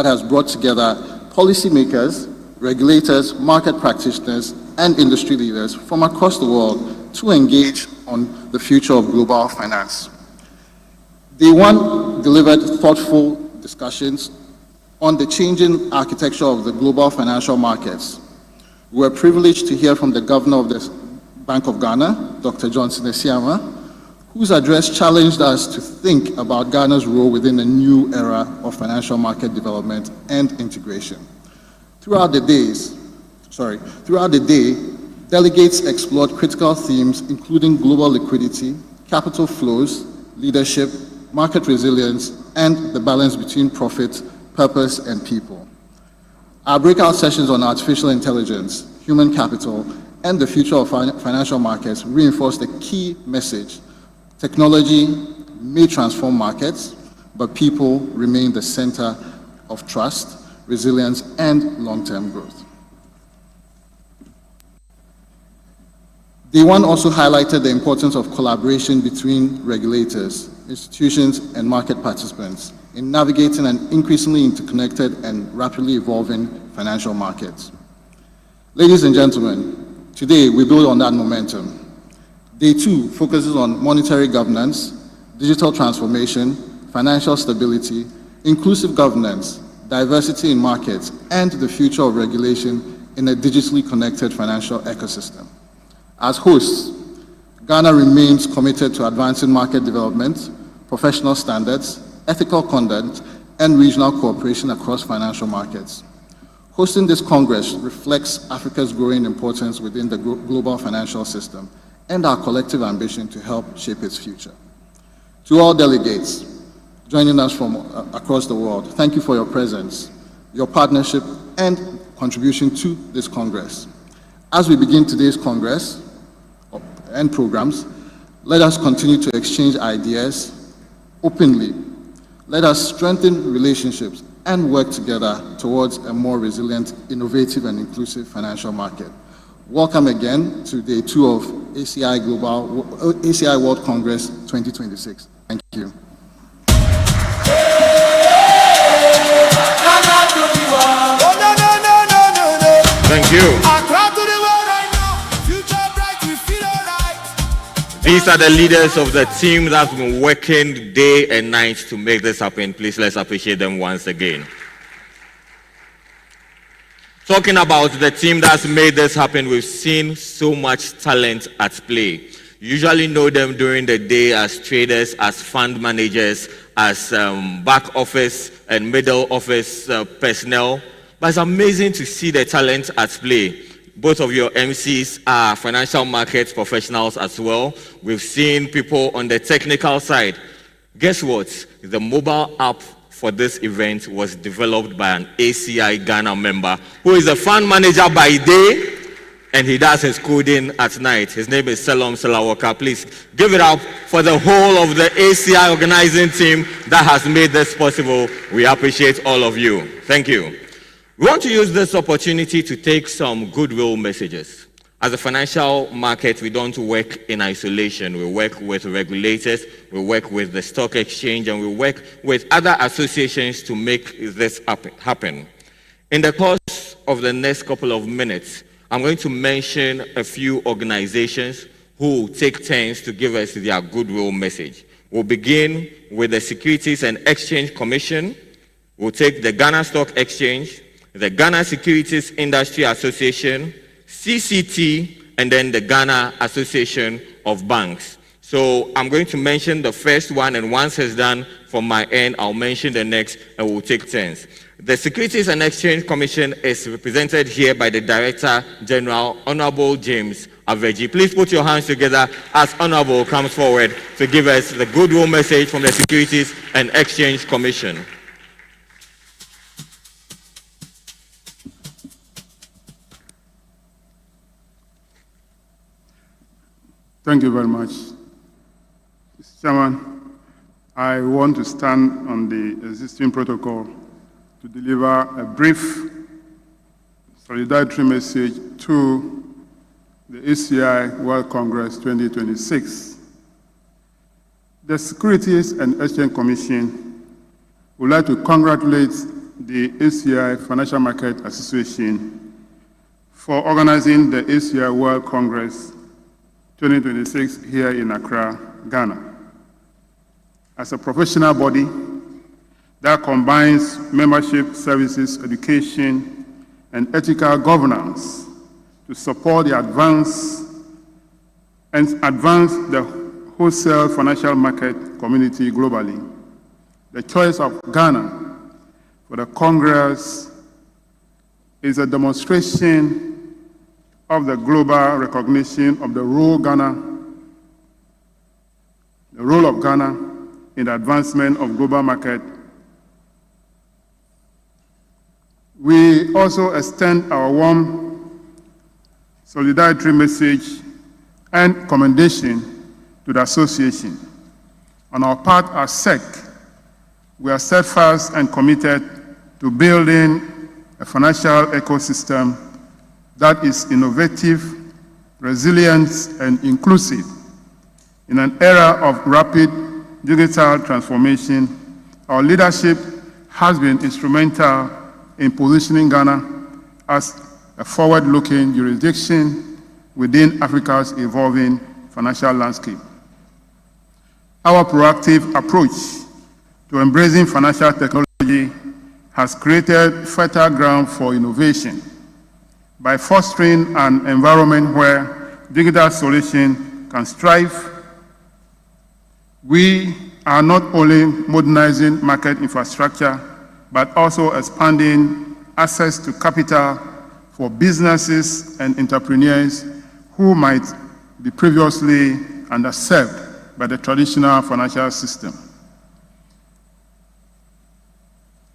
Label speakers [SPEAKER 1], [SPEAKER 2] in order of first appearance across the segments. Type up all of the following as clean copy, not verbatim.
[SPEAKER 1] that has brought together policymakers, regulators, market practitioners, and industry leaders from across the world to engage on the future of global finance. Day one delivered thoughtful discussions on the changing architecture of the global financial markets. We were privileged to hear from the governor of the Bank of Ghana, Dr. Johnson Esiama, whose address challenged us to think about Ghana's role within a new era of financial market development and integration. Throughout the day, delegates explored critical themes including global liquidity, capital flows, leadership, market resilience, and the balance between profit, purpose, and people. Our breakout sessions on artificial intelligence, human capital, and the future of financial markets reinforced a key message. Technology may transform markets, but people remain the center of trust, resilience, and long-term growth. Day one also highlighted the importance of collaboration between regulators, institutions, and market participants in navigating an increasingly interconnected and rapidly evolving financial market. Ladies and gentlemen, today we build on that momentum. Day two focuses on monetary governance, digital transformation, financial stability, inclusive governance, diversity in markets, and the future of regulation in a digitally connected financial ecosystem. As hosts, Ghana remains committed to advancing market development, professional standards, ethical conduct, and regional cooperation across financial markets. Hosting this Congress reflects Africa's growing importance within the global financial system and our collective ambition to help shape its future. To all delegates joining us from across the world, thank you for your presence, your partnership, and contribution to this Congress. As we begin today's Congress and programs, let us continue to exchange ideas openly. Let us strengthen relationships and work together towards a more resilient, innovative, and inclusive financial market. Welcome again to Day 2 of ACI World Congress 2026. Thank you.
[SPEAKER 2] Thank you. These are the leaders of the team that's been working day and night to make this happen. Please let's appreciate them once again. Talking about the team that's made this happen, we've seen so much talent at play. You usually know them during the day as traders, as fund managers, as back office and middle office personnel. But it's amazing to see the talent at play. Both of your MCs are financial markets professionals as well. We've seen people on the technical side. Guess what? The mobile app for this event was developed by an ACI Ghana member who is a fund manager by day and he does his coding at night. His name is Selom Selawaka. Please give it up for the whole of the ACI organizing team that has made this possible. We appreciate all of you. Thank you. We want to use this opportunity to take some goodwill messages. As a financial market, we don't work in isolation. We work with regulators, we work with the stock exchange, and we work with other associations to make this happen. In the course of the next couple of minutes, I'm going to mention a few organizations who take turns to give us their goodwill message. We'll begin with the Securities and Exchange Commission. We'll take the Ghana Stock Exchange, the Ghana Securities Industry Association, CCT, and then the Ghana Association of Banks. So I'm going to mention the first one, and once it's done from my end, I'll mention the next, and we'll take turns. The Securities and Exchange Commission is represented here by the Director General, Honorable James Aveji. Please put your hands together as Honorable comes forward to give us the goodwill message from the Securities and Exchange Commission.
[SPEAKER 3] Thank you very much. Mr. Chairman, I want to stand on the existing protocol to deliver a brief solidarity message to the ACI World Congress 2026. The Securities and Exchange Commission would like to congratulate the ACI Financial Market Association for organizing the ACI World Congress 2026 here in Accra, Ghana. As a professional body that combines membership, services, education, and ethical governance to support the advance the wholesale financial market community globally. The choice of Ghana for the Congress is a demonstration of the global recognition of the role of Ghana in the advancement of global market. We also extend our warm solidarity message and commendation to the association. On our part as SEC, we are steadfast and committed to building a financial ecosystem that is innovative, resilient, and inclusive. In an era of rapid digital transformation, our leadership has been instrumental in positioning Ghana as a forward-looking jurisdiction within Africa's evolving financial landscape. Our proactive approach to embracing financial technology has created fertile ground for innovation by fostering an environment where digital solutions can strive. We are not only modernizing market infrastructure, but also expanding access to capital for businesses and entrepreneurs who might be previously underserved by the traditional financial system.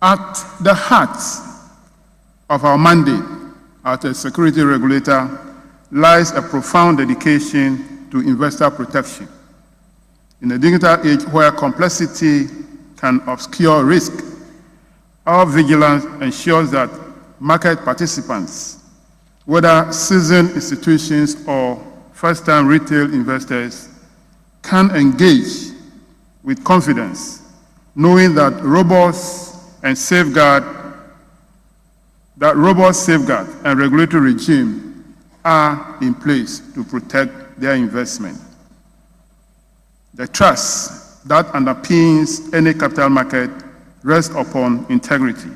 [SPEAKER 3] At the heart of our mandate as a security regulator lies a profound dedication to investor protection. In a digital age where complexity can obscure risk, our vigilance ensures that market participants, whether seasoned institutions or first-time retail investors, can engage with confidence, knowing that robust safeguard and regulatory regime are in place to protect their investment. The trust that underpins any capital market rests upon integrity.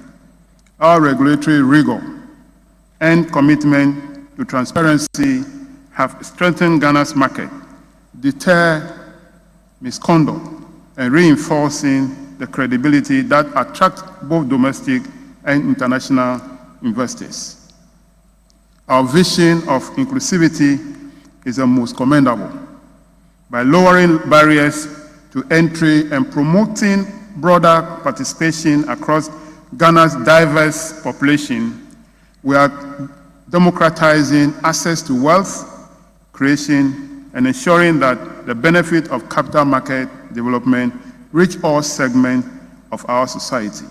[SPEAKER 3] Our regulatory rigor and commitment to transparency have strengthened Ghana's market, deter misconduct, and reinforcing the credibility that attracts both domestic and international investors. Our vision of inclusivity is the most commendable. By lowering barriers to entry and promoting broader participation across Ghana's diverse population, we are democratizing access to wealth creation and ensuring that the benefit of capital market development reach all segments of our society.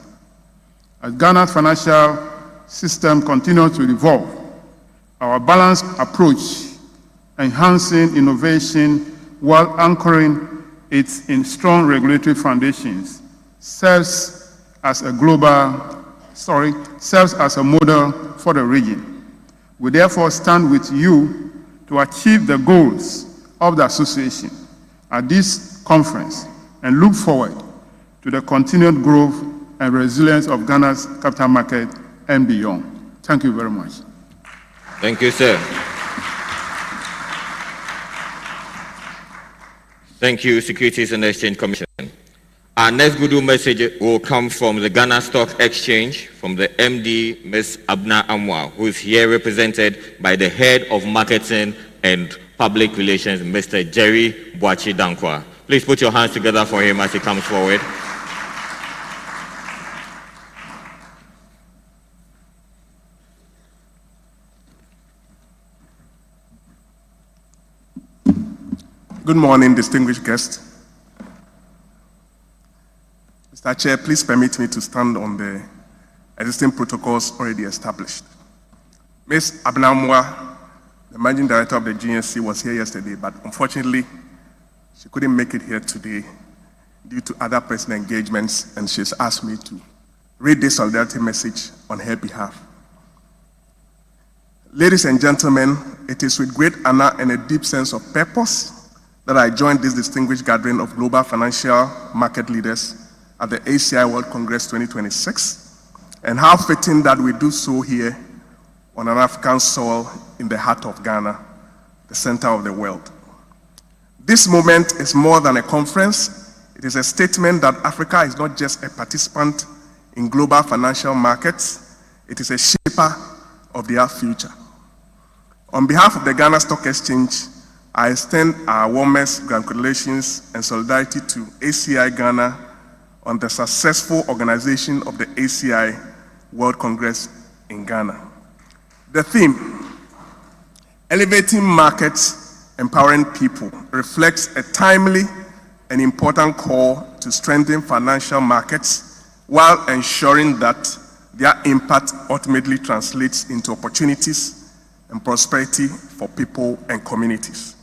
[SPEAKER 3] As Ghana's financial system continues to evolve, our balanced approach, enhancing innovation while anchoring it in strong regulatory foundations, serves as a model for the region. We therefore stand with you to achieve the goals of the association at this conference and look forward to the continued growth and resilience of Ghana's capital market and beyond. Thank you very much.
[SPEAKER 2] Thank you, sir. Thank you, Securities and Exchange Commission. Our next good message will come from the Ghana Stock Exchange, from the MD, Ms. Abna Amwa, who is here represented by the Head of Marketing and Public Relations, Mr. Jerry Boachi Dankwa. Please put your hands together for him as he comes forward.
[SPEAKER 4] Good morning, distinguished guests. Mr. Chair, please permit me to stand on the existing protocols already established. Ms. Abnamwa, the Managing Director of the GNC, was here yesterday, but unfortunately, she couldn't make it here today due to other personal engagements, and she's asked me to read this solidarity message on her behalf. Ladies and gentlemen, it is with great honor and a deep sense of purpose that I joined this distinguished gathering of global financial market leaders at the ACI World Congress 2026, and how fitting that we do so here on an African soil in the heart of Ghana, the center of the world. This moment is more than a conference. It is a statement that Africa is not just a participant in global financial markets, it is a shaper of their future. On behalf of the Ghana Stock Exchange, I extend our warmest congratulations and solidarity to ACI Ghana on the successful organization of the ACI World Congress in Ghana. The theme, Elevating Markets, Empowering People, reflects a timely and important call to strengthen financial markets while ensuring that their impact ultimately translates into opportunities and prosperity for people and communities.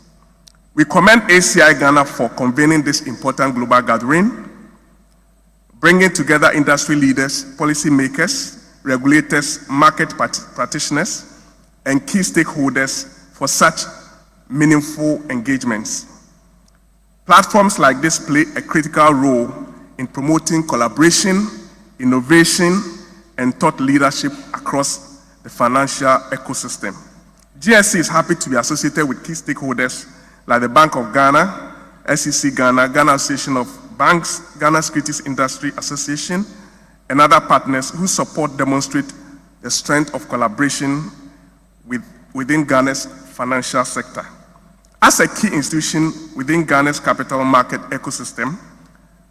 [SPEAKER 4] We commend ACI Ghana for convening this important global gathering, bringing together industry leaders, policymakers, regulators, market practitioners, and key stakeholders for such meaningful engagements. Platforms like this play a critical role in promoting collaboration, innovation, and thought leadership across the financial ecosystem. GSC is happy to be associated with key stakeholders like the Bank of Ghana, SEC Ghana, Ghana Association of Banks, Ghana Securities Industry Association, and other partners whose support demonstrate the strength of collaboration within Ghana's financial sector. As a key institution within Ghana's capital market ecosystem,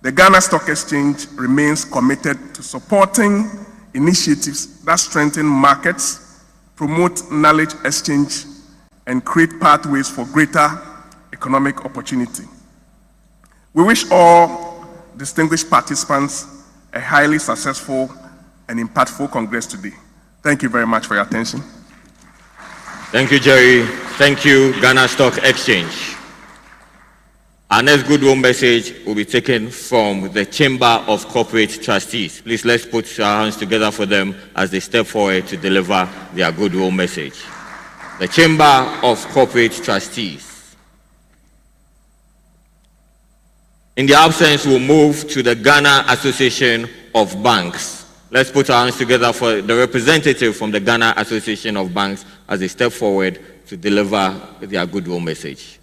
[SPEAKER 4] the Ghana Stock Exchange remains committed to supporting initiatives that strengthen markets, promote knowledge exchange, and create pathways for greater economic opportunity. We wish all distinguished participants a highly successful and impactful Congress today. Thank you very much for your attention.
[SPEAKER 2] Thank you, Jerry. Thank you, Ghana Stock Exchange. Our next goodwill message will be taken from the Chamber of Corporate Trustees. Please, let's put our hands together for them as they step forward to deliver their goodwill message. The Chamber of Corporate Trustees. In their absence, we'll move to the Ghana Association of Banks. Let's put our hands together for the representative from the Ghana Association of Banks as they step forward to deliver their goodwill message.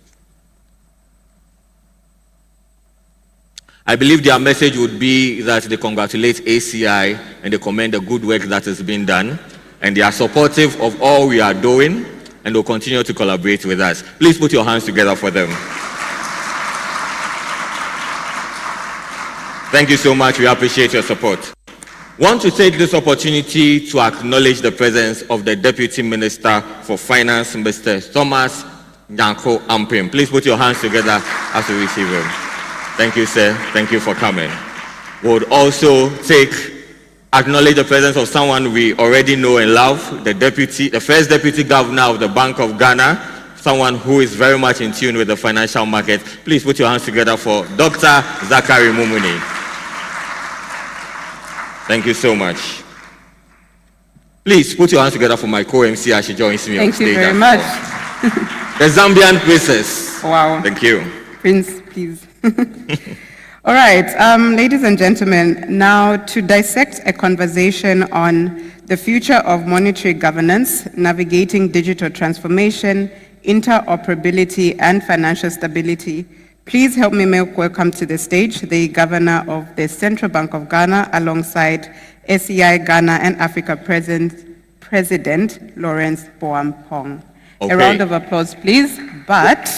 [SPEAKER 2] I believe their message would be that they congratulate ACI and they commend the good work that has been done, and they are supportive of all we are doing and will continue to collaborate with us. Please put your hands together for them. Thank you so much. We appreciate your support. Want to take this opportunity to acknowledge the presence of the Deputy Minister for Finance, Mr. Thomas Nyanko Ampim. Please put your hands together as we receive him. Thank you, sir. Thank you for coming. We would also acknowledge the presence of someone we already know and love, the first Deputy Governor of the Bank of Ghana, someone who is very much in tune with the financial market. Please put your hands together for Dr. Zachary Mumuni. Thank you so much. Please put your hands together for my co-MC as she joins me on stage.
[SPEAKER 5] Thank you very much.
[SPEAKER 2] The Zambian Princess.
[SPEAKER 5] Wow.
[SPEAKER 2] Thank you.
[SPEAKER 5] Prince, please. All right, ladies and gentlemen, now to dissect a conversation on the future of monetary governance, navigating digital transformation, interoperability, and financial stability, please help me make welcome to the stage the Governor of the Central Bank of Ghana, alongside ACI Ghana and Africa President Lawrence Boampong.
[SPEAKER 2] Okay.
[SPEAKER 5] A round of applause, please. But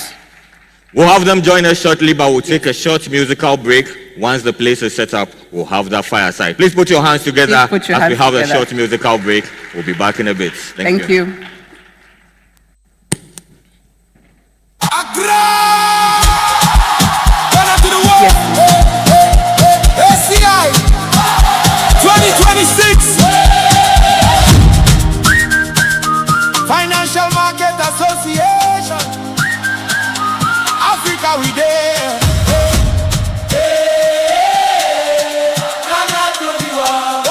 [SPEAKER 2] we'll have them join us shortly, but we'll take a short musical break. Once the place is set up, we'll have that fireside. Please put your hands together as we have a short musical break. We'll be back in a bit. Thank you.
[SPEAKER 6] ACI 2026 Financial Market Association, Africa we there. Ghana to the world.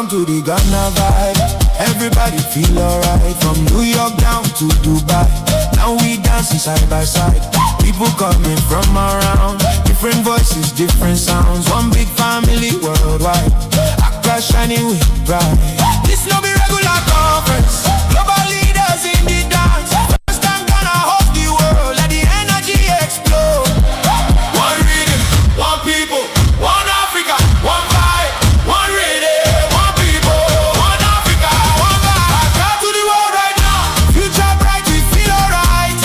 [SPEAKER 6] Welcome to the Ghana vibe. Everybody feel alright. From New York down to Dubai. Now we dancing side by side. People coming from around. Different voices, different sounds. One big family worldwide. Accra shining with pride. This no be regular conference. Global leaders in the dance. First time Ghana host the world. Let the energy explode. One rhythm, one people, one Africa, one vibe, one rhythm, one people, one Africa, one vibe. Accra to the world right now. Future bright, we feel alright.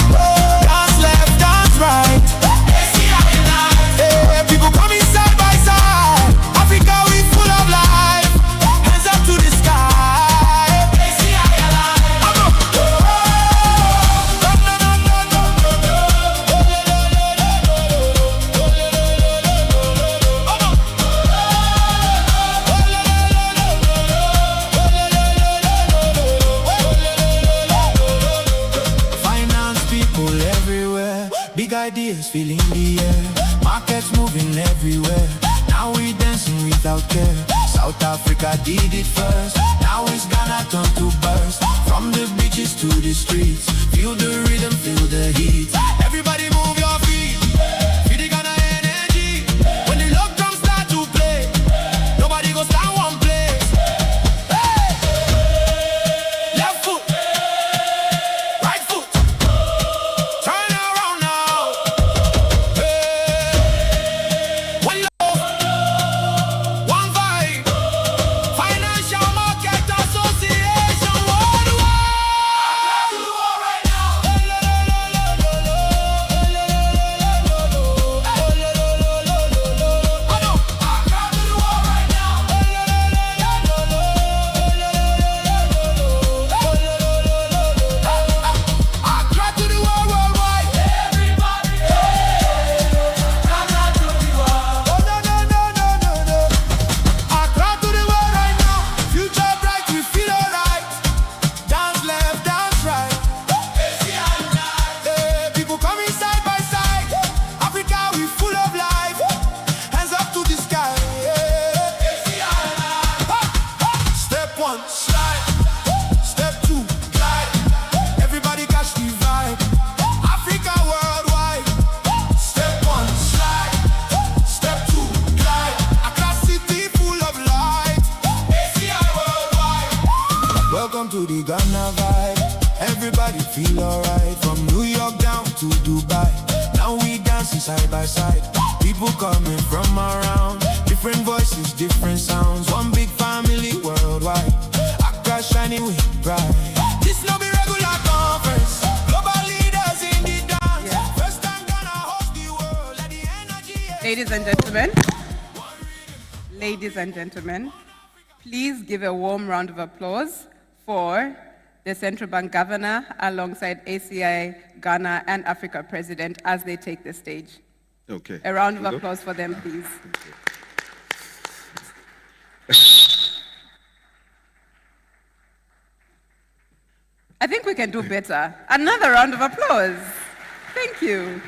[SPEAKER 6] Dance left, dance right. ACI unite. Hey, people coming side by side. Africa, we full of life. Hands up to the sky. ACI alive. Finance people everywhere. Big ideas filling the air. Markets moving everywhere. Now we dancing without care. South Africa did it first. Now it's Ghana turn to burst. From the beaches to the streets. Feel the rhythm, feel the heat. Everybody move your feet. Feel the Ghana energy. When the love drums start to play, nobody go stand one place. Hey! Left foot, right foot, turn around now. Hey! One love, one vibe. Financial Market Association worldwide. Right now. Accra to the world, worldwide. Everybody, Accra to the world. Oh no. Accra to the world right now. Future bright, we feel alright. Dance left, dance right. ACI unite. Hey, people coming side by side. Africa, we full of life. Hands up to the sky. ACI unite. Step one, slide. Step two, glide. Everybody catch the vibe. Africa worldwide. Step one, slide. Step two, glide. Accra city full of light. ACI worldwide. Welcome to the Ghana vibe. Everybody feel alright. From New York down to Dubai. Now we dancing side by side. People coming from around. Different voices, different sounds. One big family worldwide. Accra shining with pride. This no be regular conference. Global leaders in the dance. First time Ghana host the world. Let the energy.
[SPEAKER 5] Ladies and gentlemen, please give a warm round of applause for the Central Bank Governor alongside ACI, Ghana, and Africa President as they take the stage.
[SPEAKER 2] Okay.
[SPEAKER 5] A round of applause for them, please. I think we can do better. Another round of applause. Thank you.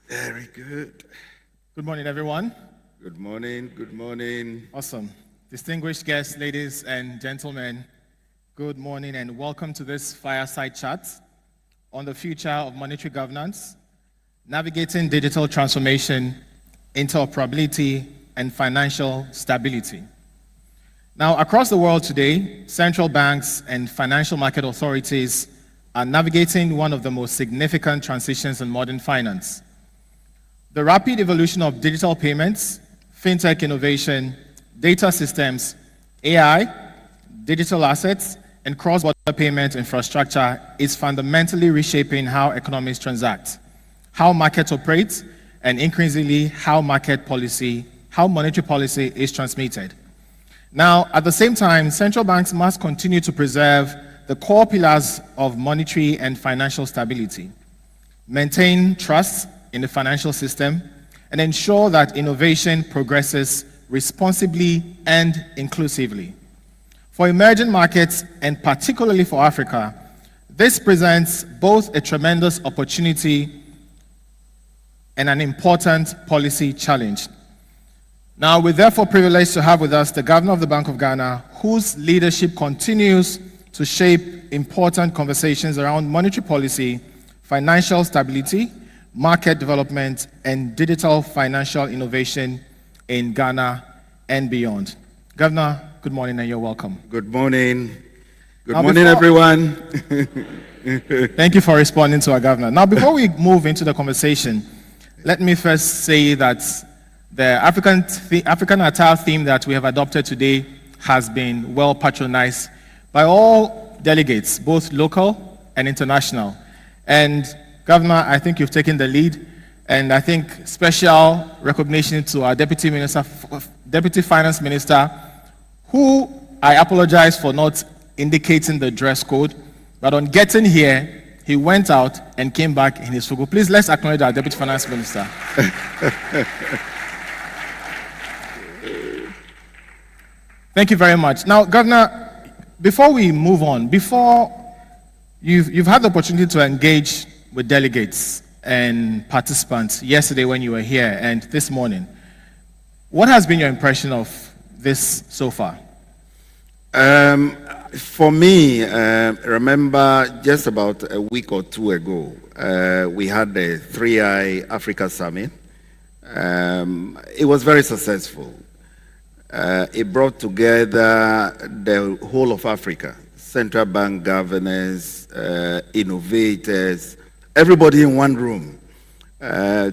[SPEAKER 2] Very good.
[SPEAKER 7] Good morning, everyone.
[SPEAKER 2] Good morning. Good morning.
[SPEAKER 7] Awesome. Distinguished guests, ladies and gentlemen, good morning and welcome to this fireside chat on the future of monetary governance, navigating digital transformation, interoperability, and financial stability. Now, across the world today, central banks and financial market authorities are navigating one of the most significant transitions in modern finance. The rapid evolution of digital payments, fintech innovation, data systems, AI, digital assets, and cross-border payment infrastructure is fundamentally reshaping how economies transact, how markets operate, and increasingly how monetary policy is transmitted. Now, at the same time, central banks must continue to preserve the core pillars of monetary and financial stability, maintain trust in the financial system, and ensure that innovation progresses responsibly and inclusively. For emerging markets, and particularly for Africa, this presents both a tremendous opportunity and an important policy challenge. Now, we're therefore privileged to have with us the Governor of the Bank of Ghana, whose leadership continues to shape important conversations around monetary policy, financial stability, market development, and digital financial innovation in Ghana and beyond. Governor, good morning and you're welcome.
[SPEAKER 8] Good morning. Good
[SPEAKER 7] Now,
[SPEAKER 8] morning,
[SPEAKER 7] before-
[SPEAKER 8] everyone.
[SPEAKER 7] Thank you for responding to our governor. Now, before we move into the conversation, let me first say that the African attire theme that we have adopted today has been well patronized by all delegates, both local and international. And Governor, I think you've taken the lead, and I think special recognition to our Deputy Finance Minister, who I apologize for not indicating the dress code, but on getting here, he went out and came back in his fugu. Please, let's acknowledge our Deputy Finance Minister. Thank you very much. Now, Governor, before we move on, you've had the opportunity to engage with delegates and participants yesterday when you were here and this morning. What has been your impression of this so far?
[SPEAKER 8] For me, remember just about a week or two ago, we had the 3I Africa Summit. It was very successful. It brought together the whole of Africa, central bank governors, innovators, everybody in one room,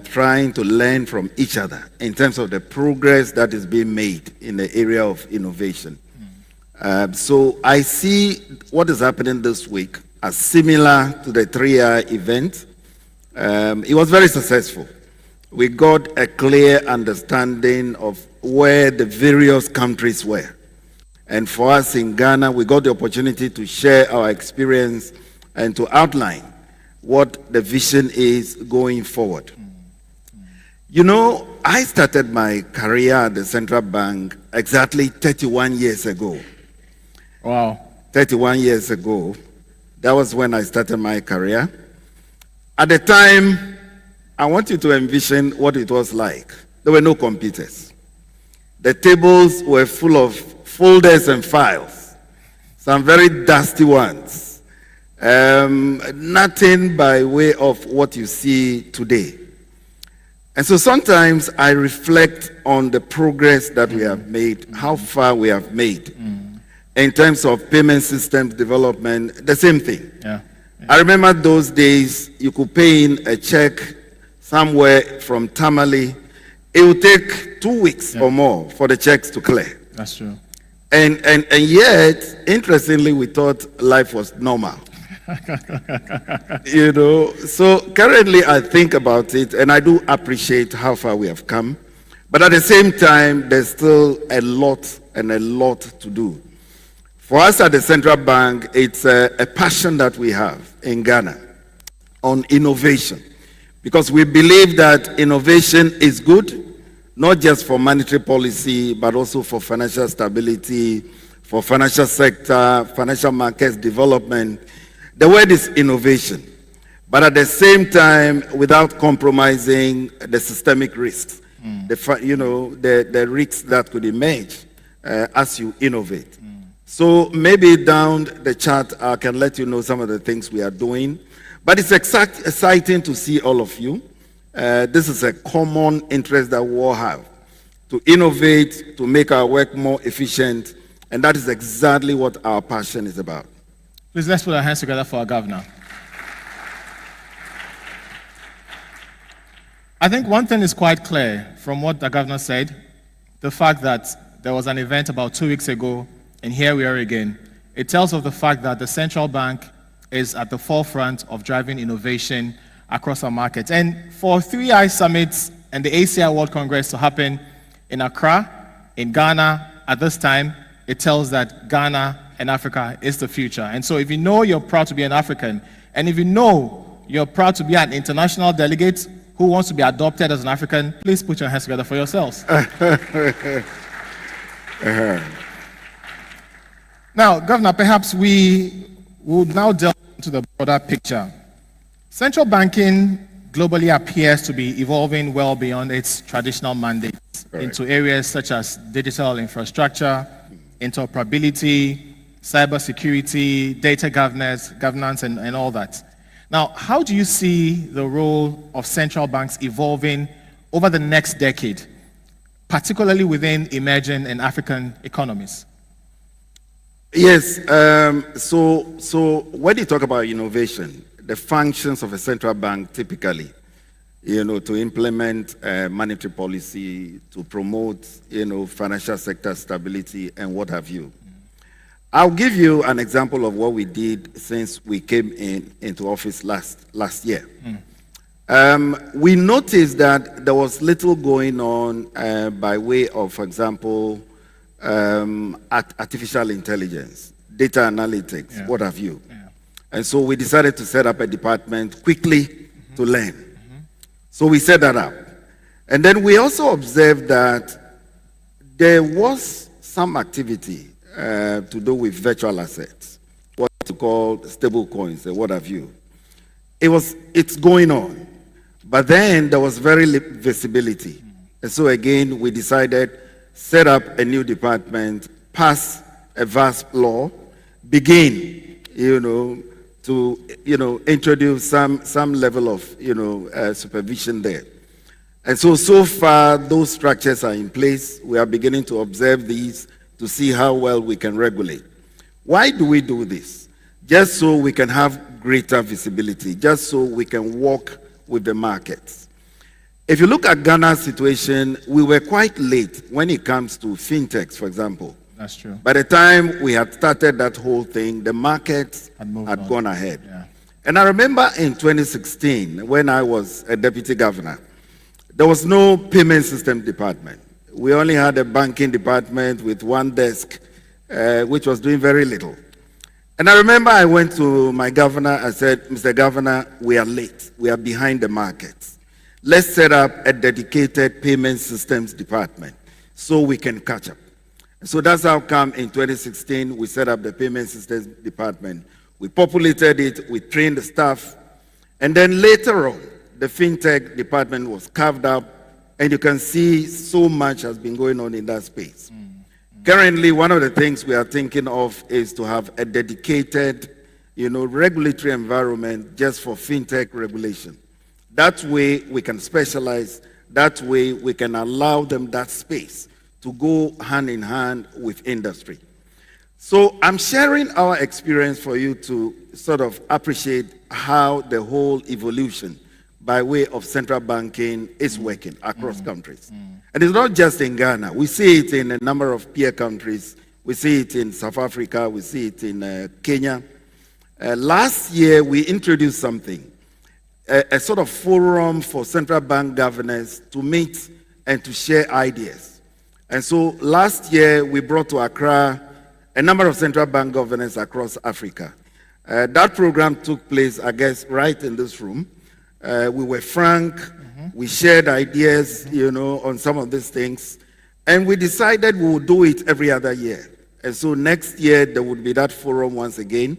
[SPEAKER 8] trying to learn from each other in terms of the progress that is being made in the area of innovation. So I see what is happening this week as similar to the 3I event. It was very successful. We got a clear understanding of where the various countries were. And for us in Ghana, we got the opportunity to share our experience and to outline what the vision is going forward. You know, I started my career at the central bank exactly 31 years ago.
[SPEAKER 7] Wow.
[SPEAKER 8] 31 years ago, that was when I started my career. At the time, I want you to envision what it was like. There were no computers. The tables were full of folders and files, some very dusty ones. Nothing by way of what you see today. And so sometimes I reflect on the progress that we have made, how far we have made. In terms of payment systems development, the same thing.
[SPEAKER 7] Yeah.
[SPEAKER 8] I remember those days, you could pay in a check somewhere from Tamale. It would take 2 weeks or more for the checks to clear.
[SPEAKER 7] That's true.
[SPEAKER 8] And yet, interestingly, we thought life was normal. You know, so currently I think about it and I do appreciate how far we have come. But at the same time, there's still a lot to do. For us at the central bank, it's a passion that we have in Ghana on innovation. Because we believe that innovation is good, not just for monetary policy, but also for financial stability, for financial sector, financial markets development. The word is innovation, but at the same time, without compromising the systemic risks, the risks that could emerge as you innovate. So maybe down the chat, I can let you know some of the things we are doing. But it's exciting to see all of you. This is a common interest that we all have, to innovate, to make our work more efficient, and that is exactly what our passion is about.
[SPEAKER 7] Please, let's put our hands together for our governor. I think one thing is quite clear from what the governor said, the fact that there was an event about 2 weeks ago, and here we are again. It tells of the fact that the central bank is at the forefront of driving innovation across our markets. And for 3I Summits and the ACI World Congress to happen in Accra, in Ghana, at this time, it tells that Ghana and Africa is the future. And so if you know you're proud to be an African, and if you know you're proud to be an international delegate who wants to be adopted as an African, please put your hands together for yourselves. Now, Governor, perhaps we would now delve into the broader picture. Central banking globally appears to be evolving well beyond its traditional mandates into areas such as digital infrastructure, interoperability, cybersecurity, data governance, and all that. Now, how do you see the role of central banks evolving over the next decade, particularly within emerging and African economies?
[SPEAKER 8] Yes, so when you talk about innovation, the functions of a central bank typically, to implement monetary policy, to promote, financial sector stability and what have you. I'll give you an example of what we did since we came into office last year. We noticed that there was little going on by way of, for example, artificial intelligence, data analytics, what have you. And so we decided to set up a department quickly to learn. So we set that up. And then we also observed that there was some activity to do with virtual assets, what you call stable coins and what have you. It's going on. But then there was very little visibility. And so again, we decided set up a new department, pass a vast law, begin, to introduce some level of supervision there. And so far those structures are in place. We are beginning to observe these to see how well we can regulate. Why do we do this? Just so we can have greater visibility, just so we can walk with the markets. If you look at Ghana's situation, we were quite late when it comes to fintechs, for example.
[SPEAKER 7] That's true.
[SPEAKER 8] By the time we had started that whole thing, the markets had gone ahead.
[SPEAKER 7] Yeah.
[SPEAKER 8] And I remember in 2016, when I was a deputy governor, there was no payment system department. We only had a banking department with one desk, which was doing very little. And I remember I went to my governor, I said, Mr. Governor, we are late. We are behind the markets. Let's set up a dedicated payment systems department so we can catch up. So that's how come in 2016 we set up the payment systems department. We populated it, we trained the staff, and then later on, the fintech department was carved up, and you can see so much has been going on in that space. Currently, one of the things we are thinking of is to have a dedicated, regulatory environment just for fintech regulation. That way we can specialize, that way we can allow them that space to go hand in hand with industry. So I'm sharing our experience for you to sort of appreciate how the whole evolution by way of central banking is working across countries. And it's not just in Ghana. We see it in a number of peer countries. We see it in South Africa. We see it in Kenya. Last year, we introduced something, a sort of forum for central bank governors to meet and to share ideas. And so last year, we brought to Accra a number of central bank governors across Africa. That program took place, I guess, right in this room. We were frank. We shared ideas, on some of these things. And we decided we would do it every other year. And so next year, there would be that forum once again.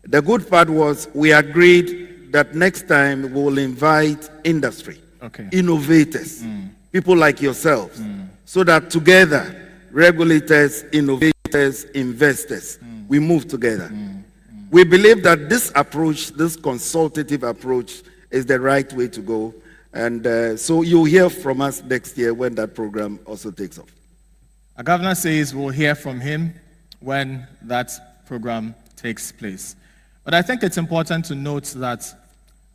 [SPEAKER 8] The good part was we agreed that next time we will invite industry, innovators, people like yourselves, so that together, regulators, innovators, investors, we move together. We believe that this approach, this consultative approach, is the right way to go. And so you'll hear from us next year when that program also takes off.
[SPEAKER 7] Our governor says we'll hear from him when that program takes place. But I think it's important to note that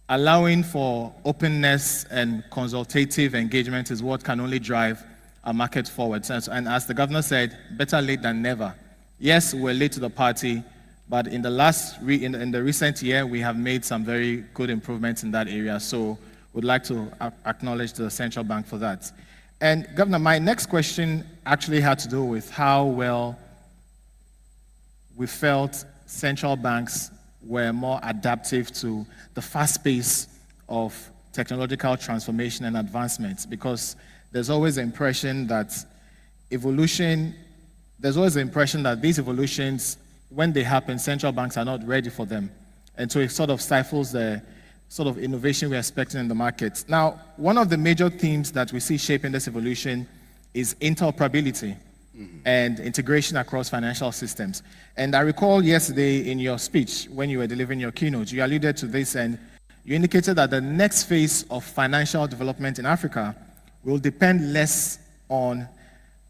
[SPEAKER 7] allowing for openness and consultative engagement is what can only drive our market forward. And as the governor said, better late than never. Yes, we're late to the party, but in the recent year, we have made some very good improvements in that area. So we'd like to acknowledge the central bank for that. And Governor, my next question actually had to do with how well we felt central banks were more adaptive to the fast pace of technological transformation and advancements, because there's always the impression that these evolutions, when they happen, central banks are not ready for them. And so it sort of stifles the sort of innovation we're expecting in the market. Now, one of the major themes that we see shaping this evolution is interoperability and integration across financial systems. And I recall yesterday in your speech, when you were delivering your keynote, you alluded to this and you indicated that the next phase of financial development in Africa will depend less on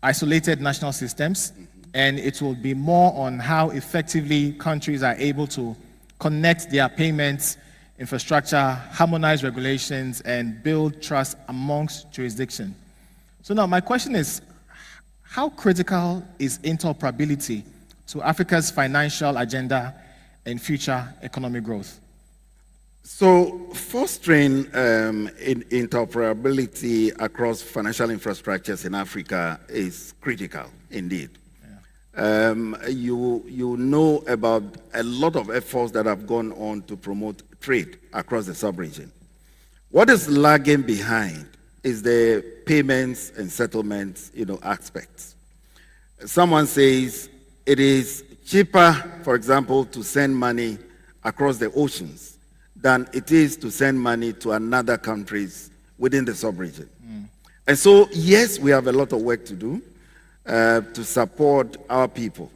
[SPEAKER 7] isolated national systems, and it will be more on how effectively countries are able to connect their payments, infrastructure, harmonize regulations, and build trust amongst jurisdictions. So now my question is, how critical is interoperability to Africa's financial agenda and future economic growth?
[SPEAKER 8] So fostering interoperability across financial infrastructures in Africa is critical indeed. You know about a lot of efforts that have gone on to promote trade across the sub-region. What is lagging behind is the payments and settlements, aspects. Someone says it is cheaper, for example, to send money across the oceans than it is to send money to another countries within the sub-region. And so, yes, we have a lot of work to do to support our people.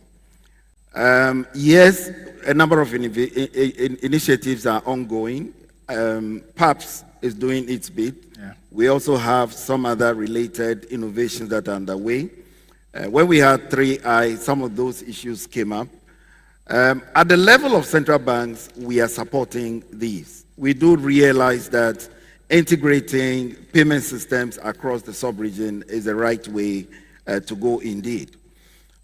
[SPEAKER 8] Yes, a number of initiatives are ongoing. PAPS is doing its bit.
[SPEAKER 7] Yeah.
[SPEAKER 8] We also have some other related innovations that are underway. When we had 3I, some of those issues came up. At the level of central banks, we are supporting these. We do realize that integrating payment systems across the sub-region is the right way to go indeed.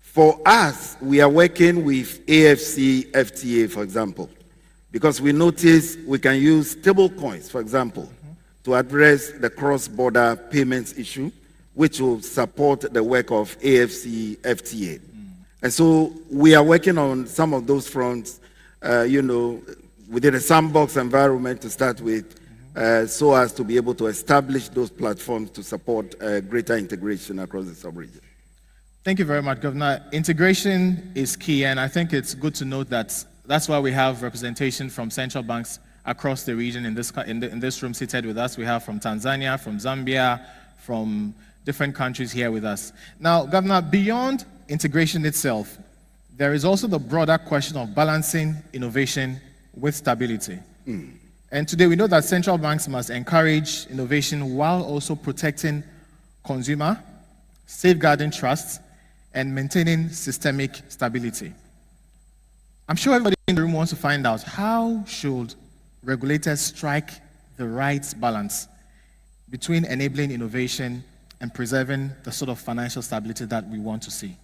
[SPEAKER 8] For us, we are working with AFC, FTA, for example, because we notice we can use stable coins, for example, to address the cross-border payments issue, which will support the work of AFC, FTA. And so we are working on some of those fronts, within a sandbox environment to start with, so as to be able to establish those platforms to support greater integration across the sub-region.
[SPEAKER 7] Thank you very much, Governor. Integration is key, and I think it's good to note that that's why we have representation from central banks across the region in this room seated with us. We have from Tanzania, from Zambia, from different countries here with us. Now, Governor, beyond integration itself, there is also the broader question of balancing innovation with stability. And today we know that central banks must encourage innovation while also protecting consumer, safeguarding trust, and maintaining systemic stability. I'm sure everybody in the room wants to find out, how should regulators strike the right balance between enabling innovation and preserving the sort of financial stability that we want to see?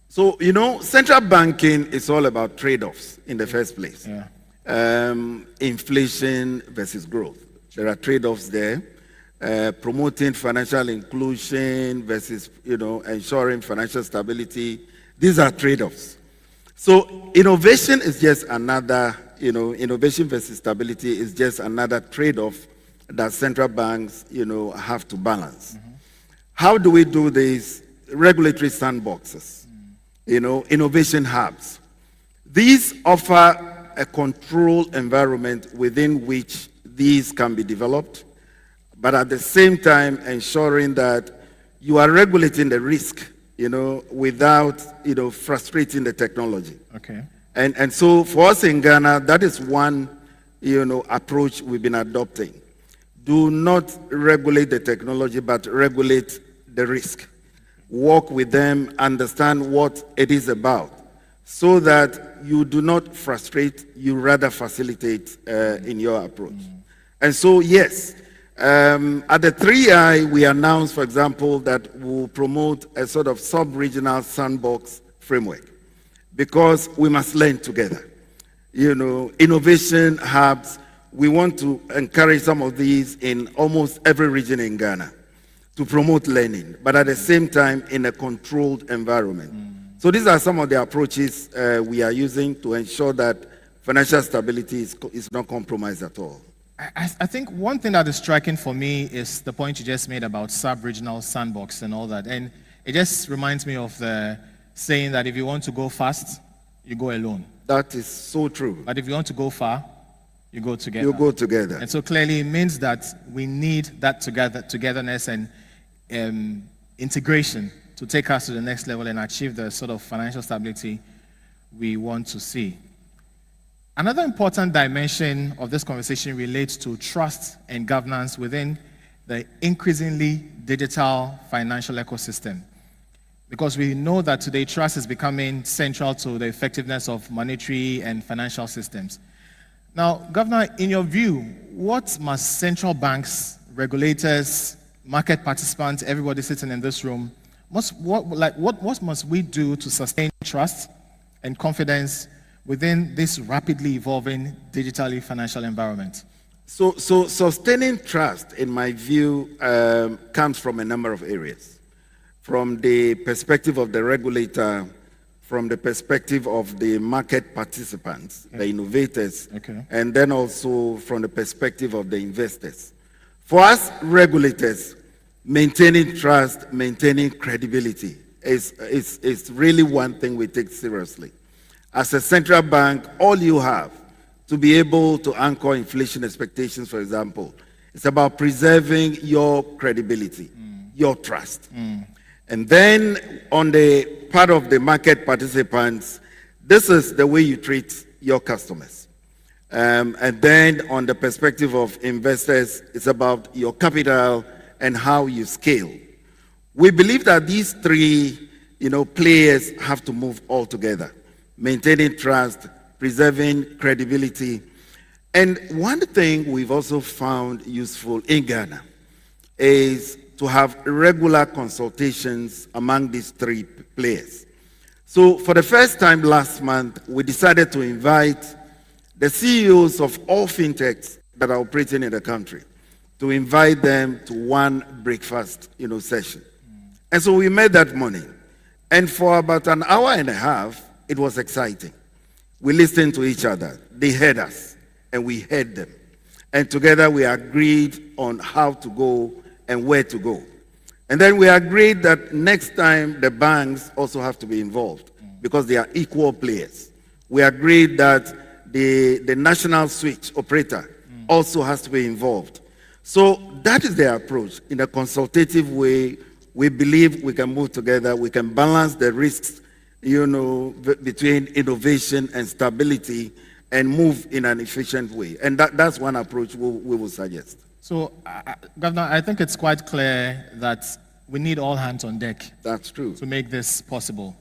[SPEAKER 8] So, central banking is all about trade-offs in the first place.
[SPEAKER 7] Yeah.
[SPEAKER 8] Inflation versus growth. There are trade-offs there. Promoting financial inclusion versus, ensuring financial stability. These are trade-offs. So innovation is just another, innovation versus stability is just another trade-off that central banks, have to balance. How do we do this? Regulatory sandboxes, innovation hubs. These offer a controlled environment within which these can be developed, but at the same time ensuring that you are regulating the risk, without, frustrating the technology.
[SPEAKER 7] Okay.
[SPEAKER 8] And so for us in Ghana, that is one, approach we've been adopting. Do not regulate the technology, but regulate the risk. Work with them, understand what it is about, so that you do not frustrate, you rather facilitate in your approach. And so, yes, at the 3I, we announced, for example, that we'll promote a sort of sub-regional sandbox framework, because we must learn together. Innovation hubs, we want to encourage some of these in almost every region in Ghana to promote learning, but at the same time in a controlled environment. So these are some of the approaches we are using to ensure that financial stability is not compromised at all.
[SPEAKER 7] I think one thing that is striking for me is the point you just made about sub-regional sandbox and all that. And it just reminds me of the saying that if you want to go fast, you go alone.
[SPEAKER 8] That is so true.
[SPEAKER 7] But if you want to go far, you go together.
[SPEAKER 8] You go together.
[SPEAKER 7] And so clearly it means that we need that togetherness and integration to take us to the next level and achieve the sort of financial stability we want to see. Another important dimension of this conversation relates to trust and governance within the increasingly digital financial ecosystem. Because we know that today trust is becoming central to the effectiveness of monetary and financial systems. Now, Governor, in your view, what must central banks, regulators, market participants, everybody sitting in this room, what must we do to sustain trust and confidence within this rapidly evolving digitally financial environment?
[SPEAKER 8] So sustaining trust, in my view, comes from a number of areas. From the perspective of the regulator, from the perspective of the market participants, the innovators, and then also from the perspective of the investors. For us regulators, maintaining trust, maintaining credibility is really one thing we take seriously. As a central bank, all you have to be able to anchor inflation expectations, for example, it's about preserving your credibility, your trust. And then on the part of the market participants, this is the way you treat your customers. And then on the perspective of investors, it's about your capital and how you scale. We believe that these three, players have to move all together. Maintaining trust, preserving credibility. And one thing we've also found useful in Ghana is to have regular consultations among these three players. So for the first time last month, we decided to invite the CEOs of all fintechs that are operating in the country, to invite them to one breakfast, session. And so we met that morning. And for about an hour and a half, it was exciting. We listened to each other. They heard us, and we heard them. And together we agreed on how to go and where to go. And then we agreed that next time the banks also have to be involved because they are equal players. We agreed that the national switch operator also has to be involved. So that is the approach. In a consultative way, we believe we can move together, we can balance the risks, between innovation and stability and move in an efficient way. And that's one approach we will suggest.
[SPEAKER 7] So, Governor, I think it's quite clear that we need all hands on deck.
[SPEAKER 8] That's true.
[SPEAKER 7] To make this possible.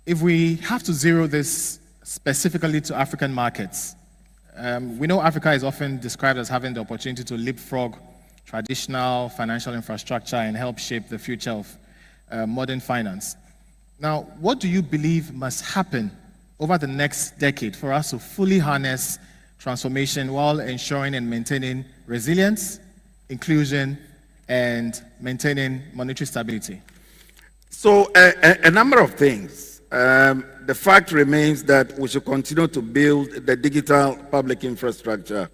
[SPEAKER 7] If we have to zero this specifically to African markets, we know Africa is often described as having the opportunity to leapfrog traditional financial infrastructure and help shape the future of modern finance. Now, what do you believe must happen over the next decade for us to fully harness transformation while ensuring and maintaining resilience, inclusion, and maintaining monetary stability?
[SPEAKER 8] So a number of things. The fact remains that we should continue to build the digital public infrastructure,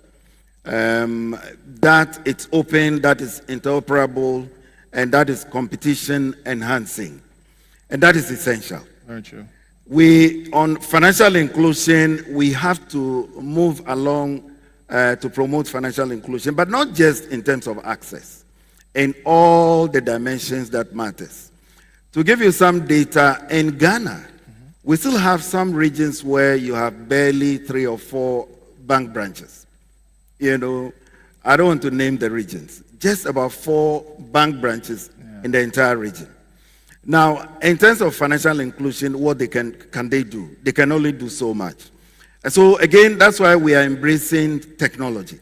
[SPEAKER 8] that it's open, that is interoperable, and that is competition enhancing. And that is essential.
[SPEAKER 7] Very true.
[SPEAKER 8] On financial inclusion, we have to move along to promote financial inclusion, but not just in terms of access, in all the dimensions that matters. To give you some data, in Ghana, we still have some regions where you have barely 3 or 4 bank branches. I don't want to name the regions, just about 4 bank branches in the entire region. Now, in terms of financial inclusion, what can they do? They can only do so much. And so again, that's why we are embracing technology.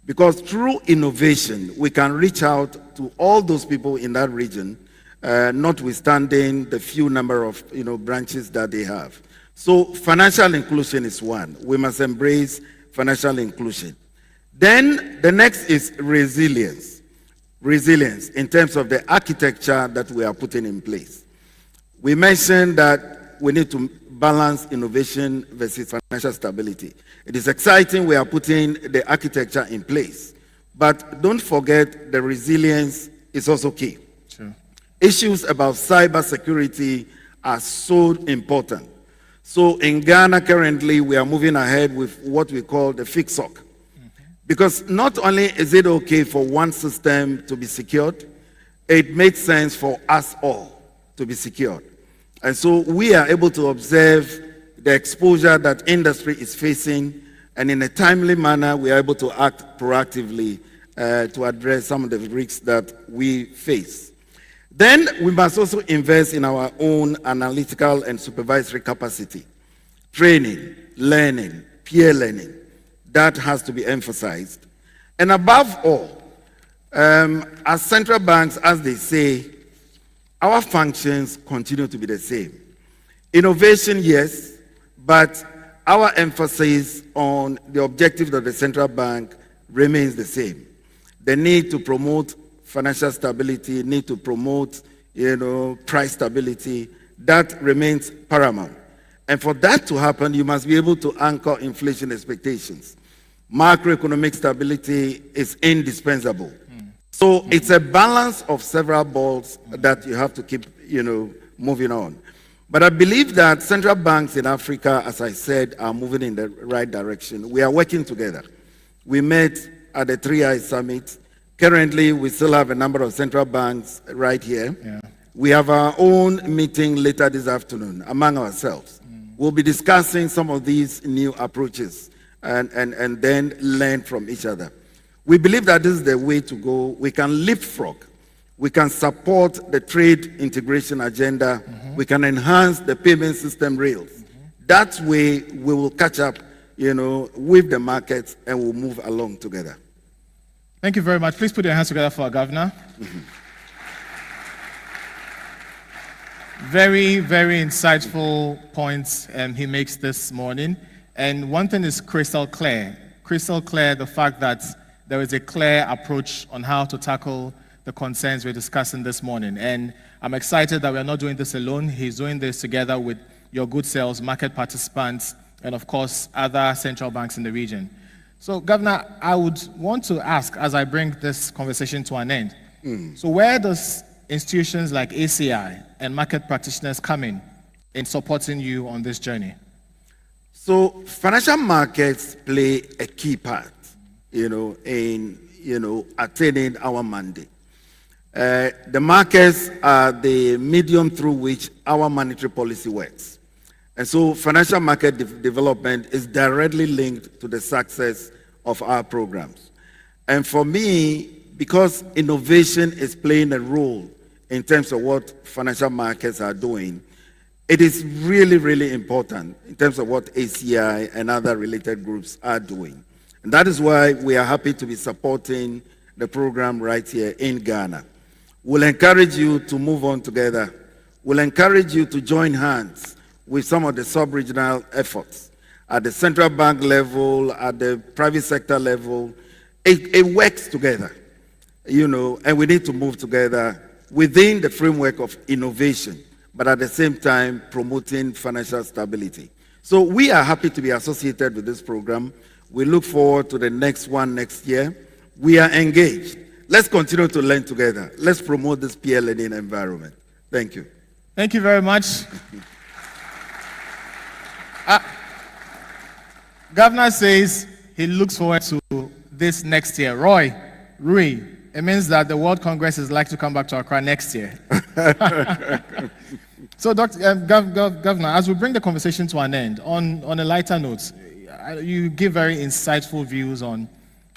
[SPEAKER 8] Because through innovation, we can reach out to all those people in that region, notwithstanding the few number of branches that they have. So financial inclusion is one. We must embrace financial inclusion. Then the next is resilience. Resilience in terms of the architecture that we are putting in place. We mentioned that we need to balance innovation versus financial stability. It is exciting we are putting the architecture in place, but don't forget the resilience is also key.
[SPEAKER 7] Sure.
[SPEAKER 8] Issues about cybersecurity are so important. So in Ghana currently, we are moving ahead with what we call the FICSOC. Because not only is it okay for one system to be secured, it makes sense for us all to be secured. And so we are able to observe the exposure that industry is facing, and in a timely manner, we are able to act proactively to address some of the risks that we face. Then we must also invest in our own analytical and supervisory capacity, training, learning, peer learning. That has to be emphasized. And above all, as central banks, as they say, our functions continue to be the same. Innovation, yes, but our emphasis on the objectives of the central bank remains the same. The need to promote financial stability, need to promote, price stability, that remains paramount. And for that to happen, you must be able to anchor inflation expectations. Macroeconomic stability is indispensable. So it's a balance of several balls that you have to keep, moving on. But I believe that central banks in Africa, as I said, are moving in the right direction. We are working together. We met at the 3I Summit. Currently, we still have a number of central banks right here.
[SPEAKER 7] Yeah.
[SPEAKER 8] We have our own meeting later this afternoon among ourselves. We'll be discussing some of these new approaches and then learn from each other. We believe that this is the way to go. We can leapfrog. We can support the trade integration agenda. We can enhance the payment system rails. That way, we will catch up, with the markets and we'll move along together.
[SPEAKER 7] Thank you very much. Please put your hands together for our governor. Very, very insightful points he makes this morning. And one thing is crystal clear, the fact that there is a clear approach on how to tackle the concerns we're discussing this morning. And I'm excited that we're not doing this alone. He's doing this together with your good sales, market participants, and of course, other central banks in the region. So, Governor, I would want to ask, as I bring this conversation to an end, so where does institutions like ACI and market practitioners come in supporting you on this journey?
[SPEAKER 8] So financial markets play a key part, in, attaining our mandate. The markets are the medium through which our monetary policy works. And so financial market development is directly linked to the success of our programs. And for me, because innovation is playing a role in terms of what financial markets are doing, it is really, really important in terms of what ACI and other related groups are doing. And that is why we are happy to be supporting the program right here in Ghana. We'll encourage you to move on together. We'll encourage you to join hands with some of the sub-regional efforts at the central bank level, at the private sector level. It works together, and we need to move together within the framework of innovation, but at the same time promoting financial stability. So we are happy to be associated with this program. We look forward to the next one next year. We are engaged. Let's continue to learn together. Let's promote this peer learning environment. Thank you.
[SPEAKER 7] Thank you very much. Governor says he looks forward to this next year. Rui, it means that the World Congress is likely to come back to Accra next year. So, Governor, as we bring the conversation to an end, on a lighter note, you give very insightful views on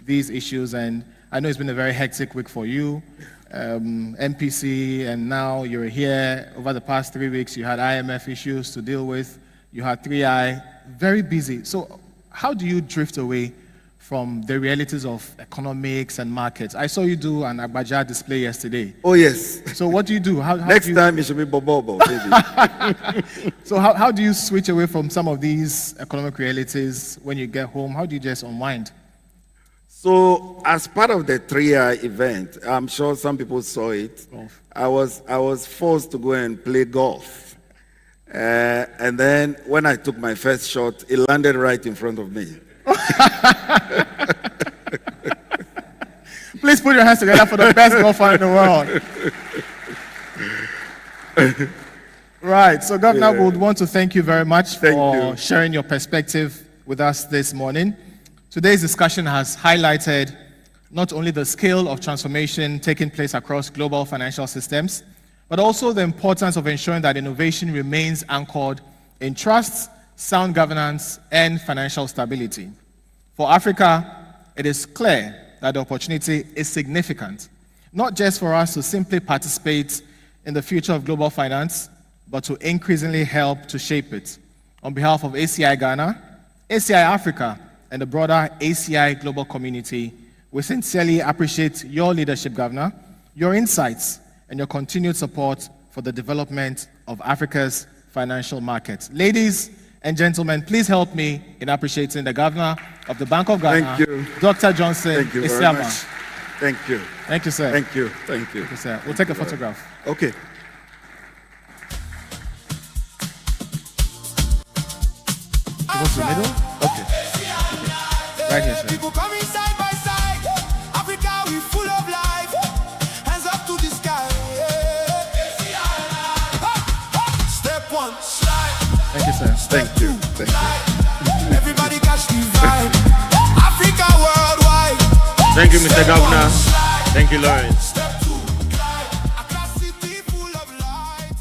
[SPEAKER 7] these issues, and I know it's been a very hectic week for you, MPC, and now you're here. Over the past 3 weeks, you had IMF issues to deal with. You had 3I, very busy. So how do you drift away from the realities of economics and markets? I saw you do an Agbaja display yesterday.
[SPEAKER 8] Oh, yes.
[SPEAKER 7] So what do you do?
[SPEAKER 8] Next time it should be Bobo, baby.
[SPEAKER 7] So how do you switch away from some of these economic realities when you get home? How do you just unwind?
[SPEAKER 8] So as part of the 3I event, I'm sure some people saw it.
[SPEAKER 7] Golf.
[SPEAKER 8] I was forced to go and play golf. And then when I took my first shot, it landed right in front of me.
[SPEAKER 7] Please put your hands together for the best golfer in the world. Right. So, Governor,
[SPEAKER 8] Yeah.
[SPEAKER 7] we would want to thank you very much
[SPEAKER 8] Thank
[SPEAKER 7] for
[SPEAKER 8] you.
[SPEAKER 7] sharing your perspective with us this morning. Today's discussion has highlighted not only the scale of transformation taking place across global financial systems, but also the importance of ensuring that innovation remains anchored in trust, sound governance, and financial stability. For Africa, it is clear that the opportunity is significant, not just for us to simply participate in the future of global finance, but to increasingly help to shape it. On behalf of ACI Ghana, ACI Africa, and the broader ACI global community, we sincerely appreciate your leadership, Governor, your insights, and your continued support for the development of Africa's financial markets. Ladies and gentlemen, please help me in appreciating the Governor of the Bank of Ghana,
[SPEAKER 8] Thank you.
[SPEAKER 7] Dr. Johnson
[SPEAKER 8] Thank you very
[SPEAKER 7] Isiama.
[SPEAKER 8] much. Thank you.
[SPEAKER 7] Thank you, sir.
[SPEAKER 8] Thank you. Thank you.
[SPEAKER 7] Thank you, sir. We'll take a photograph.
[SPEAKER 8] Okay.
[SPEAKER 7] Go to the middle? Okay. Right here, sir.
[SPEAKER 6] People coming side by side. Africa, we full of life. Hands up to the sky. Step one, slide.
[SPEAKER 7] Thank you, sir.
[SPEAKER 8] Thank you. Thank you.
[SPEAKER 6] Everybody catch the vibe. Africa worldwide.
[SPEAKER 2] Thank you, Mr. Governor. Thank you, Lawrence.
[SPEAKER 6] Step two, glide. Accra city full of light.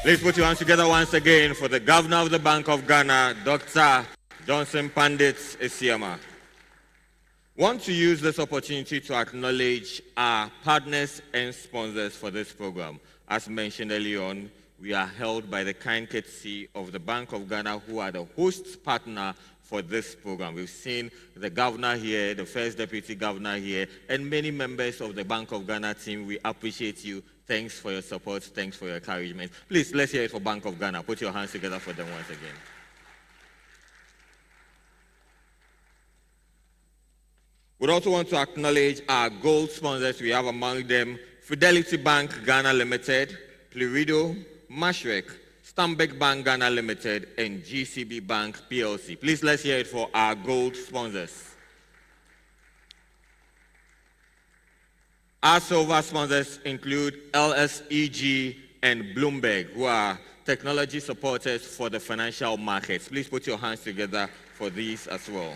[SPEAKER 2] Please put your hands together once again for the Governor of the Bank of Ghana, Dr. Johnson Pandit Isiama. Want to use this opportunity to acknowledge our partners and sponsors for this program. As mentioned earlier on, we are held by the kind courtesy of the Bank of Ghana, who are the host partner for this program. We've seen the governor here, the first deputy governor here, and many members of the Bank of Ghana team. We appreciate you. Thanks for your support. Thanks for your encouragement. Please, let's hear it for Bank of Ghana. Put your hands together for them once again. We'd also want to acknowledge our gold sponsors. We have among them Fidelity Bank Ghana Limited, Plurido, Mashreq, Stanbic Bank Ghana Limited, and GCB Bank PLC. Please, let's hear it for our gold sponsors. Our silver sponsors include LSEG and Bloomberg, who are technology supporters for the financial markets. Please put your hands together for these as well.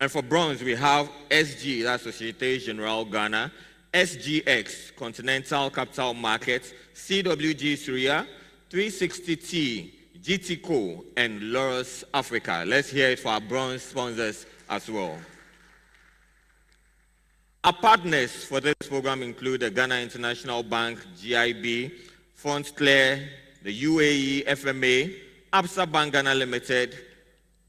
[SPEAKER 2] And for bronze, we have SG, that's Societe Generale Ghana, SGX, Continental Capital Markets, CWG Syria, 360T, GTCO, and Loros Africa. Let's hear it for our bronze sponsors as well. Our partners for this program include the Ghana International Bank, GIB, Frontclear, the UAE FMA, Absa Bank Ghana Limited,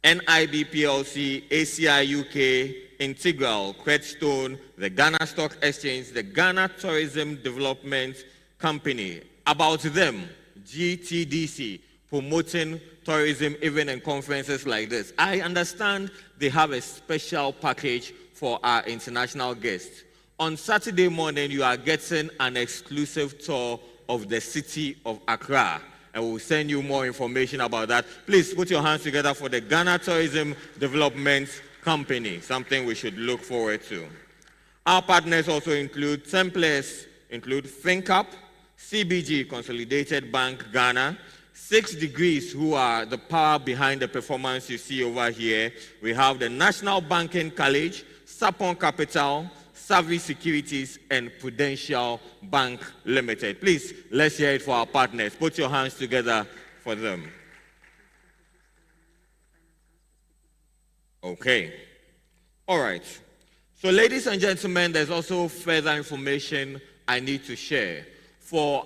[SPEAKER 2] NIB PLC, ACI UK, Integral, Credstone, the Ghana Stock Exchange, the Ghana Tourism Development Company. About them, GTDC, promoting tourism even in conferences like this. I understand they have a special package for our international guests. On Saturday morning, you are getting an exclusive tour of the city of Accra, and we'll send you more information about that. Please put your hands together for the Ghana Tourism Development Company, something we should look forward to. Our partners also include Templates, include ThinkUp, CBG, Consolidated Bank Ghana, 6 Degrees, who are the power behind the performance you see over here. We have the National Banking College, Sapon Capital, Savvy Securities, and Prudential Bank Limited. Please, let's hear it for our partners. Put your hands together for them. Okay. All right. So, ladies and gentlemen, there's also further information I need to share. For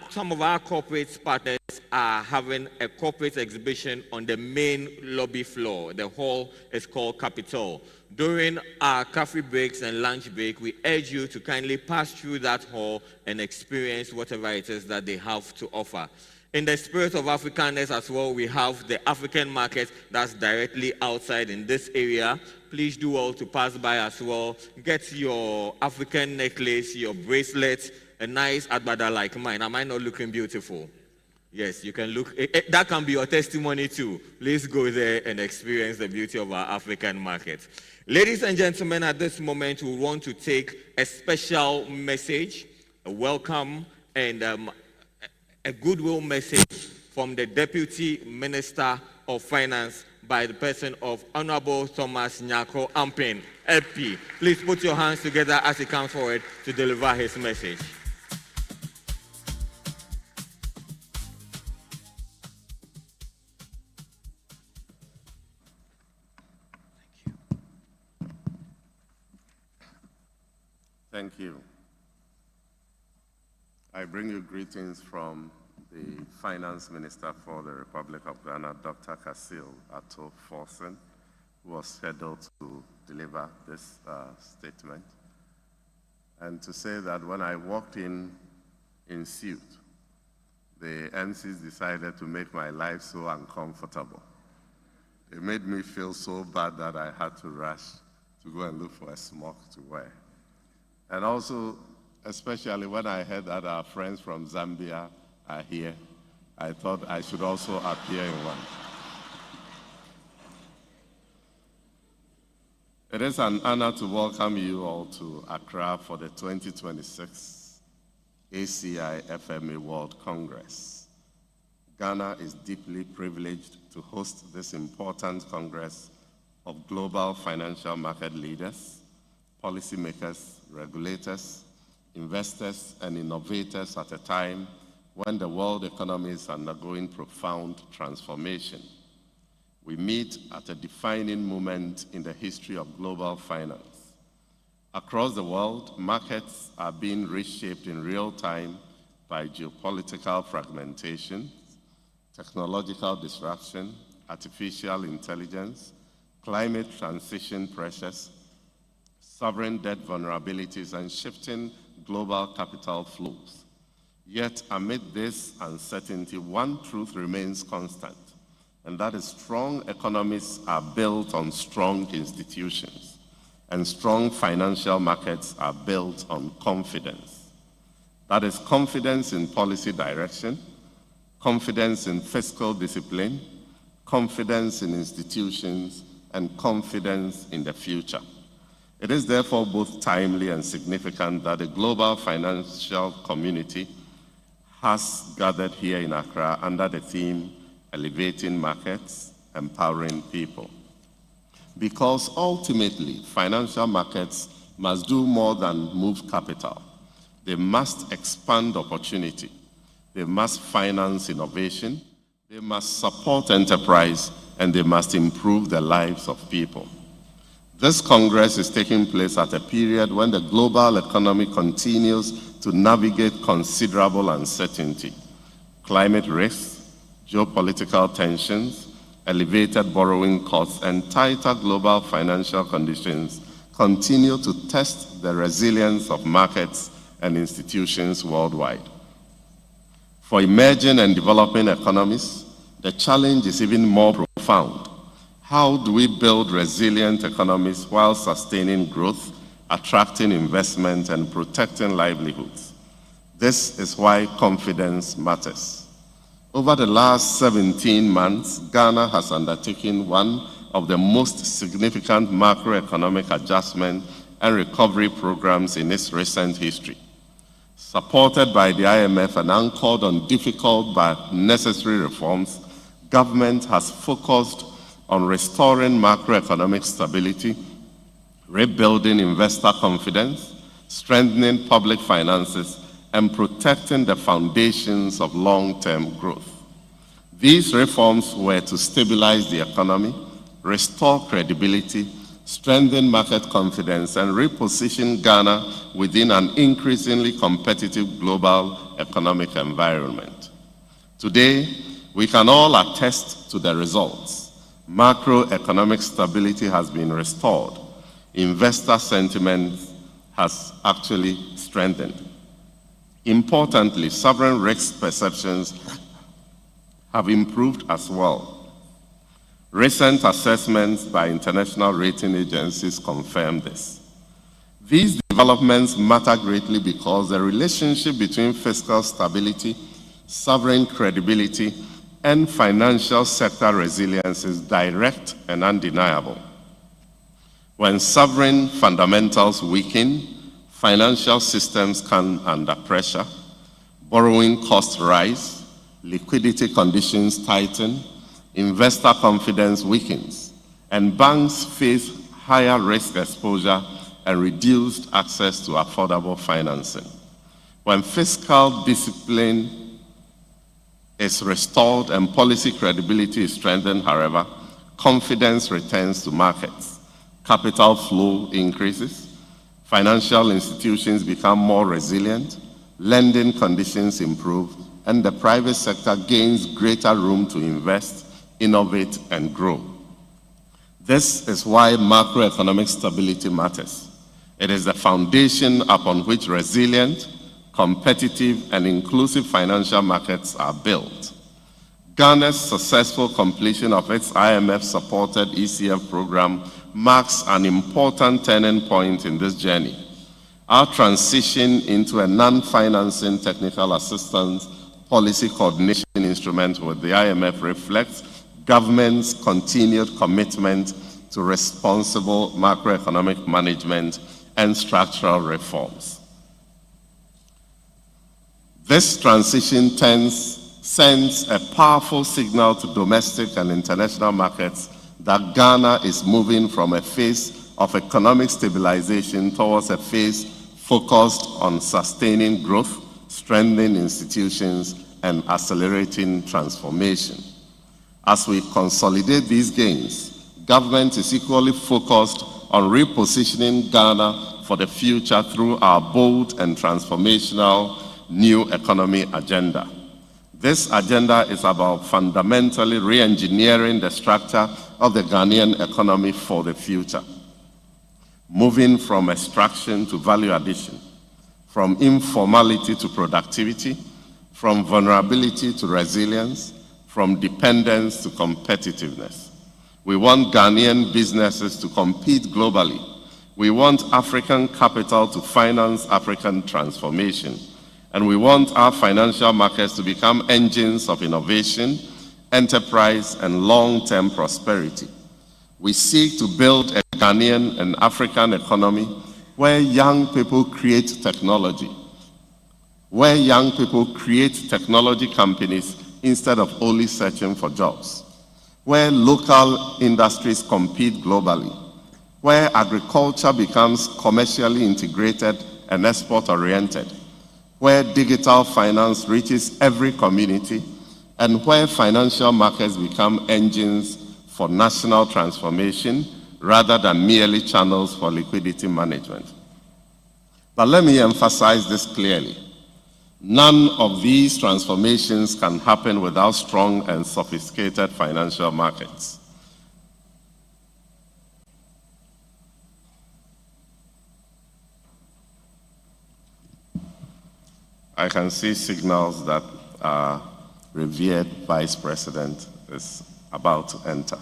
[SPEAKER 2] some of our corporate partners are having a corporate exhibition on the main lobby floor. The hall is called Capitol. During our coffee breaks and lunch break, we urge you to kindly pass through that hall and experience whatever it is that they have to offer. In the spirit of Africanness as well, we have the African market that's directly outside in this area. Please do all to pass by as well. Get your African necklace, your bracelet, a nice agbada like mine. Am I not looking beautiful? Yes, you can look. That can be your testimony too. Please go there and experience the beauty of our African market. Ladies and gentlemen, at this moment, we want to take a special message, a welcome, and a goodwill message from the Deputy Minister of Finance by the person of Honorable Thomas Nyako Ampin, LP. Please put your hands together as he comes forward to deliver his message.
[SPEAKER 9] Thank you. I bring you greetings from the Finance Minister for the Republic of Ghana, Dr. Kasil Ato Forsen, who was scheduled to deliver this statement. And to say that when I walked in suit, the MCs decided to make my life so uncomfortable. It made me feel so bad that I had to rush to go and look for a smock to wear. And also, especially when I heard that our friends from Zambia are here, I thought I should also appear in one. It is an honor to welcome you all to Accra for the 2026 ACI FMA World Congress. Ghana is deeply privileged to host this important congress of global financial market leaders, policymakers, regulators, investors, and innovators at a time when the world economy is undergoing profound transformation. We meet at a defining moment in the history of global finance. Across the world, markets are being reshaped in real time by geopolitical fragmentation, technological disruption, artificial intelligence, climate transition pressures, sovereign debt vulnerabilities, and shifting global capital flows. Yet, amid this uncertainty, one truth remains constant, and that is strong economies are built on strong institutions, and strong financial markets are built on confidence. That is confidence in policy direction, confidence in fiscal discipline, confidence in institutions, and confidence in the future. It is therefore both timely and significant that the global financial community has gathered here in Accra under the theme, Elevating Markets, Empowering People. Because ultimately, financial markets must do more than move capital. They must expand opportunity. They must finance innovation. They must support enterprise, and they must improve the lives of people. This Congress is taking place at a period when the global economy continues to navigate considerable uncertainty. Climate risks, geopolitical tensions, elevated borrowing costs, and tighter global financial conditions continue to test the resilience of markets and institutions worldwide. For emerging and developing economies, the challenge is even more profound. How do we build resilient economies while sustaining growth, attracting investment, and protecting livelihoods? This is why confidence matters. Over the last 17 months, Ghana has undertaken one of the most significant macroeconomic adjustment and recovery programs in its recent history. Supported by the IMF and anchored on difficult but necessary reforms, government has focused on restoring macroeconomic stability, rebuilding investor confidence, strengthening public finances, and protecting the foundations of long-term growth. These reforms were to stabilize the economy, restore credibility, strengthen market confidence, and reposition Ghana within an increasingly competitive global economic environment. Today, we can all attest to the results. Macroeconomic stability has been restored. Investor sentiment has actually strengthened. Importantly, sovereign risk perceptions have improved as well. Recent assessments by international rating agencies confirm this. These developments matter greatly because the relationship between fiscal stability, sovereign credibility, and financial sector resilience is direct and undeniable. When sovereign fundamentals weaken, financial systems come under pressure. borrowing costs rise, liquidity conditions tighten, investor confidence weakens, and banks face higher risk exposure and reduced access to affordable financing. When fiscal discipline is restored and policy credibility is strengthened, however, confidence returns to markets, capital flow increases, financial institutions become more resilient, lending conditions improve, and the private sector gains greater room to invest, innovate, and grow. This is why macroeconomic stability matters. It is the foundation upon which resilient, competitive, and inclusive financial markets are built. Ghana's successful completion of its IMF-supported ECF program marks an important turning point in this journey. Our transition into a non-financing technical assistance policy coordination instrument with the IMF reflects government's continued commitment to responsible macroeconomic management and structural reforms. This transition sends a powerful signal to domestic and international markets that Ghana is moving from a phase of economic stabilization towards a phase focused on sustaining growth, strengthening institutions, and accelerating transformation. As we consolidate these gains, government is equally focused on repositioning Ghana for the future through our bold and transformational new economy agenda. This agenda is about fundamentally re-engineering the structure of the Ghanaian economy for the future, moving from extraction to value addition, from informality to productivity, from vulnerability to resilience, from dependence to competitiveness. We want Ghanaian businesses to compete globally. We want African capital to finance African transformation. And we want our financial markets to become engines of innovation, enterprise, and long-term prosperity. We seek to build a Ghanaian and African economy where young people create technology, where young people create technology companies instead of only searching for jobs, where local industries compete globally, where agriculture becomes commercially integrated and export-oriented, where digital finance reaches every community, and where financial markets become engines for national transformation rather than merely channels for liquidity management. But let me emphasize this clearly. None of these transformations can happen without strong and sophisticated financial markets. I can see signals that our revered Vice President is about to enter.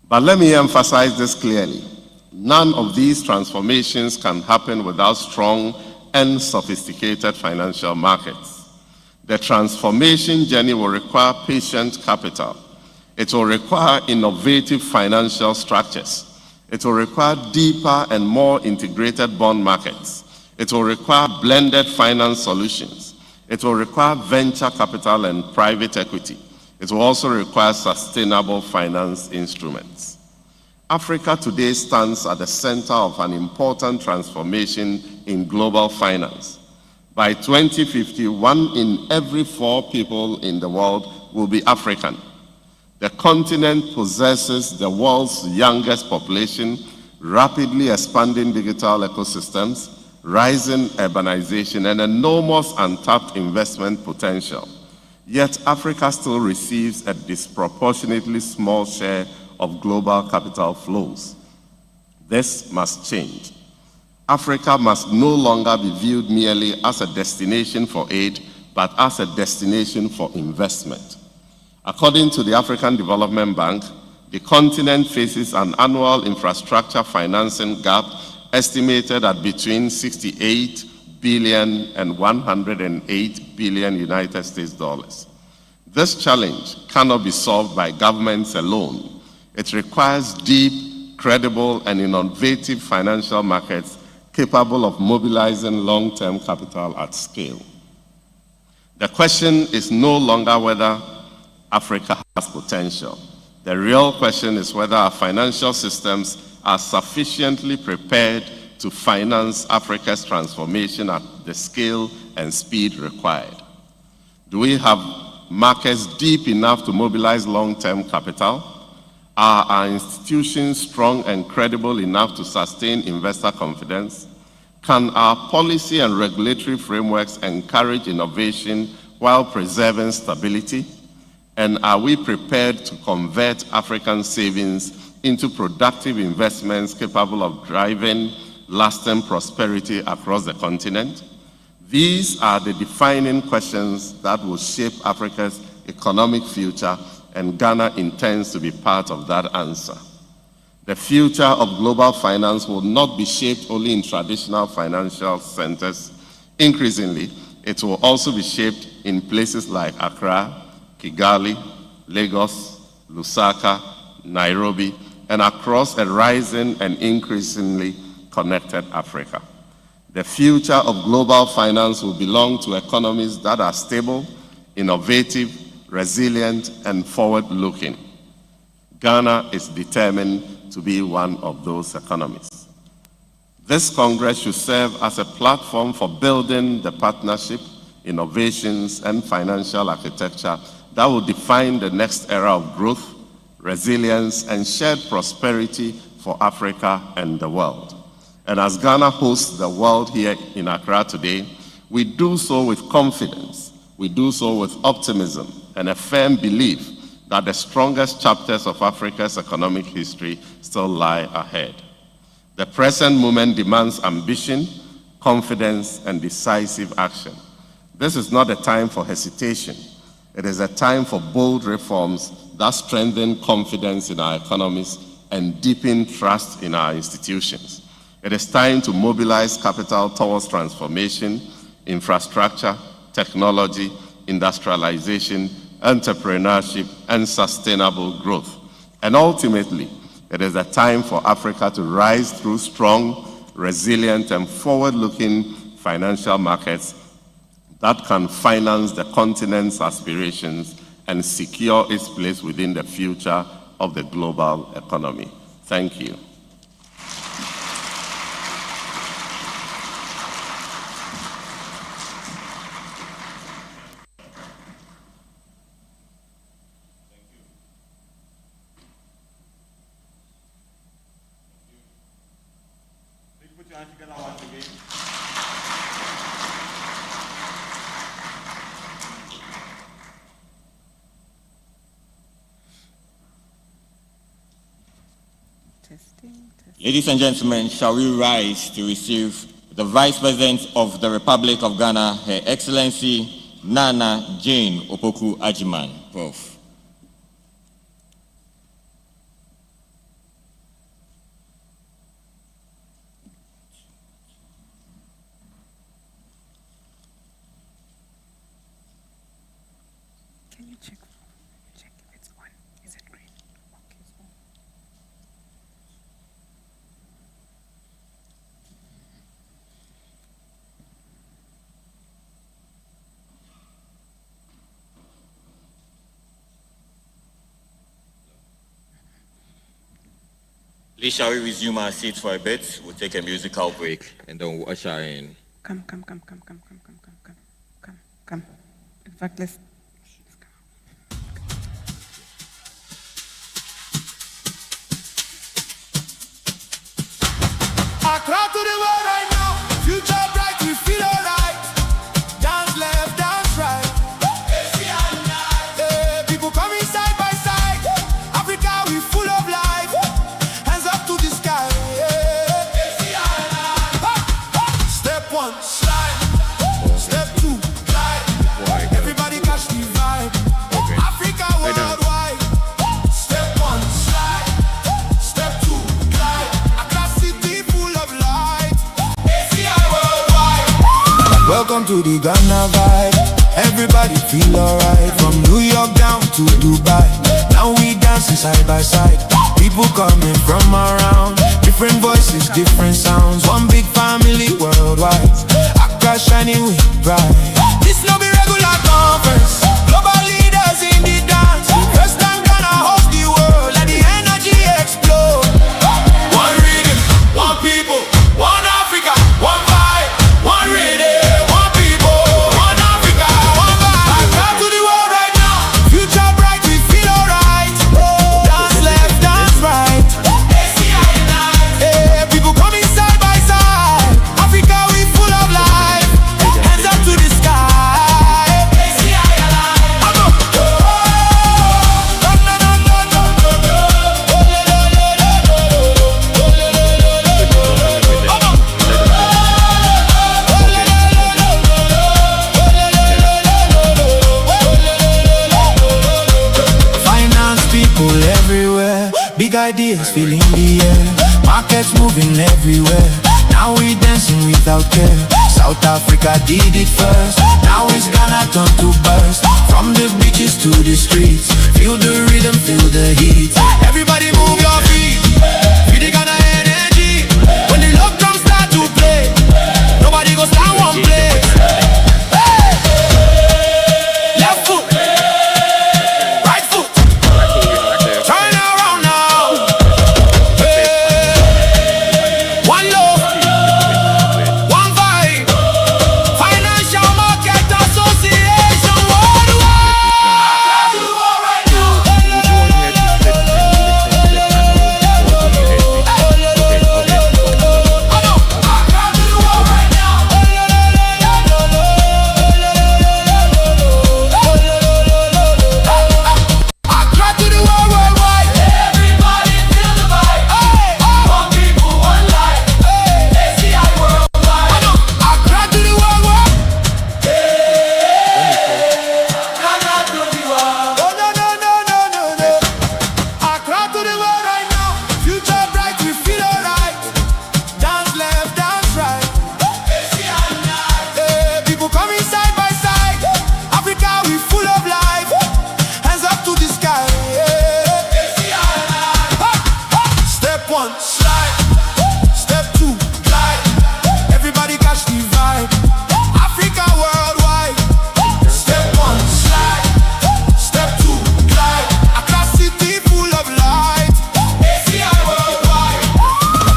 [SPEAKER 9] But let me emphasize this clearly. None of these transformations can happen without strong and sophisticated financial markets. The transformation journey will require patient capital. It will require innovative financial structures. It will require deeper and more integrated bond markets. It will require blended finance solutions. It will require venture capital and private equity. It will also require sustainable finance instruments. Africa today stands at the center of an important transformation in global finance. By 2050, 1 in every 4 people in the world will be African. The continent possesses the world's youngest population, rapidly expanding digital ecosystems, rising urbanization, and enormous untapped investment potential. Yet Africa still receives a disproportionately small share of global capital flows. This must change. Africa must no longer be viewed merely as a destination for aid, but as a destination for investment. According to the African Development Bank, the continent faces an annual infrastructure financing gap estimated at between 68 billion and 108 billion United States dollars. This challenge cannot be solved by governments alone. It requires deep, credible, and innovative financial markets capable of mobilizing long-term capital at scale. The question is no longer whether Africa has potential. The real question is whether our financial systems are sufficiently prepared to finance Africa's transformation at the scale and speed required. Do we have markets deep enough to mobilize long-term capital? Are our institutions strong and credible enough to sustain investor confidence? Can our policy and regulatory frameworks encourage innovation while preserving stability? And are we prepared to convert African savings into productive investments capable of driving lasting prosperity across the continent? These are the defining questions that will shape Africa's economic future, and Ghana intends to be part of that answer. The future of global finance will not be shaped only in traditional financial centers. Increasingly, it will also be shaped in places like Accra, Kigali, Lagos, Lusaka, Nairobi, and across a rising and increasingly connected Africa. The future of global finance will belong to economies that are stable, innovative, resilient, and forward-looking. Ghana is determined to be one of those economies. This Congress should serve as a platform for building the partnership, innovations, and financial architecture that will define the next era of growth, resilience, and shared prosperity for Africa and the world. And as Ghana hosts the world here in Accra today, we do so with confidence, we do so with optimism, and a firm belief that the strongest chapters of Africa's economic history still lie ahead. The present moment demands ambition, confidence, and decisive action. This is not a time for hesitation. It is a time for bold reforms that strengthen confidence in our economies and deepen trust in our institutions. It is time to mobilize capital towards transformation, infrastructure, technology, industrialization, entrepreneurship, and sustainable growth. And ultimately, it is a time for Africa to rise through strong, resilient, and forward-looking financial markets that can finance the continent's aspirations and secure its place within the future of the global economy. Thank you.
[SPEAKER 2] Ladies and gentlemen, shall we rise to receive the Vice President of the Republic of Ghana, Her Excellency Nana Jane Opoku Ajiman, Prof.
[SPEAKER 5] Can you check if it's on? Is it green? Okay, it's on.
[SPEAKER 2] Please, shall we resume our seats for a bit? We'll take a musical break and then we'll usher in.
[SPEAKER 5] Come. In fact, let's go.
[SPEAKER 6] Accra to the world right now. Future bright, we feel alright. Dance left, dance right. ACI unite. Hey, people coming side by side. Africa, we full of life. Hands up to the sky. ACI unite. Step one, slide. Step two, glide. Everybody catch the vibe. Africa worldwide. Step one, slide. Step two, glide. Accra city full of light. ACI worldwide. Welcome to the Ghana vibe. Everybody feel alright. From New York down to Dubai. Now we dancing side by side. People coming from around, different voices, different sounds. One big family worldwide. Accra shining with pride. This no be regular conference. Global leaders in the dance. First time gonna host the world. Let the energy explode. One rhythm, one people, one Africa, one vibe, one rhythm, one people, one Africa, one vibe. I come to the world right now. Future bright, we feel alright. Dance left, dance right. ACI unite. Hey, people coming side by side. Africa, we full of life. Hands up to the sky. ACI unite. I'm up. Finance people everywhere, big ideas filling the air, markets moving everywhere. Now we dancing without care. South Africa did it first. Now it's Ghana turn to burst. From the beaches to the streets, feel the rhythm, feel the heat. Everybody move your feet. Feel the Ghana energy. When the love drums start to play, nobody goes down one place. Hey! Left foot, right foot, turn around now. Hey! One love, one vibe. Financial Market Association worldwide. Accra to the world, worldwide. Everybody feel the vibe. One people, one life. ACI worldwide. Accra to the world, world. Ghana to the world. Oh no no no no no no. Accra to the world right now. Future bright, we feel alright. Dance left, dance right. ACI unite. Hey, people coming side by side. Africa, we full of life. Hands up to the sky. ACI unite. Step one, slide. Step two, glide. Everybody catch the vibe. Africa worldwide. Step one, slide. Step two, glide. Accra city full of light. ACI worldwide.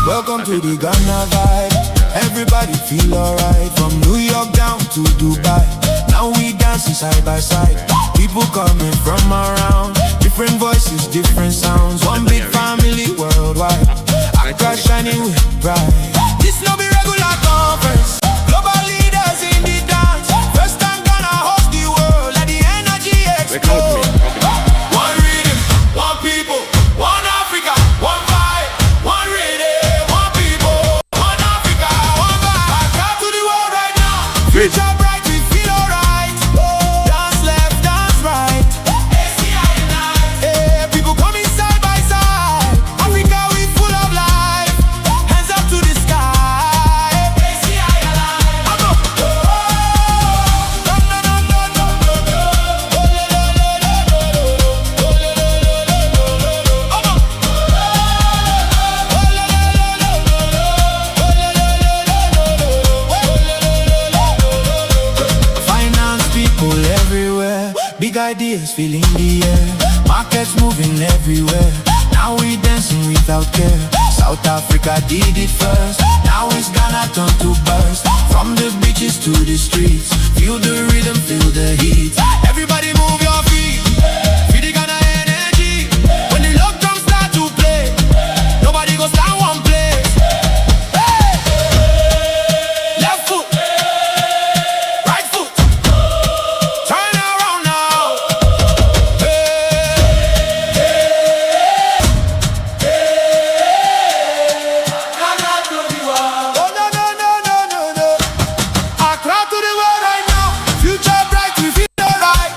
[SPEAKER 6] Welcome to the Ghana vibe. Everybody feel alright. From New York down to Dubai. Now we dancing side by side. People coming from around. Different voices, different sounds. One big family worldwide. Accra shining with pride. This no be regular conference. Global leaders in the dance. First time gonna host the world. Let the energy explode. One rhythm, one people, one Africa, one vibe, one rhythm, one people, one Africa, one vibe. Accra to the world right now. Future bright, we feel alright. Dance left, dance right. ACI unite. Hey, people coming side by side. Africa, we full of life. Hands up to the sky. ACI unite. I'm up. Finance people everywhere, big ideas filling the air, markets moving everywhere. Now we dancing without care. South Africa did it first. Now it's Ghana turn to burst. From the beaches to the streets, feel the rhythm, feel the heat. Everybody move your feet. Feel the Ghana energy. When the love drums start to play, nobody goes down one place. Hey! Left foot, right foot, turn around now. Ghana to the world. Oh no no no no no no. Accra to the world right now. Future bright, we feel alright.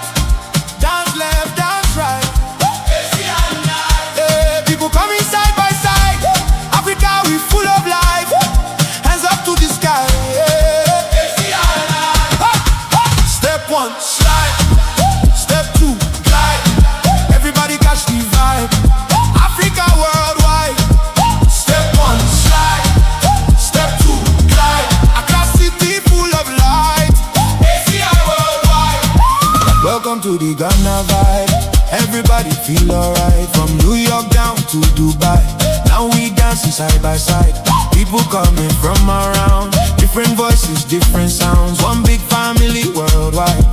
[SPEAKER 6] to the Ghana vibe. Everybody feel alright. From New York down to Dubai. Now we dancing side by side. People coming from around. Different voices, different sounds. One big family worldwide.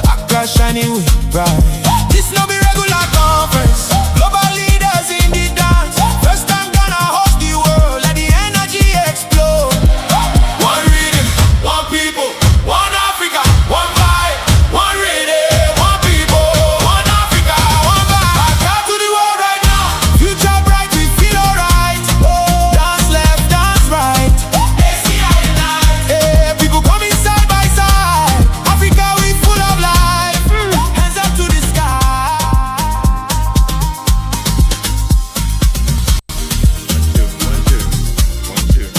[SPEAKER 6] Accra shining with pride. This no be regular conference. Global leaders in the dance. First time Ghana host the world. Let the energy explode. One rhythm, one people, one Africa, one vibe. One rhythm, one people, one Africa, one vibe. Accra to the world right now. Future bright, we feel alright. Dance left, dance right. ACI unite. Hey, people coming side by side. Africa, we full of life. Hands up to the sky.
[SPEAKER 2] One, two, one, two, one, two.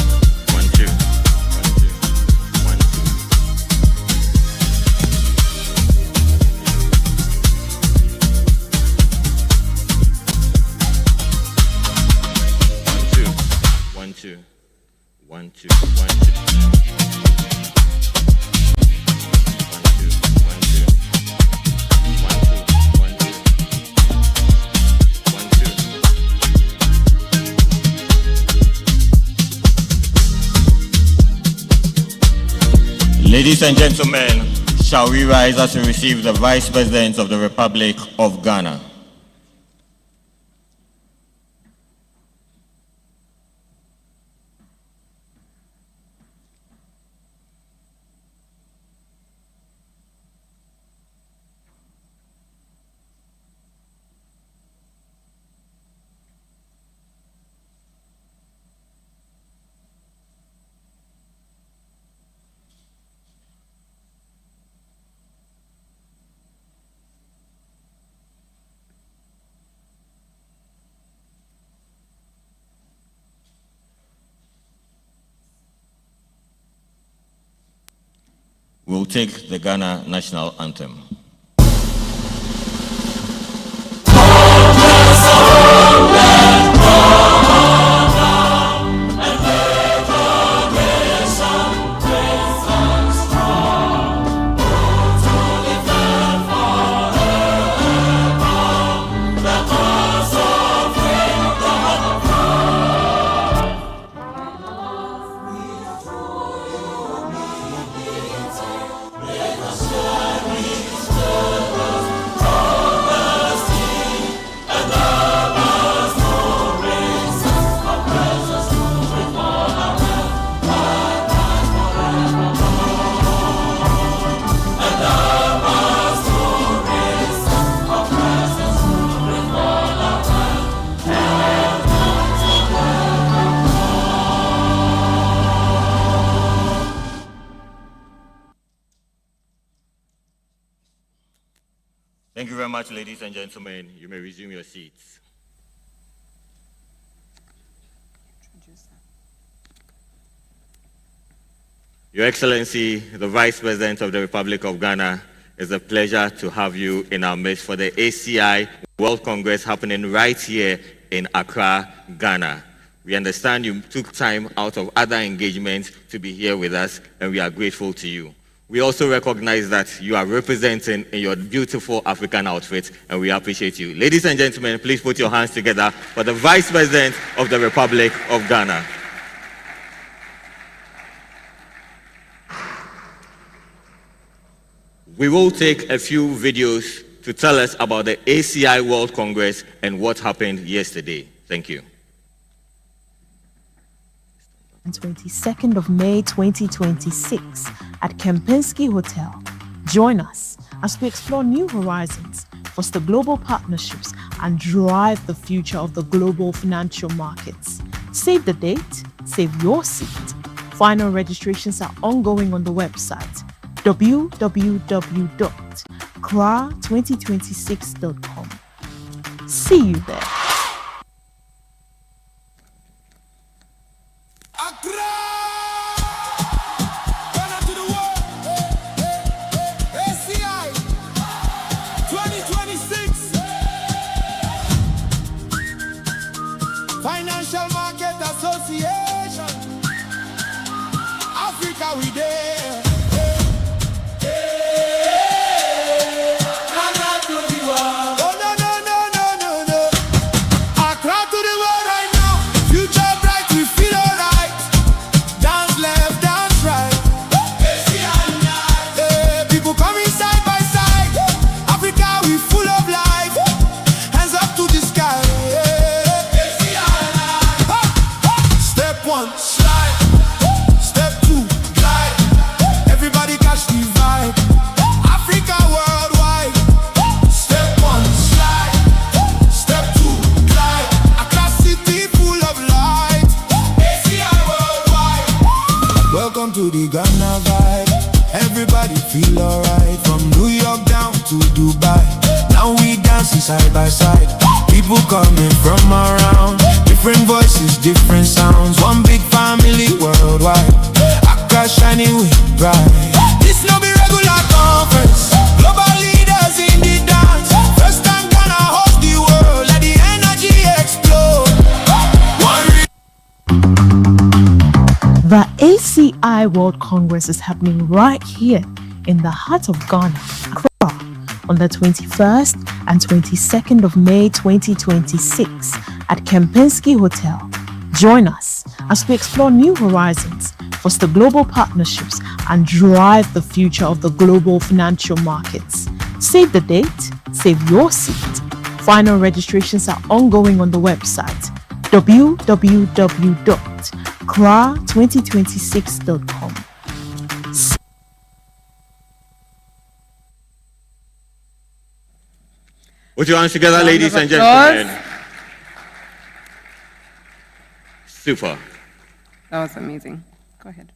[SPEAKER 2] Ladies and gentlemen, shall we rise as we receive the Vice President of the Republic of Ghana? We'll take the Ghana national anthem. Thank you very much, ladies and gentlemen. You may resume your seats. Your Excellency, the Vice President of the Republic of Ghana, it's a pleasure to have you in our midst for the ACI World Congress happening right here in Accra, Ghana. We understand you took time out of other engagements to be here with us, and we are grateful to you. We also recognize that you are representing in your beautiful African outfit, and we appreciate you. Ladies and gentlemen, please put your hands together for the Vice President of the Republic of Ghana. We will take a few videos to tell us about the ACI World Congress and what happened yesterday. Thank you.
[SPEAKER 10] 22nd of May 2026 at Kempinski Hotel. Join us as we explore new horizons, foster global partnerships, and drive the future of the global financial markets. Save the date, save your seat. Final registrations are ongoing on the website www.cra2026.com. See you there.
[SPEAKER 6] Ghana to the world. ACI 2026. Financial Market Association. Africa, we there. Ghana Welcome to the Ghana vibe. Everybody feel alright. From New York down to Dubai. Now we dancing side by side. People coming from around. Different voices, different sounds. One big family worldwide. Accra shining with pride. This no be regular conference. Global leaders in the dance. First time Ghana host the world. Let the energy explode.
[SPEAKER 10] The ACI World Congress is happening right here in the heart of Ghana, Accra, on the 21st and 22nd of May 2026 at Kempinski Hotel. Join us as we explore new horizons, foster global partnerships, and drive the future of the global financial markets. Save the date, save your seat. Final registrations are ongoing on the website www.cra2026.com.
[SPEAKER 2] Put your hands together,
[SPEAKER 5] Round
[SPEAKER 2] ladies
[SPEAKER 5] of
[SPEAKER 2] and
[SPEAKER 5] applause.
[SPEAKER 2] gentlemen. Super.
[SPEAKER 5] That was amazing. Go ahead.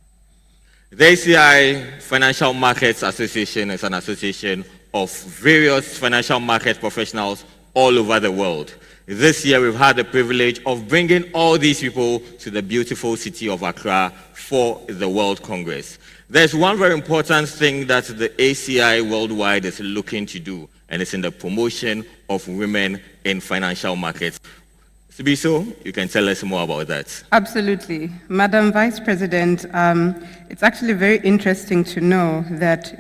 [SPEAKER 2] The ACI Financial Markets Association is an association of various financial market professionals all over the world. This year, we've had the privilege of bringing all these people to the beautiful city of Accra for the World Congress. There's one very important thing that the ACI worldwide is looking to do, and it's in the promotion of women in financial markets. Sibiso, you can tell us more about that.
[SPEAKER 5] Absolutely. Madam Vice President, it's actually very interesting to know that,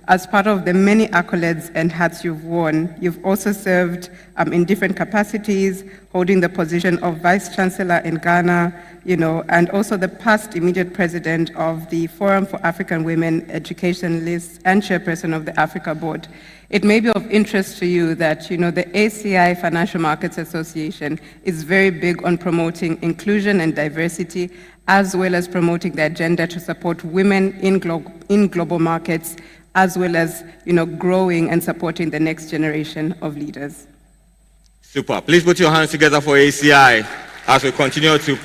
[SPEAKER 5] as part of the many accolades and hats you've worn, you've also served in different capacities, holding the position of Vice Chancellor in Ghana, and also the past immediate president of the Forum for African Women Educationalists and chairperson of the Africa Board. It may be of interest to you that, the ACI Financial Markets Association is very big on promoting inclusion and diversity, as well as promoting the agenda to support women in global markets, as well as, growing and supporting the next generation of leaders.
[SPEAKER 2] Super. Please put your hands together for ACI as we continue to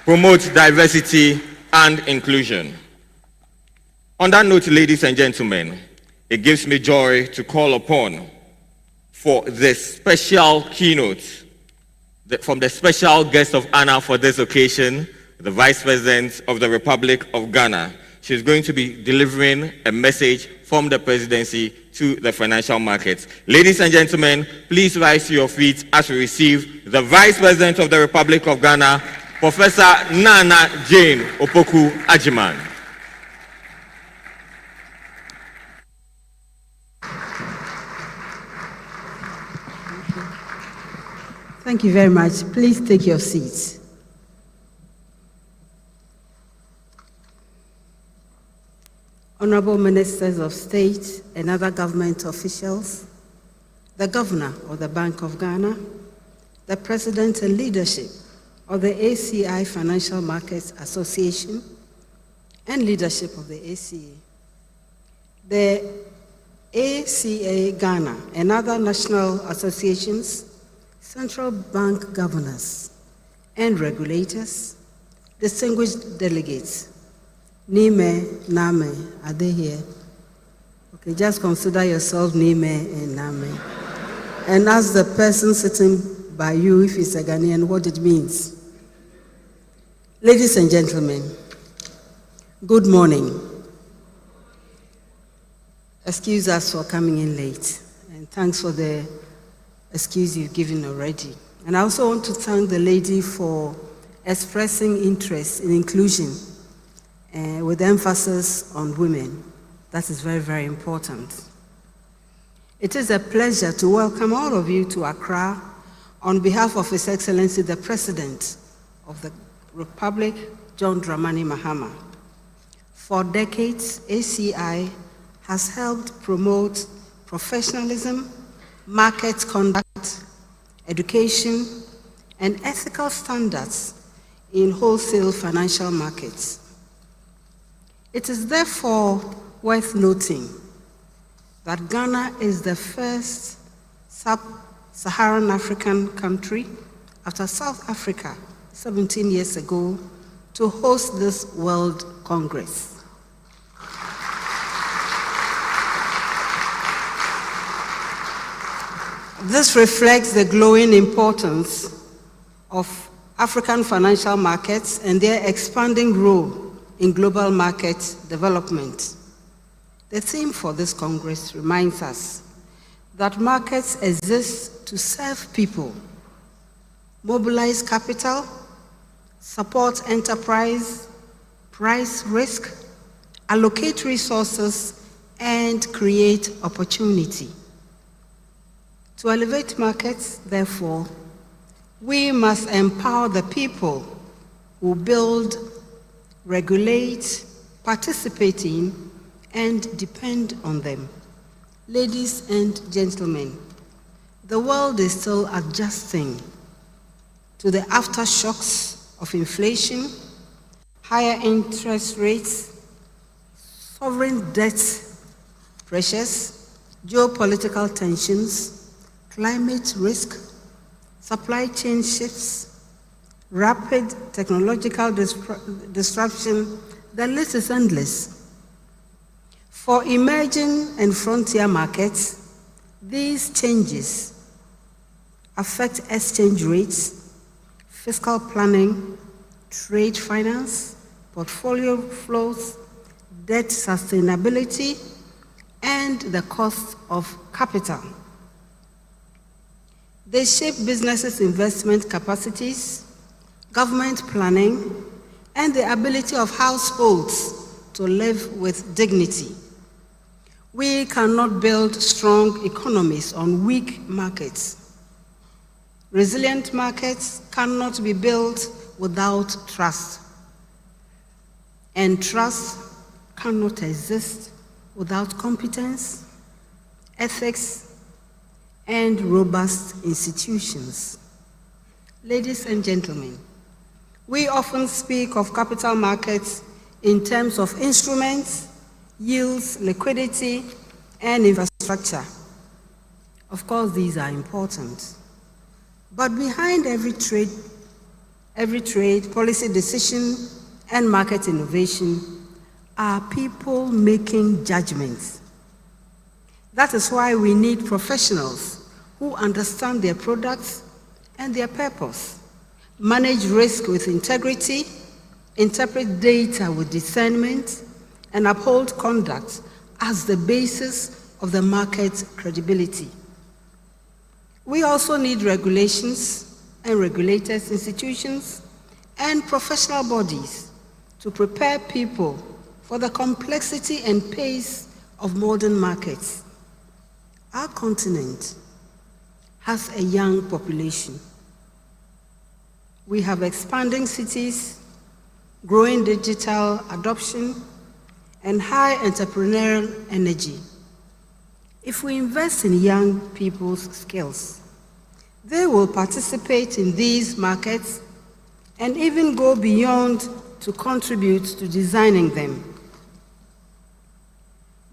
[SPEAKER 2] promote diversity and inclusion. On that note, ladies and gentlemen, it gives me joy to call upon for this special keynote from the special guest of honor for this occasion, the Vice President of the Republic of Ghana. She's going to be delivering a message from the presidency to the financial markets. Ladies and gentlemen, please rise to your feet as we receive the Vice President of the Republic of Ghana, Professor Nana Jane Opoku Ajiman.
[SPEAKER 11] Thank you very much. Please take your seats. Honorable Ministers of State and other government officials, the Governor of the Bank of Ghana, the President and leadership of the ACI Financial Markets Association, and leadership of the ACA. The ACA Ghana and other national associations, central bank governors and regulators, distinguished delegates, Nime, Name, are they here? Okay, just consider yourself Nime and Name. And ask the person sitting by you, if he's a Ghanaian, what it means. Ladies and gentlemen, good morning. Excuse us for coming in late, and thanks for the excuse you've given already. And I also want to thank the lady for expressing interest in inclusion with emphasis on women. That is very, very important. It is a pleasure to welcome all of you to Accra on behalf of His Excellency the President of the Republic, John Dramani Mahama. For decades, ACI has helped promote professionalism, market conduct, education, and ethical standards in wholesale financial markets. It is therefore worth noting that Ghana is the first sub-Saharan African country, after South Africa 17 years ago, to host this World Congress. This reflects the growing importance of African financial markets and their expanding role in global market development. The theme for this Congress reminds us that markets exist to serve people, mobilize capital, support enterprise, price risk, allocate resources, and create opportunity. To elevate markets, therefore, we must empower the people who build, regulate, participate in, and depend on them. Ladies and gentlemen, the world is still adjusting to the aftershocks of inflation, higher interest rates, sovereign debt pressures, geopolitical tensions, climate risk, supply chain shifts, rapid technological disruption. The list is endless. For emerging and frontier markets, these changes affect exchange rates, fiscal planning, trade finance, portfolio flows, debt sustainability, and the cost of capital. They shape businesses' investment capacities, government planning, and the ability of households to live with dignity. We cannot build strong economies on weak markets. Resilient markets cannot be built without trust. And trust cannot exist without competence, ethics, and robust institutions. Ladies and gentlemen, we often speak of capital markets in terms of instruments, yields, liquidity, and infrastructure. Of course, these are important. But behind every trade, policy decision, and market innovation are people making judgments. That is why we need professionals who understand their products and their purpose, manage risk with integrity, interpret data with discernment, and uphold conduct as the basis of the market's credibility. We also need regulations and regulators, institutions, and professional bodies to prepare people for the complexity and pace of modern markets. Our continent has a young population. We have expanding cities, growing digital adoption, and high entrepreneurial energy. If we invest in young people's skills, they will participate in these markets and even go beyond to contribute to designing them.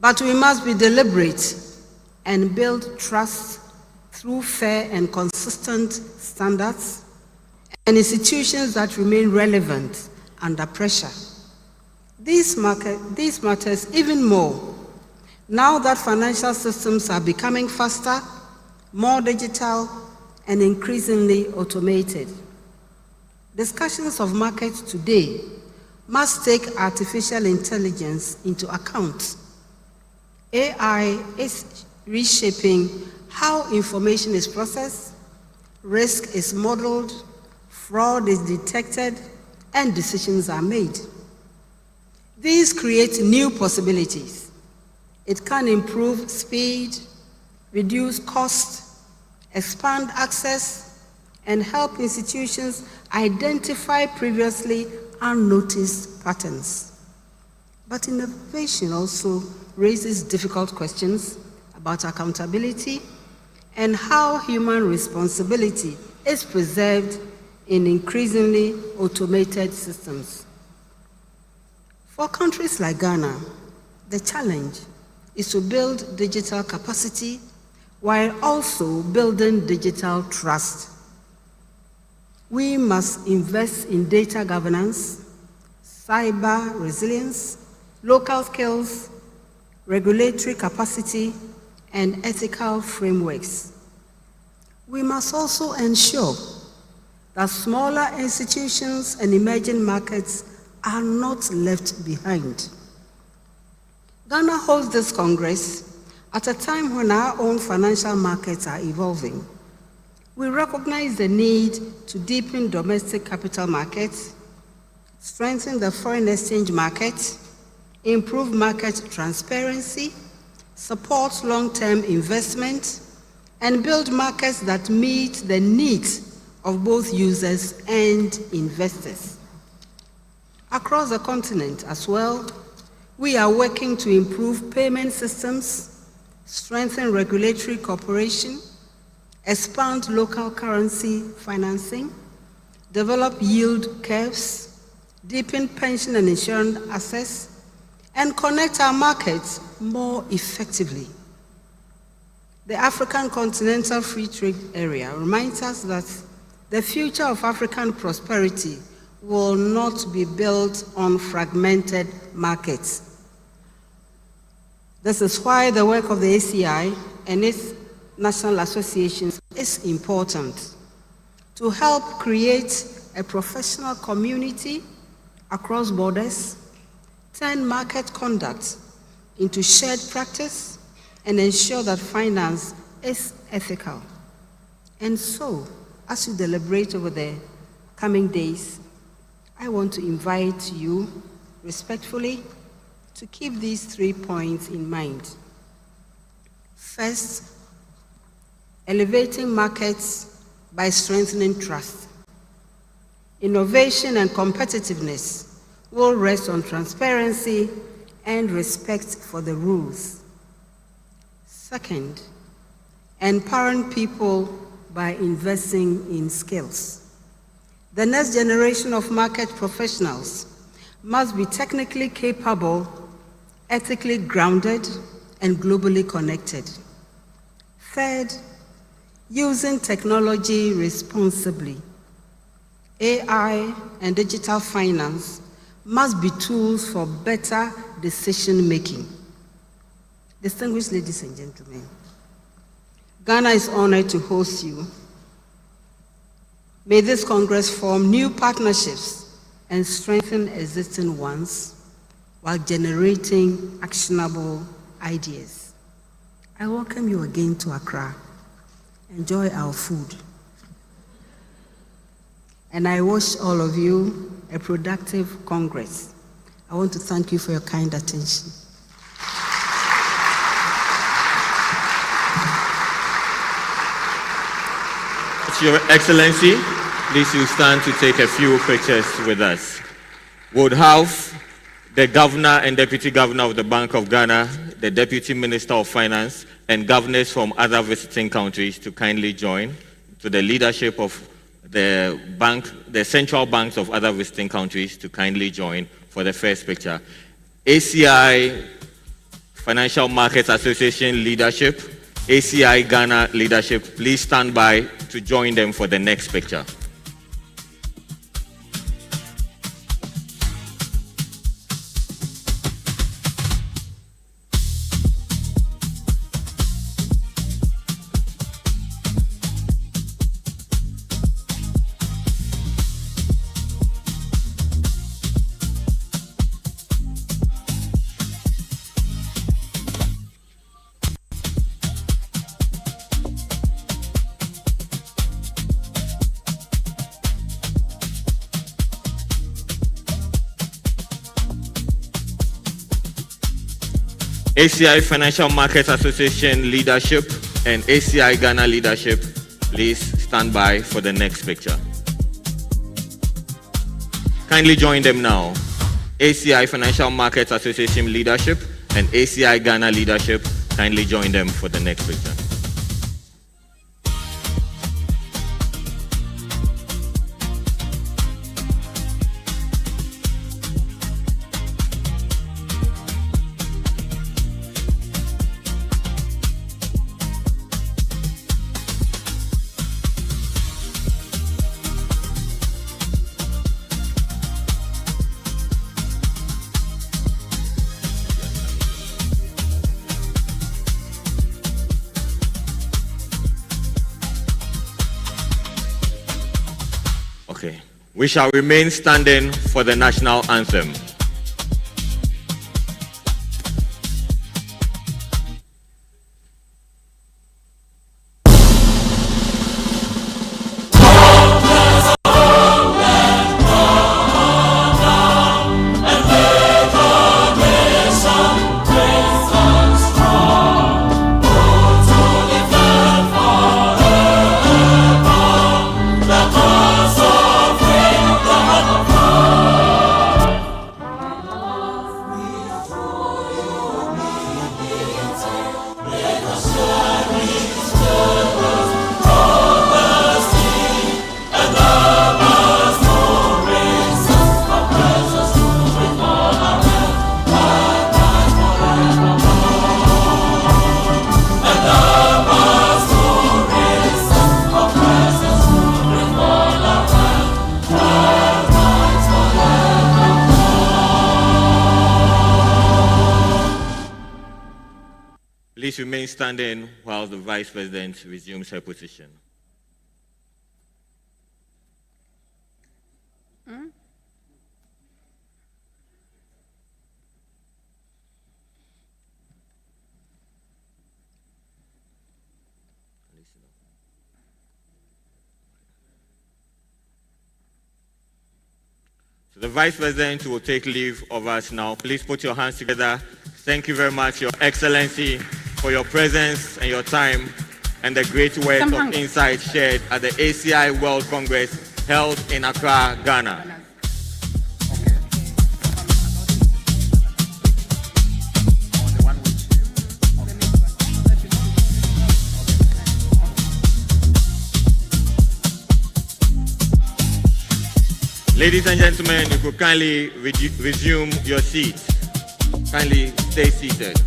[SPEAKER 11] But we must be deliberate and build trust through fair and consistent standards and institutions that remain relevant under pressure. This matters even more now that financial systems are becoming faster, more digital, and increasingly automated. Discussions of markets today must take artificial intelligence into account. AI is reshaping how information is processed, risk is modeled, fraud is detected, and decisions are made. These create new possibilities. It can improve speed, reduce cost, expand access, and help institutions identify previously unnoticed patterns. But innovation also raises difficult questions about accountability and how human responsibility is preserved in increasingly automated systems. For countries like Ghana, the challenge is to build digital capacity while also building digital trust. We must invest in data governance, cyber resilience, local skills, regulatory capacity, and ethical frameworks. We must also ensure that smaller institutions and emerging markets are not left behind. Ghana holds this Congress at a time when our own financial markets are evolving. We recognize the need to deepen domestic capital markets, strengthen the foreign exchange market, improve market transparency, support long-term investment, and build markets that meet the needs of both users and investors. Across the continent as well, we are working to improve payment systems, strengthen regulatory cooperation, expand local currency financing, develop yield curves, deepen pension and insurance access, and connect our markets more effectively. The African Continental Free Trade Area reminds us that the future of African prosperity will not be built on fragmented markets. This is why the work of the ACI and its national associations is important to help create a professional community across borders, turn market conduct into shared practice, and ensure that finance is ethical. And so, as you deliberate over the coming days, I want to invite you respectfully to keep these 3 points in mind. First, elevating markets by strengthening trust. Innovation and competitiveness will rest on transparency and respect for the rules. Second, empowering people by investing in skills. The next generation of market professionals must be technically capable, ethically grounded, and globally connected. Third, using technology responsibly. AI and digital finance must be tools for better decision-making. Distinguished ladies and gentlemen, Ghana is honored to host you. May this Congress form new partnerships and strengthen existing ones while generating actionable ideas. I welcome you again to Accra. Enjoy our food. And I wish all of you a productive Congress. I want to thank you for your kind attention.
[SPEAKER 2] Your Excellency, please you stand to take a few pictures with us. Would have the Governor and Deputy Governor of the Bank of Ghana, the Deputy Minister of Finance, and governors from other visiting countries to kindly join to the leadership of the bank, the central banks of other visiting countries to kindly join for the first picture. ACI Financial Markets Association leadership, ACI Ghana leadership, please stand by to join them for the next picture. ACI Financial Markets Association leadership and ACI Ghana leadership, please stand by for the next picture. Kindly join them now. ACI Financial Markets Association leadership and ACI Ghana leadership, kindly join them for the next picture. We shall remain standing for the national anthem. Please remain standing while the Vice President resumes her position. So the Vice President will take leave of us now. Please put your hands together. Thank you very much, Your Excellency, for your presence and your time and the great work of insight shared at the ACI World Congress held in Accra, Ghana. Ladies and gentlemen, you could kindly resume your seats. Kindly stay seated.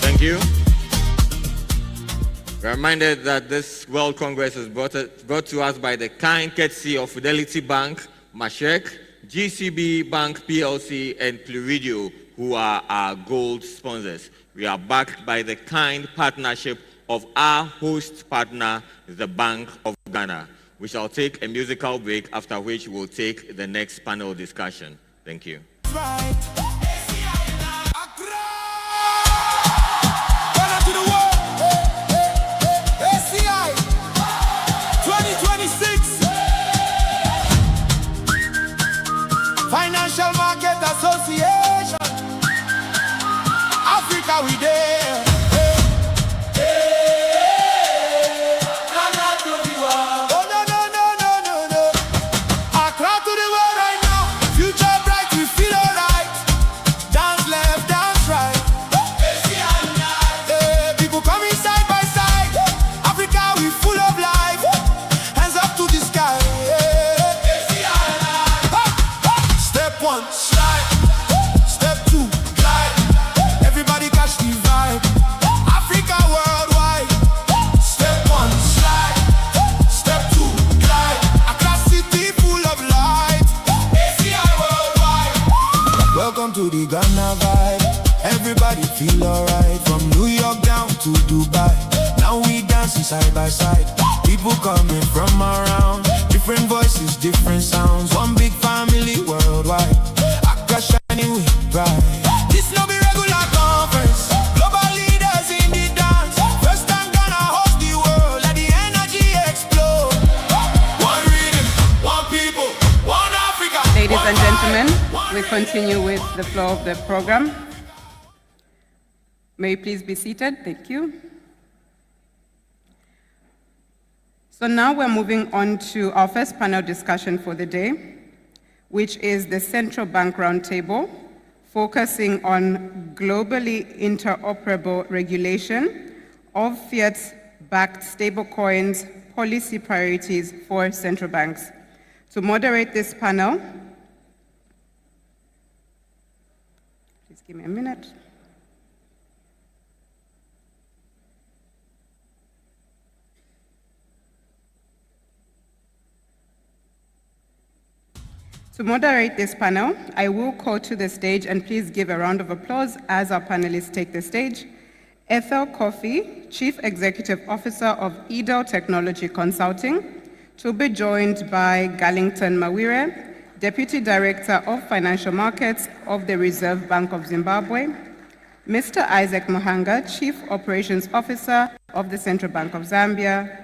[SPEAKER 2] Thank you. We're reminded that this World Congress is brought to us by the kind courtesy of Fidelity Bank, Mashek, GCB Bank PLC, and Pluridio, who are our gold sponsors. We are backed by the kind partnership of our host partner, the Bank of Ghana. We shall take a musical break, after which we'll take the next panel discussion. Thank you.
[SPEAKER 6] Financial Market Association, Africa we there. Oh no no no no no no! Accra to the world right now. Future bright, we feel alright. Dance left, dance right. People coming side by side. Africa we full of life. Hands up to the sky. Step one, slide. Step two, glide. Everybody catch the vibe. Africa worldwide. Step one, slide. Step two, glide. Accra city full of light. ACI worldwide. Welcome to the Ghana vibe. Everybody feel alright. From New York down to Dubai. Now we dancing side by side. People coming from around. Different voices, different sounds. One big family worldwide. Accra shining with pride. This no be regular conference. Global leaders in the dance. First time gonna host the world. Let the energy explode. One rhythm, one people, one Africa.
[SPEAKER 5] Ladies and gentlemen, we continue with the flow of the program. May you please be seated? Thank you. So now we're moving on to our first panel discussion for the day, which is the Central Bank Roundtable, focusing on globally interoperable regulation of fiat-backed stablecoins, policy priorities for central banks. To moderate this panel, Just give me a minute. To moderate this panel, I will call to the stage, and please give a round of applause as our panelists take the stage, Ethel Coffey, Chief Executive Officer of Edel Technology Consulting, to be joined by Garlington Mawire, Deputy Director of Financial Markets of the Reserve Bank of Zimbabwe, Mr. Isaac Muhanga, Chief Operations Officer of the Central Bank of Zambia,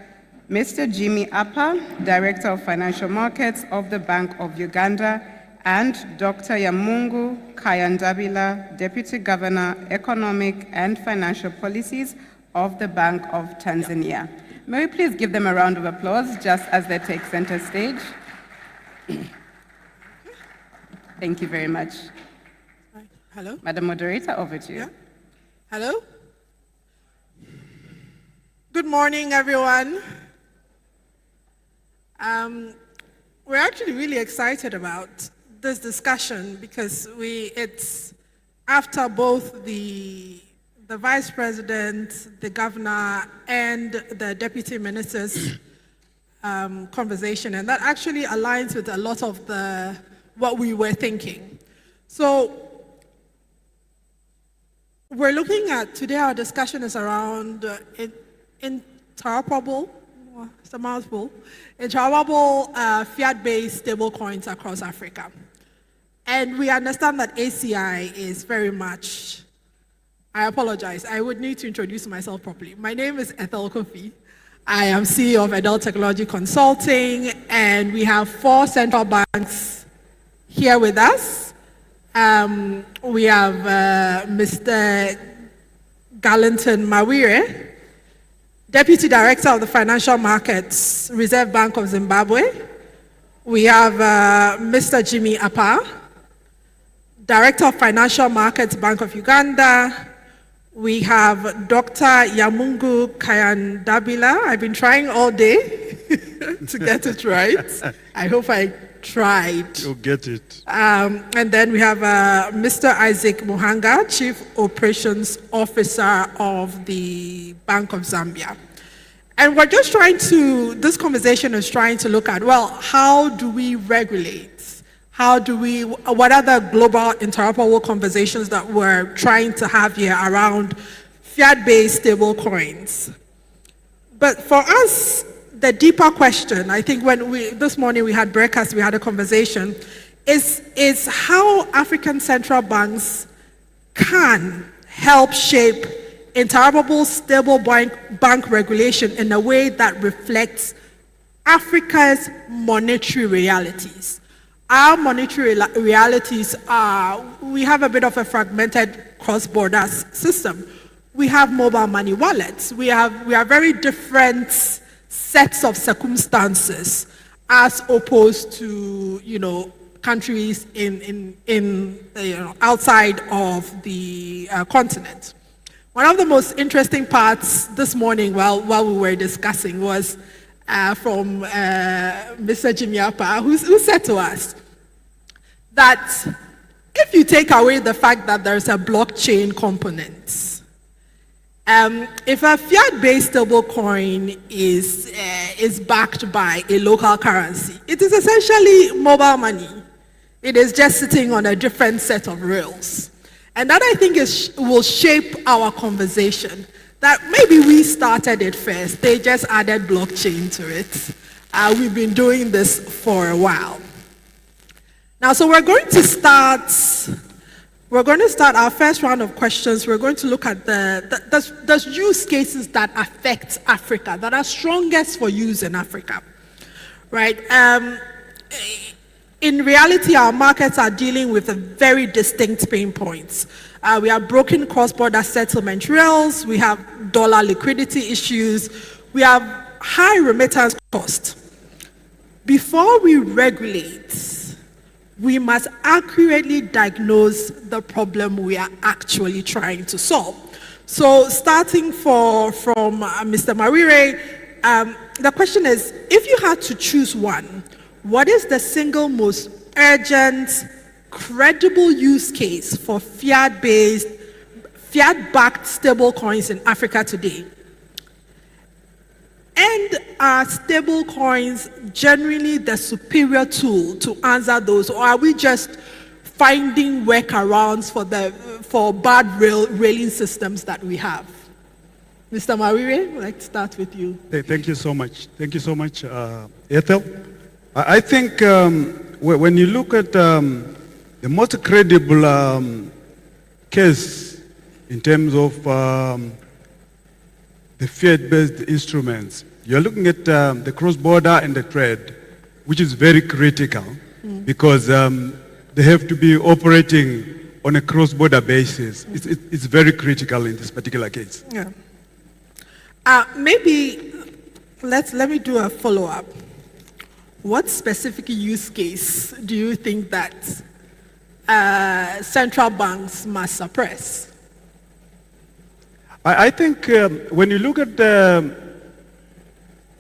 [SPEAKER 5] Mr. Jimmy Appa, Director of Financial Markets of the Bank of Uganda, and Dr. Yamungu Kayandabila, Deputy Governor, Economic and Financial Policies of the Bank of Tanzania. May we please give them a round of applause just as they take center stage? Thank you very much.
[SPEAKER 12] Hello?
[SPEAKER 5] Madam Moderator, over to you.
[SPEAKER 12] Yeah. Hello? Good morning, everyone. We're actually really excited about this discussion because it's after both the Vice President, the Governor, and the Deputy Minister's conversation, and that actually aligns with a lot of what we were thinking. So we're looking at, today our discussion is around interoperable, it's a mouthful, interoperable fiat-based stablecoins across Africa. And we understand that ACI is very much, I apologize, I would need to introduce myself properly. My name is Ethel Kofi. I am CEO of Edel Technology Consulting, and we have 4 central banks here with us. We have Mr. Garlington Mawire, Deputy Director of the Financial Markets, Reserve Bank of Zimbabwe. We have Mr. Jimmy Appa, Director of Financial Markets, Bank of Uganda. We have Dr. Yamungu Kayandabila. I've been trying all day to get it right. I hope I tried.
[SPEAKER 13] You'll get it.
[SPEAKER 12] And then we have Mr. Isaac Muhanga, Chief Operations Officer of the Bank of Zambia. And we're just this conversation is trying to look at, well, how do we regulate? What are the global interoperable conversations that we're trying to have here around fiat-based stable coins? But for us, the deeper question, I think this morning we had breakfast, we had a conversation, is how African central banks can help shape interoperable stable bank regulation in a way that reflects Africa's monetary realities. Our monetary realities are, we have a bit of a fragmented cross-border system. We have mobile money wallets. We are very different sets of circumstances as opposed to, countries outside of the continent. One of the most interesting parts this morning while we were discussing was from Mr. Jimmy Appa, who said to us that if you take away the fact that there's a blockchain component, if a fiat-based stablecoin is backed by a local currency, it is essentially mobile money. It is just sitting on a different set of rails. And that, I think, will shape our conversation. That maybe we started it first. They just added blockchain to it. We've been doing this for a while. Now, so we're going to start our first round of questions. We're going to look at the use cases that affect Africa, that are strongest for use in Africa, right? In reality, our markets are dealing with a very distinct pain points. We have broken cross-border settlement rails. We have dollar liquidity issues. We have high remittance cost. Before we regulate, we must accurately diagnose the problem we are actually trying to solve. So starting from Mr. Mawire, the question is, if you had to choose one, what is the single most urgent credible use case for fiat-backed stable coins in Africa today? And are stable coins generally the superior tool to answer those, or are we just finding workarounds for bad railing systems that we have? Mr. Marire, I'd like to start with you.
[SPEAKER 13] Thank you so much. Thank you so much, Ethel. I think when you look at the most credible case in terms of the fiat-based instruments, you're looking at the cross-border and the trade, which is very critical because they have to be operating on a cross-border basis. It's very critical in this particular case.
[SPEAKER 12] Yeah. Maybe let me do a follow-up. What specific use case do you think that central banks must suppress?
[SPEAKER 13] I think when you look at the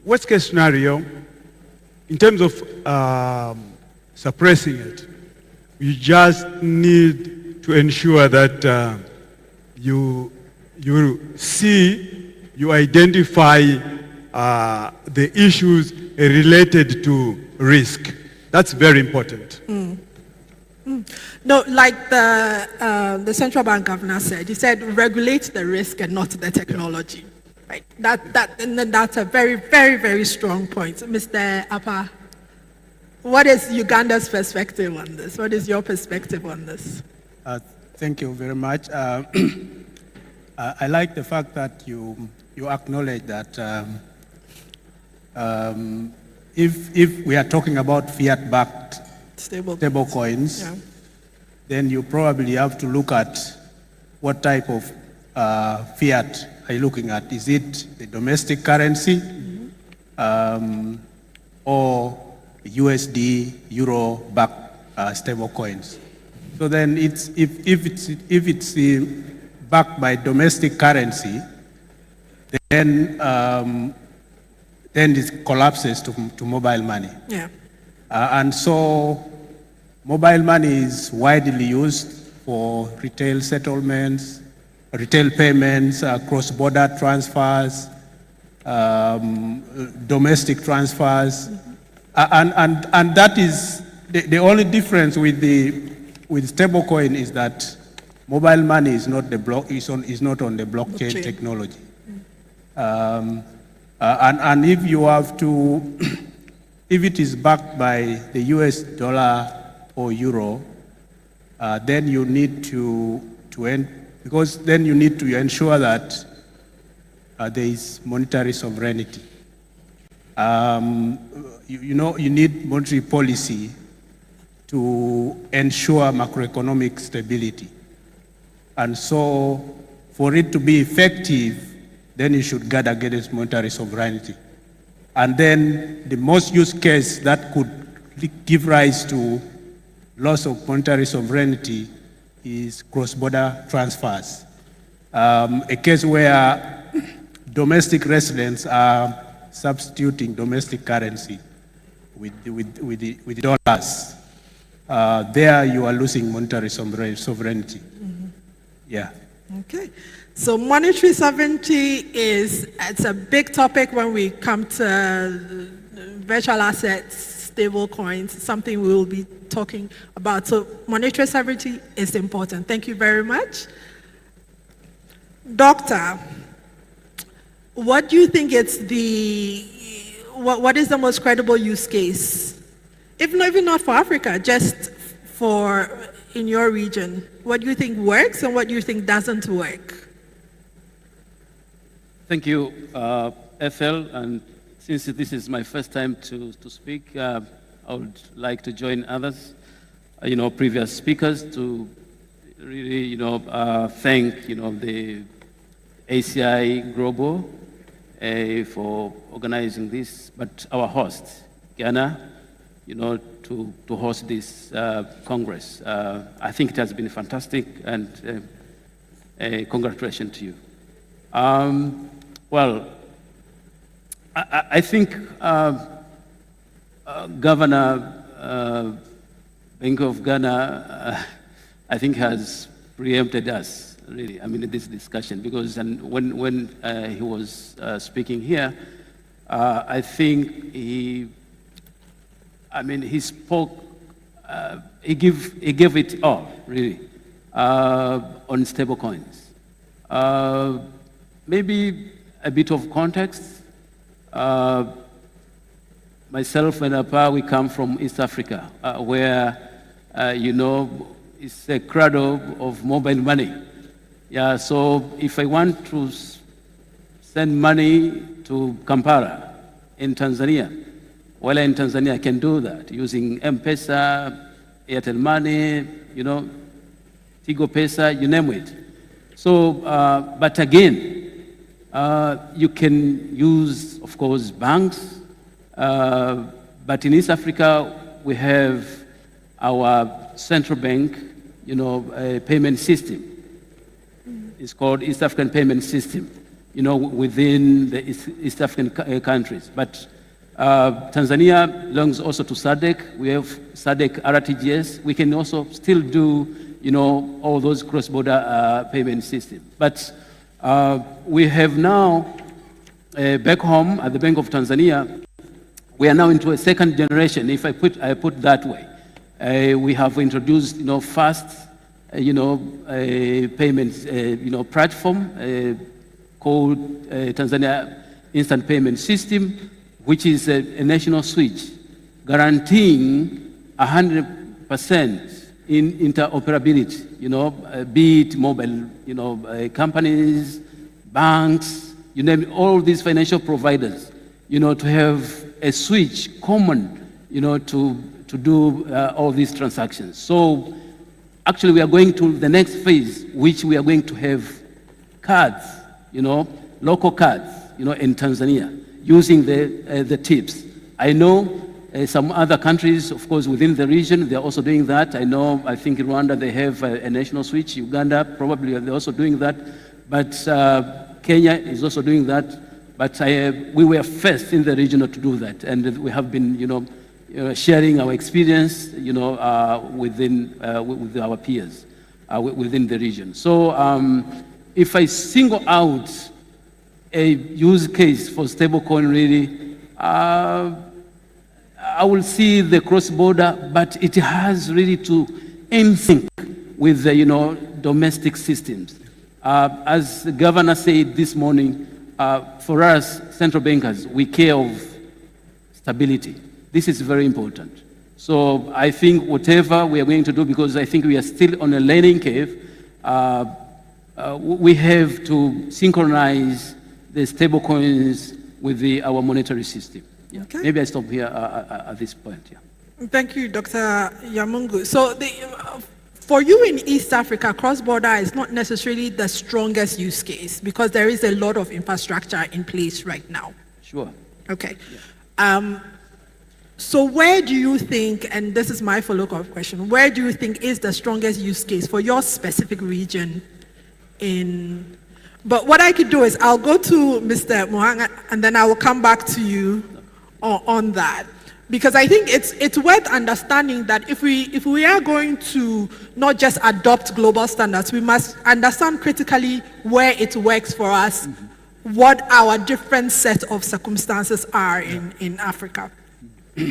[SPEAKER 13] worst case scenario, in terms of suppressing it, you just need to ensure that you identify the issues related to risk. That's very important.
[SPEAKER 12] No, like the central bank governor said, he said regulate the risk and not the technology. Right? That's a very, very, very strong point. Mr. Apa, what is Uganda's perspective on this? What is your perspective on this?
[SPEAKER 14] Thank you very much. I like the fact that you acknowledge that if we are talking about fiat-backed stable coins,
[SPEAKER 12] yeah,
[SPEAKER 14] then you probably have to look at what type of fiat are you looking at. Is it the domestic currency or USD, Euro-backed stable coins? So then if it's backed by domestic currency, then it collapses to mobile money.
[SPEAKER 12] Yeah.
[SPEAKER 14] And so mobile money is widely used for retail settlements, retail payments, cross-border transfers, domestic transfers, and that is the only difference with stablecoin is that mobile money is not on the blockchain technology. And if you have to, if it is backed by the US dollar or euro, then you need to because then you need to ensure that there is monetary sovereignty. You need monetary policy to ensure macroeconomic stability. And so for it to be effective, then you should guard against monetary sovereignty. And then the most use case that could give rise to loss of monetary sovereignty is cross-border transfers. A case where domestic residents are substituting domestic currency with dollars. There you are losing monetary sovereignty.
[SPEAKER 12] Mm-hmm.
[SPEAKER 14] Yeah.
[SPEAKER 12] Okay. So monetary sovereignty it's a big topic when we come to virtual assets, stable coins, something we will be talking about. So monetary sovereignty is important. Thank you very much. Doctor, what do you think what is the most credible use case? If not for Africa, just for in your region, what do you think works and what do you think doesn't work?
[SPEAKER 15] Thank you, Ethel, and since this is my first time to speak, I would like to join others, previous speakers to really, thank, the ACI Global for organizing this, but our host, Ghana, to host this Congress. I think it has been fantastic, and congratulations to you. Well, I think Governor Bank of Ghana, I think, has preempted us, really, I mean, in this discussion, because when he was speaking here, I think he spoke, he gave it all, really, on stable coins. Maybe a bit of context. Myself and Apa, we come from East Africa, where, it's a cradle of mobile money. Yeah, so if I want to send money to Kampala in Tanzania, while in Tanzania, I can do that using M-Pesa, Airtel Money, Tigo Pesa, you name it. So, but again, you can use, of course, banks, but in East Africa, we have our central bank, a payment system. It's called East African Payment System, within the East African countries. But Tanzania belongs also to SADC. We have SADC RTGS. We can also still do, all those cross-border payment systems. But we have now, back home at the Bank of Tanzania, we are now into a second generation, if I put that way. We have introduced, fast, a payment, platform called Tanzania Instant Payment System, which is a national switch, guaranteeing 100% in interoperability, be it mobile, companies, banks, you name it, all these financial providers, to have a switch common, to do all these transactions. So actually we are going to the next phase, which we are going to have cards, local cards, in Tanzania, using the tips. I know some other countries, of course, within the region, they're also doing that. I think in Rwanda they have a national switch. Uganda, probably they're also doing that. But Kenya is also doing that. But we were first in the region to do that. And we have been, sharing our experience, with our peers within the region. So if I single out a use case for stablecoin, really, I will see the cross-border, but it has really to in sync with the domestic systems. As the governor said this morning, for us central bankers, we care of stability. This is very important. So I think whatever we are going to do, because I think we are still on a learning curve, we have to synchronize the stablecoins with our monetary system. Yeah. Okay. Maybe I stop here at this point. Yeah.
[SPEAKER 12] Thank you, Dr. Yamungu. So for you in East Africa, cross-border is not necessarily the strongest use case because there is a lot of infrastructure in place right now.
[SPEAKER 15] Sure.
[SPEAKER 12] Okay. Yeah. So where do you think, and this is my follow-up question, where do you think is the strongest use case for your specific region but what I could do is I'll go to Mr. Muhanga and then I will come back to you on that. Because I think it's worth understanding that if we are going to not just adopt global standards, we must understand critically where it works for us, what our different set of circumstances are in Africa.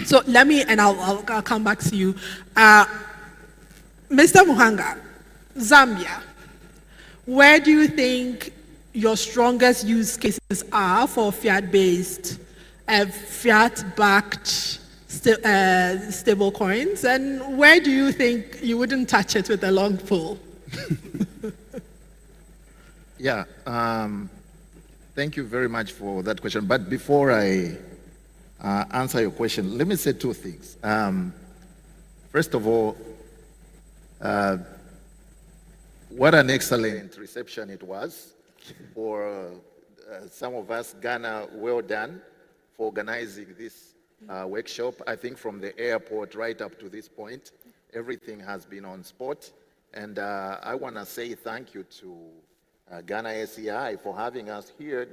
[SPEAKER 12] So let me, and I'll come back to you. Mr. Muhanga, Zambia, where do you think your strongest use cases are for fiat-based, fiat-backed stable coins, and where do you think you wouldn't touch it with a long pole?
[SPEAKER 8] Yeah, thank you very much for that question. But before I answer your question, let me say two things. First of all, what an excellent reception it was for some of us. Ghana, well done for organizing this workshop. I think from the airport right up to this point, everything has been on spot. And I want to say thank you to Ghana ACI for having us here,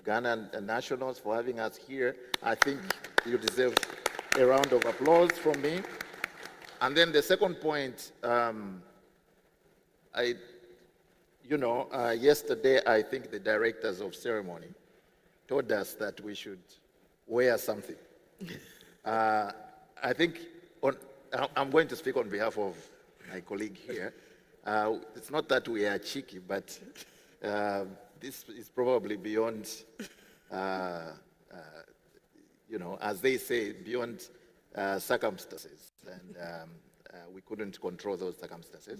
[SPEAKER 8] Ghana nationals for having us here. I think you deserve a round of applause from me. And then the second point, yesterday I think the directors of ceremony told us that we should wear something. I think I'm going to speak on behalf of my colleague here. It's not that we are cheeky, but this is probably beyond, as they say, beyond circumstances. And we couldn't control those circumstances.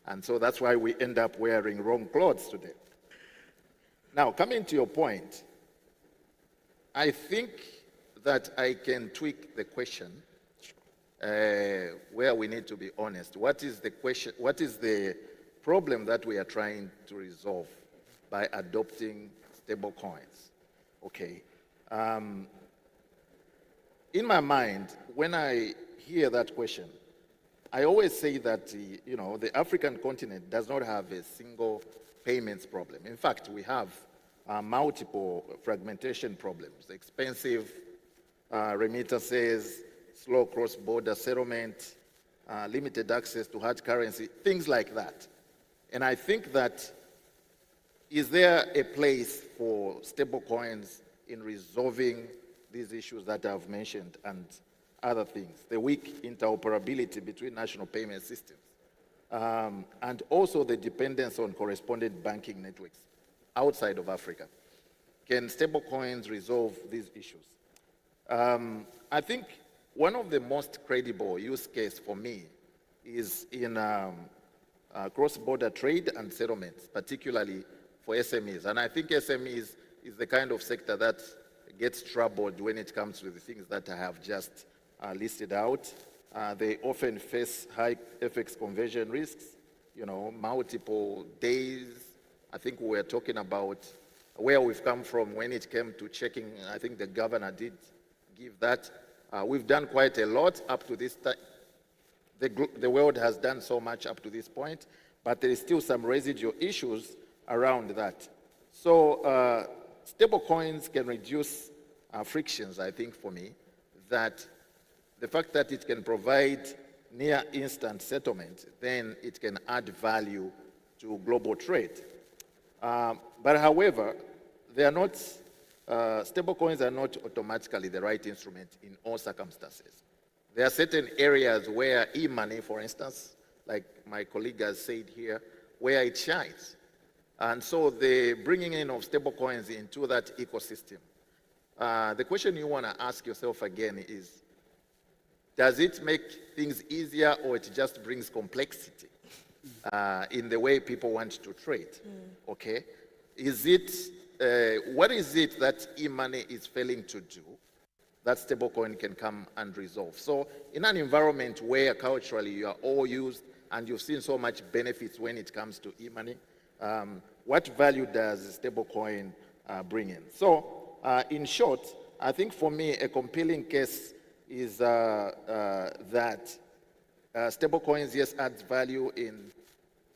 [SPEAKER 8] And so that's why we end up wearing wrong clothes today. Now, coming to your point, I think that I can tweak the question where we need to be honest. What is the question? What is the problem that we are trying to resolve by adopting stable coins? Okay. In my mind, when I hear that question, I always say that the African continent does not have a single payments problem. In fact, we have multiple fragmentation problems, expensive remittances, slow cross-border settlement, limited access to hard currency, things like that. And I think that, is there a place for stable coins in resolving these issues that I've mentioned and other things, the weak interoperability between national payment systems, and also the dependence on correspondent banking networks outside of Africa? Can stablecoins resolve these issues? I think one of the most credible use case for me is in cross-border trade and settlements, particularly for SMEs. And I think SMEs is the kind of sector that gets troubled when it comes to the things that I have just listed out. They often face high FX conversion risks, multiple days. I think we were talking about where we've come from when it came to checking. I think the governor did give that. We've done quite a lot up to this time. The world has done so much up to this point, but there is still some residual issues around that. So stable coins can reduce frictions, I think, for me, that the fact that it can provide near instant settlement, then it can add value to global trade. But however, they are not, stable coins are not automatically the right instrument in all circumstances. There are certain areas where e-money, for instance, like my colleague has said here, where it shines. And so the bringing in of stable coins into that ecosystem, the question you want to ask yourself again is, does it make things easier, or it just brings complexity in the way people want to trade? Okay. Is it, what is it that e-money is failing to do that stablecoin can come and resolve? So in an environment where culturally you are all used and you've seen so much benefits when it comes to e-money, what value does stablecoin bring in? So in short, I think for me a compelling case is that stablecoins, yes, adds value in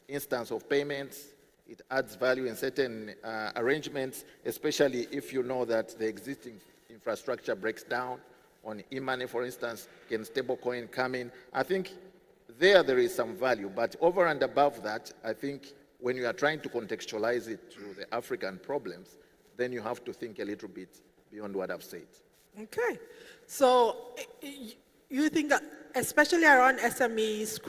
[SPEAKER 8] instance of payments. It adds value in certain arrangements, especially if you know that the existing infrastructure breaks down. On e-money, for instance, can stablecoin come in? I think there is some value, but over and above that, I think when you are trying to contextualize it to the African problems, then you have to think a little bit beyond what I've said.
[SPEAKER 12] Okay. So you think that especially around SMEs,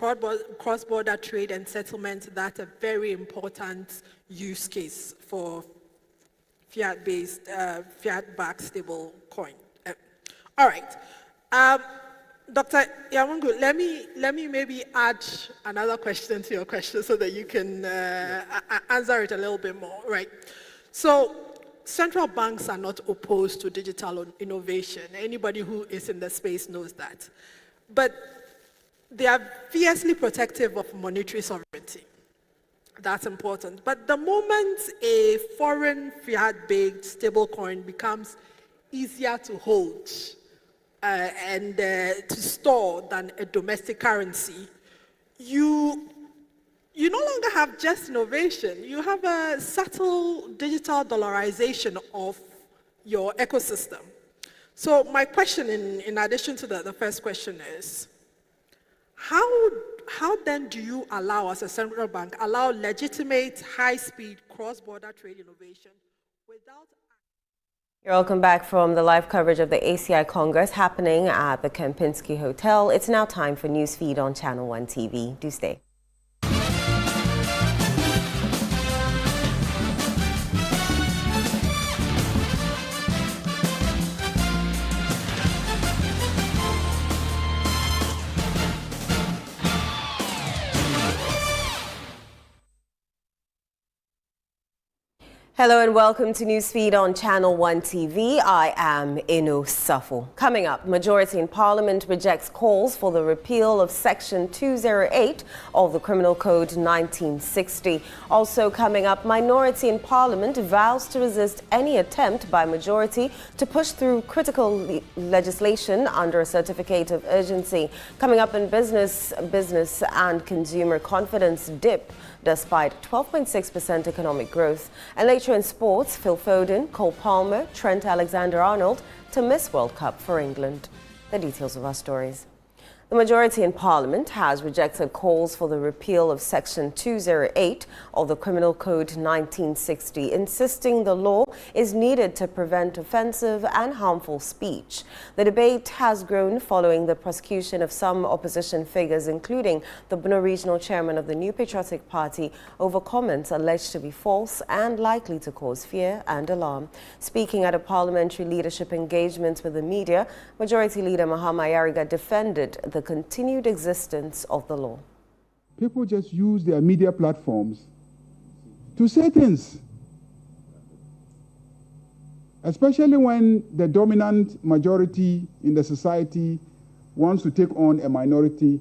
[SPEAKER 12] cross-border trade and settlement, that's a very important use case for fiat-based, fiat-backed stable coin. All right. Dr. Yamungu, let me maybe add another question to your question so that you can answer it a little bit more, right? So central banks are not opposed to digital innovation. Anybody who is in the space knows that. But they are fiercely protective of monetary sovereignty. That's important. But the moment a foreign fiat-based stablecoin becomes easier to hold and to store than a domestic currency, you no longer have just innovation. You have a subtle digital dollarization of your ecosystem. So my question, in addition to the first question, is, how then do you allow, as a central bank, allow legitimate high-speed cross-border trade innovation without...
[SPEAKER 16] You're welcome back from the live coverage of the ACI Congress happening at the Kempinski Hotel. It's now time for Newsfeed on Channel 1 TV. Do stay. Hello and welcome to Newsfeed on Channel 1 TV. I am Inu Safo. Coming up, majority in Parliament rejects calls for the repeal of Section 208 of the Criminal Code 1960. Also coming up, minority in Parliament vows to resist any attempt by majority to push through critical legislation under a certificate of urgency. Coming up in business and consumer confidence dip despite 12.6% economic growth. And later in sports, Phil Foden, Cole Palmer, Trent Alexander-Arnold to miss World Cup for England. The details of our stories. The majority in Parliament has rejected calls for the repeal of Section 208 of the Criminal Code 1960, insisting the law is needed to prevent offensive and harmful speech. The debate has grown following the prosecution of some opposition figures, including the Bono Regional Chairman of the New Patriotic Party, over comments alleged to be false and likely to cause fear and alarm. Speaking at a parliamentary leadership engagement with the media, Majority Leader Mahama Yariga defended the continued existence of the law.
[SPEAKER 17] People just use their media platforms to say things, especially when the dominant majority in the society wants to take on a minority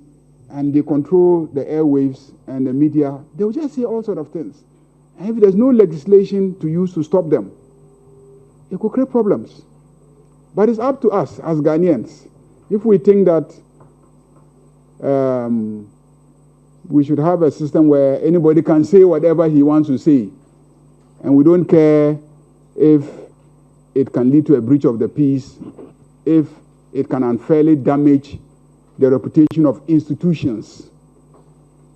[SPEAKER 17] and they control the airwaves and the media. They will just say all sorts of things. And if there's no legislation to use to stop them, it could create problems. But it's up to us as Ghanaians. If we think that we should have a system where anybody can say whatever he wants to say, and we don't care if it can lead to a breach of the peace, if it can unfairly damage the reputation of institutions.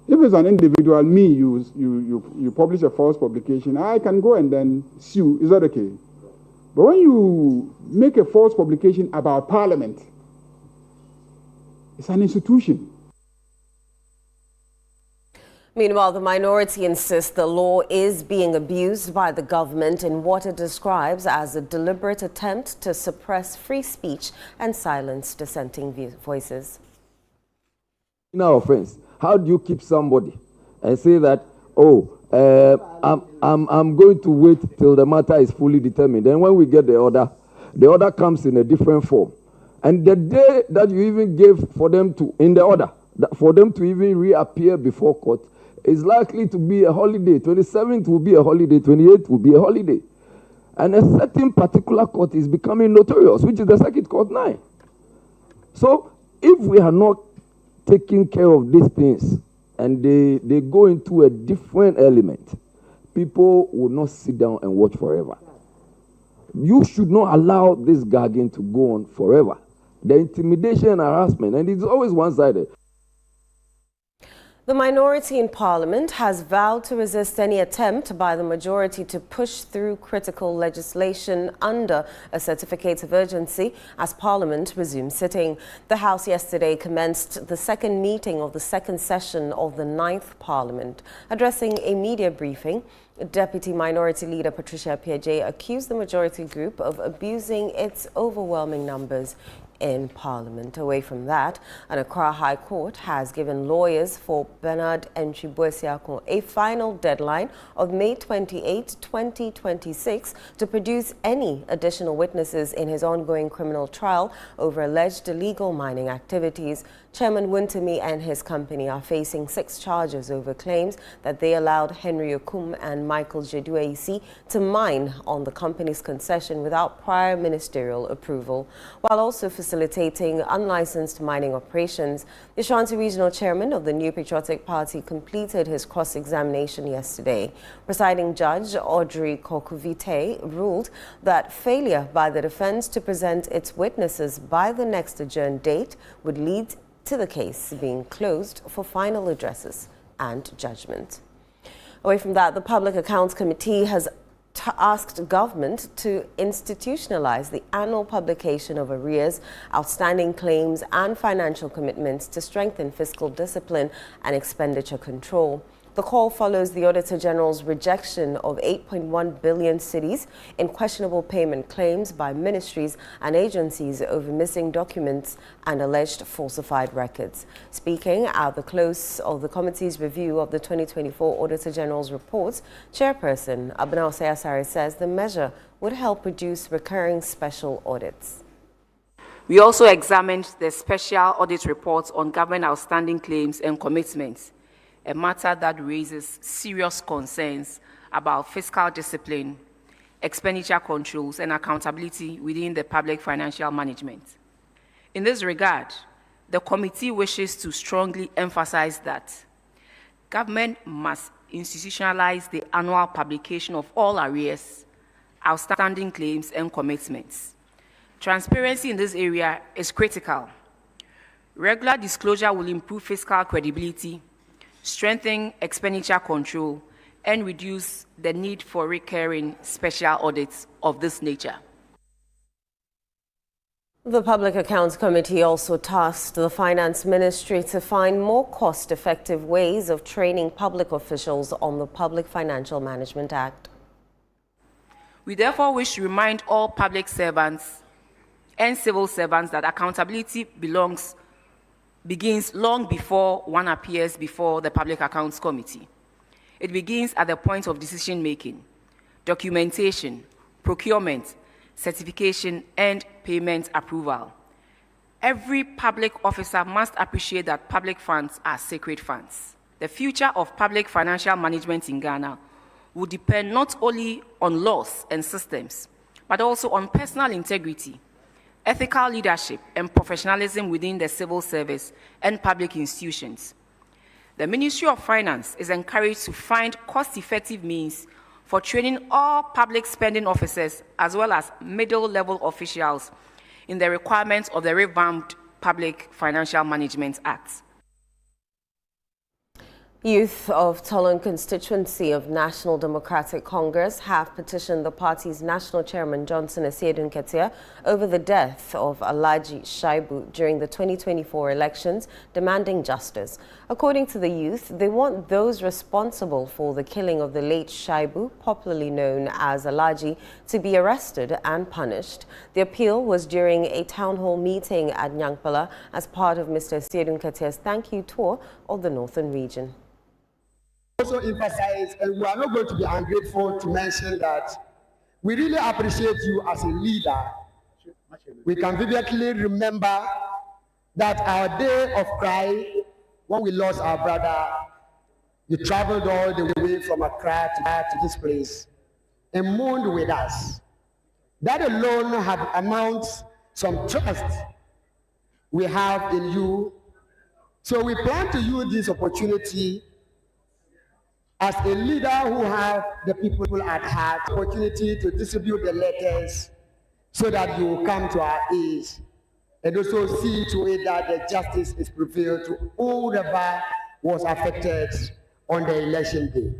[SPEAKER 17] If it's an individual, you publish a false publication, I can go and then sue. Is that okay? But when you make a false publication about Parliament, it's an institution.
[SPEAKER 16] Meanwhile, the minority insists the law is being abused by the government in what it describes as a deliberate attempt to suppress free speech and silence dissenting voices.
[SPEAKER 18] No offense. How do you keep somebody and say that, I'm going to wait till the matter is fully determined? Then when we get the order comes in a different form. And the day that you even gave for them to, in the order, for them to even reappear before court, is likely to be a holiday. 27th will be a holiday, 28th will be a holiday. And a certain particular court is becoming notorious, which is the Circuit Court 9. So if we are not taking care of these things and they go into a different element, people will not sit down and watch forever. You should not allow this gagging to go on forever. The intimidation and harassment, and it's always one-sided.
[SPEAKER 16] The minority in Parliament has vowed to resist any attempt by the majority to push through critical legislation under a certificate of urgency as Parliament resumes sitting. The House yesterday commenced the second meeting of the second session of the 9th Parliament. Addressing a media briefing, Deputy Minority Leader Patricia Piaget accused the majority group of abusing its overwhelming numbers in Parliament. Away from that, an Accra High Court has given lawyers for Bernard Enchibuesiakon a final deadline of May 28, 2026 to produce any additional witnesses in his ongoing criminal trial over alleged illegal mining activities. Chairman Wuntumi and his company are facing 6 charges over claims that they allowed Henry Okum and Michael Jedueisi to mine on the company's concession without prior ministerial approval, while also facilitating unlicensed mining operations. The Ashanti Regional Chairman of the New Patriotic Party completed his cross-examination yesterday. Presiding Judge Audrey Kokuvite ruled that failure by the defense to present its witnesses by the next adjourned date would lead to the case being closed for final addresses and judgment. Away from that, the Public Accounts Committee has asked government to institutionalize the annual publication of arrears, outstanding claims and financial commitments to strengthen fiscal discipline and expenditure control. The call follows the Auditor General's rejection of 8.1 billion cedis in questionable payment claims by ministries and agencies over missing documents and alleged falsified records. Speaking at the close of the committee's review of the 2024 Auditor General's reports, Chairperson Abnao Sayasari says the measure would help reduce recurring special audits.
[SPEAKER 19] We also examined the special audit reports on government outstanding claims and commitments, a matter that raises serious concerns about fiscal discipline, expenditure controls, and accountability within the public financial management. In this regard, the committee wishes to strongly emphasize that government must institutionalize the annual publication of all arrears, outstanding claims, and commitments. Transparency in this area is critical. Regular disclosure will improve fiscal credibility, strengthen expenditure control, and reduce the need for recurring special audits of this nature.
[SPEAKER 16] The Public Accounts Committee also tasked the Finance Ministry to find more cost-effective ways of training public officials on the Public Financial Management Act.
[SPEAKER 19] We therefore wish to remind all public servants and civil servants that accountability begins long before one appears before the Public Accounts Committee. It begins at the point of decision-making, documentation, procurement, certification, and payment approval. Every public officer must appreciate that public funds are sacred funds. The future of public financial management in Ghana will depend not only on laws and systems, but also on personal integrity, ethical leadership, and professionalism within the civil service and public institutions. The Ministry of Finance is encouraged to find cost-effective means for training all public spending officers as well as middle-level officials in the requirements of the revamped Public Financial Management Act.
[SPEAKER 16] Youth of Tolon constituency of National Democratic Congress have petitioned the party's national chairman Johnson Asiedu Nketia over the death of Alhaji Shaibu during the 2024 elections, demanding justice. According to the youth, they want those responsible for the killing of the late Shaibu, popularly known as Alhaji, to be arrested and punished. The appeal was during a town hall meeting at Nyankpala as part of Mr. Asiedu Nketia's thank you tour of the northern region.
[SPEAKER 20] Also emphasize, and we are not going to be ungrateful to mention that we really appreciate you as a leader. We can vividly remember that our day of cry when we lost our brother, you traveled all the way from Accra to this place and mourned with us. That alone have amounts some trust we have in you. So we plan to use this opportunity as a leader who have the people at heart, opportunity to distribute the letters so that you will come to our aid and also see to it that the justice is prevailed to whoever was affected on the election day.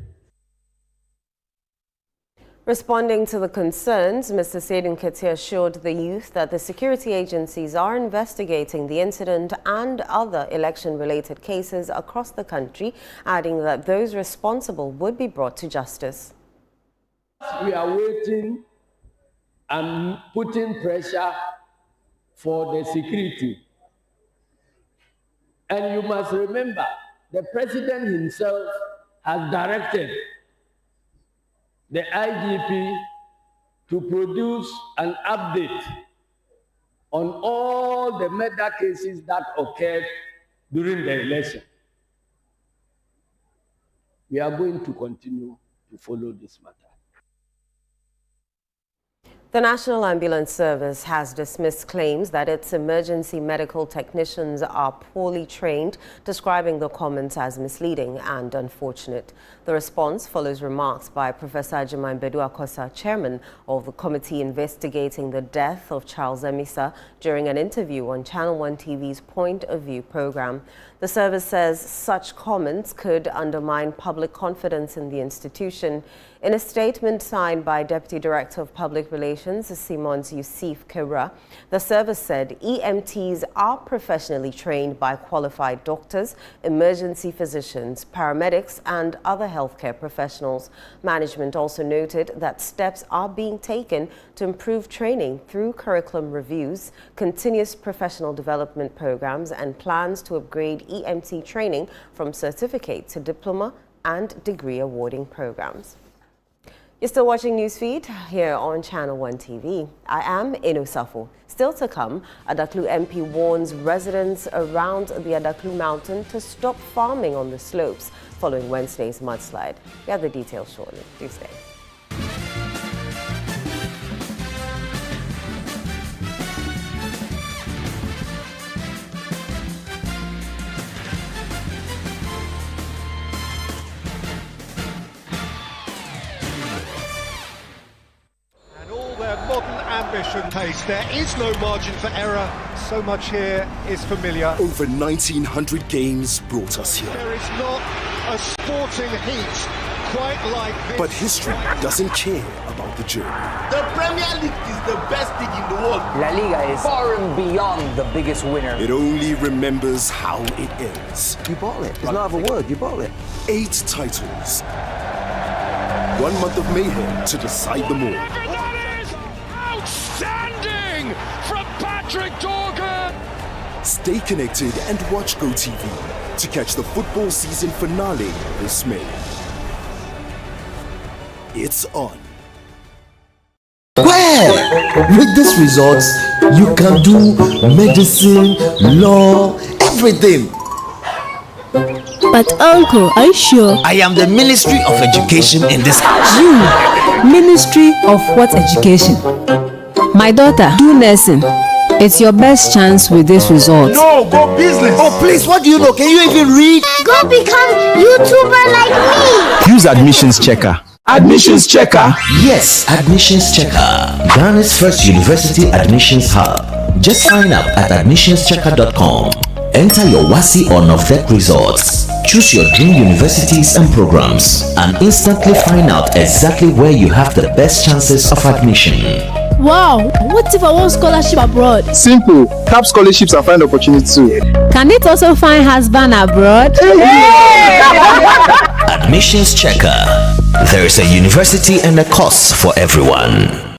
[SPEAKER 16] Responding to the concerns, Mr. Asiedu Nketia assured the youth that the security agencies are investigating the incident and other election-related cases across the country, adding that those responsible would be brought to justice.
[SPEAKER 21] We are waiting and putting pressure for the security. And you must remember, the president himself has directed the IGP to produce an update on all the murder cases that occurred during the election. We are going to continue to follow this matter.
[SPEAKER 16] The National Ambulance Service has dismissed claims that its emergency medical technicians are poorly trained, describing the comments as misleading and unfortunate. The response follows remarks by Professor Ajimai Bedu-Akosa, chairman of the committee investigating the death of Charles Emisa, during an interview on Channel 1 TV's Point of View program. The service says such comments could undermine public confidence in the institution. In a statement signed by Deputy Director of Public Relations, Simons Yusuf Kera, the service said EMTs are professionally trained by qualified doctors, emergency physicians, paramedics, and other healthcare professionals. Management also noted that steps are being taken to improve training through curriculum reviews, continuous professional development programs, and plans to upgrade EMT training from certificate to diploma and degree awarding programs. You're still watching Newsfeed here on Channel 1 TV. I am Inu Safo. Still to come, Adaklu MP warns residents around the Adaklu mountain to stop farming on the slopes following Wednesday's mudslide. We have the details shortly. Do stay.
[SPEAKER 1] Modern ambition pace. There is no margin for error. So much here is familiar.
[SPEAKER 22] Over 1900 games brought us here.
[SPEAKER 1] There is not a sporting heat quite like this.
[SPEAKER 22] But history doesn't care about the journey.
[SPEAKER 23] The Premier League is the best league in the world.
[SPEAKER 24] La Liga is far and beyond the biggest winner.
[SPEAKER 22] It only remembers how it ends.
[SPEAKER 24] You bought it. It's not a word. You bought it.
[SPEAKER 22] 8 titles. 1 month of mayhem to decide them all.
[SPEAKER 1] Outstanding from Patrick Dorgan.
[SPEAKER 22] Stay connected and watch GoTV to catch the football season finale this May. It's on.
[SPEAKER 25] Well, with these results, you can do medicine, law, everything.
[SPEAKER 26] But uncle, are you sure?
[SPEAKER 25] I am the Ministry of Education in this house.
[SPEAKER 26] You? Ministry of what education? My daughter, do nursing. It's your best chance with this result.
[SPEAKER 25] No, go business. Oh, please, what do you know? Can you even read?
[SPEAKER 27] Go become YouTuber like me.
[SPEAKER 25] Use Admissions Checker. Admissions Checker? Yes, Admissions Checker. Ghana's first university admissions hub. Just sign up at admissionschecker.com. Enter your WASI or NOVDEC results. Choose your dream universities and programs and instantly find out exactly where you have the best chances of admission.
[SPEAKER 26] Wow, what if I want scholarship abroad?
[SPEAKER 28] Simple. Tap scholarships and find opportunities too.
[SPEAKER 26] Can it also find husband abroad?
[SPEAKER 25] Admissions Checker. There is a university and a course for everyone.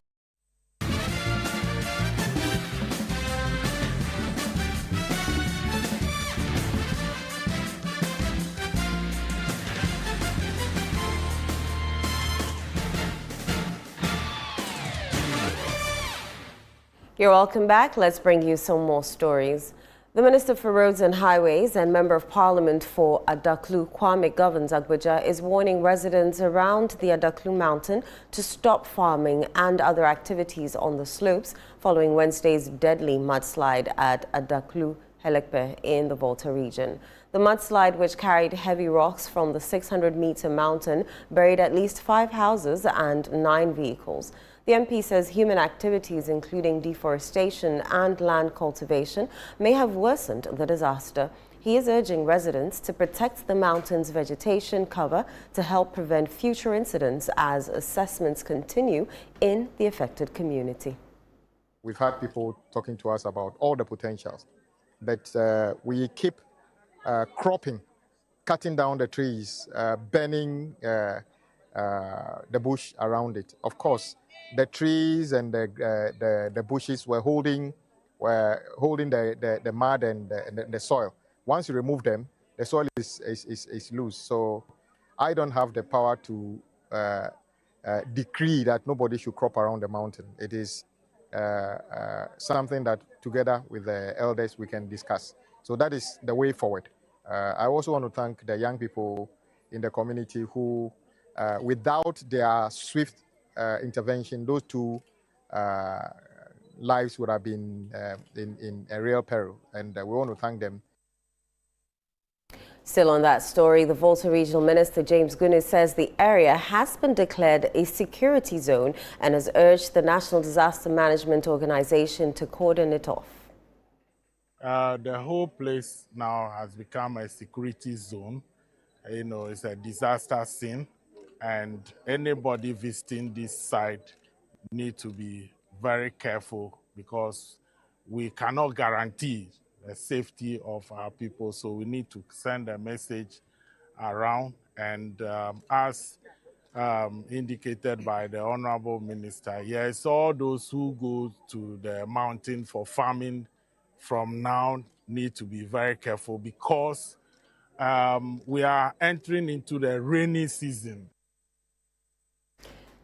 [SPEAKER 16] You're welcome back. Let's bring you some more stories. The Minister for Roads and Highways and Member of Parliament for Adaklu, Kwame Governs Agbaja, is warning residents around the Adaklu mountain to stop farming and other activities on the slopes following Wednesday's deadly mudslide at Adaklu Helekpe in the Volta region. The mudslide, which carried heavy rocks from the 600-meter mountain, buried at least 5 houses and 9 vehicles. The MP says human activities, including deforestation and land cultivation, may have worsened the disaster. He is urging residents to protect the mountain's vegetation cover to help prevent future incidents as assessments continue in the affected community.
[SPEAKER 29] We've had people talking to us about all the potentials, but we keep cropping, cutting down the trees, burning the bush around it. Of course, the trees and the bushes were holding the mud and the soil. Once you remove them, the soil is loose. So I don't have the power to decree that nobody should crop around the mountain. It is something that together with the elders we can discuss. So that is the way forward. I also want to thank the young people in the community who, without their swift intervention, those 2 lives would have been in a real peril. And we want to thank them.
[SPEAKER 16] Still on that story, the Volta Regional Minister James Gunness says the area has been declared a security zone and has urged the National Disaster Management Organization to cordon it off.
[SPEAKER 2] The whole place now has become a security zone. You know, it's a disaster scene, and anybody visiting this site need to be very careful because we cannot guarantee the safety of our people. So we need to send a message around, and as indicated by the Honorable Minister, yes, all those who go to the mountain for farming from now need to be very careful because we are entering into the rainy season.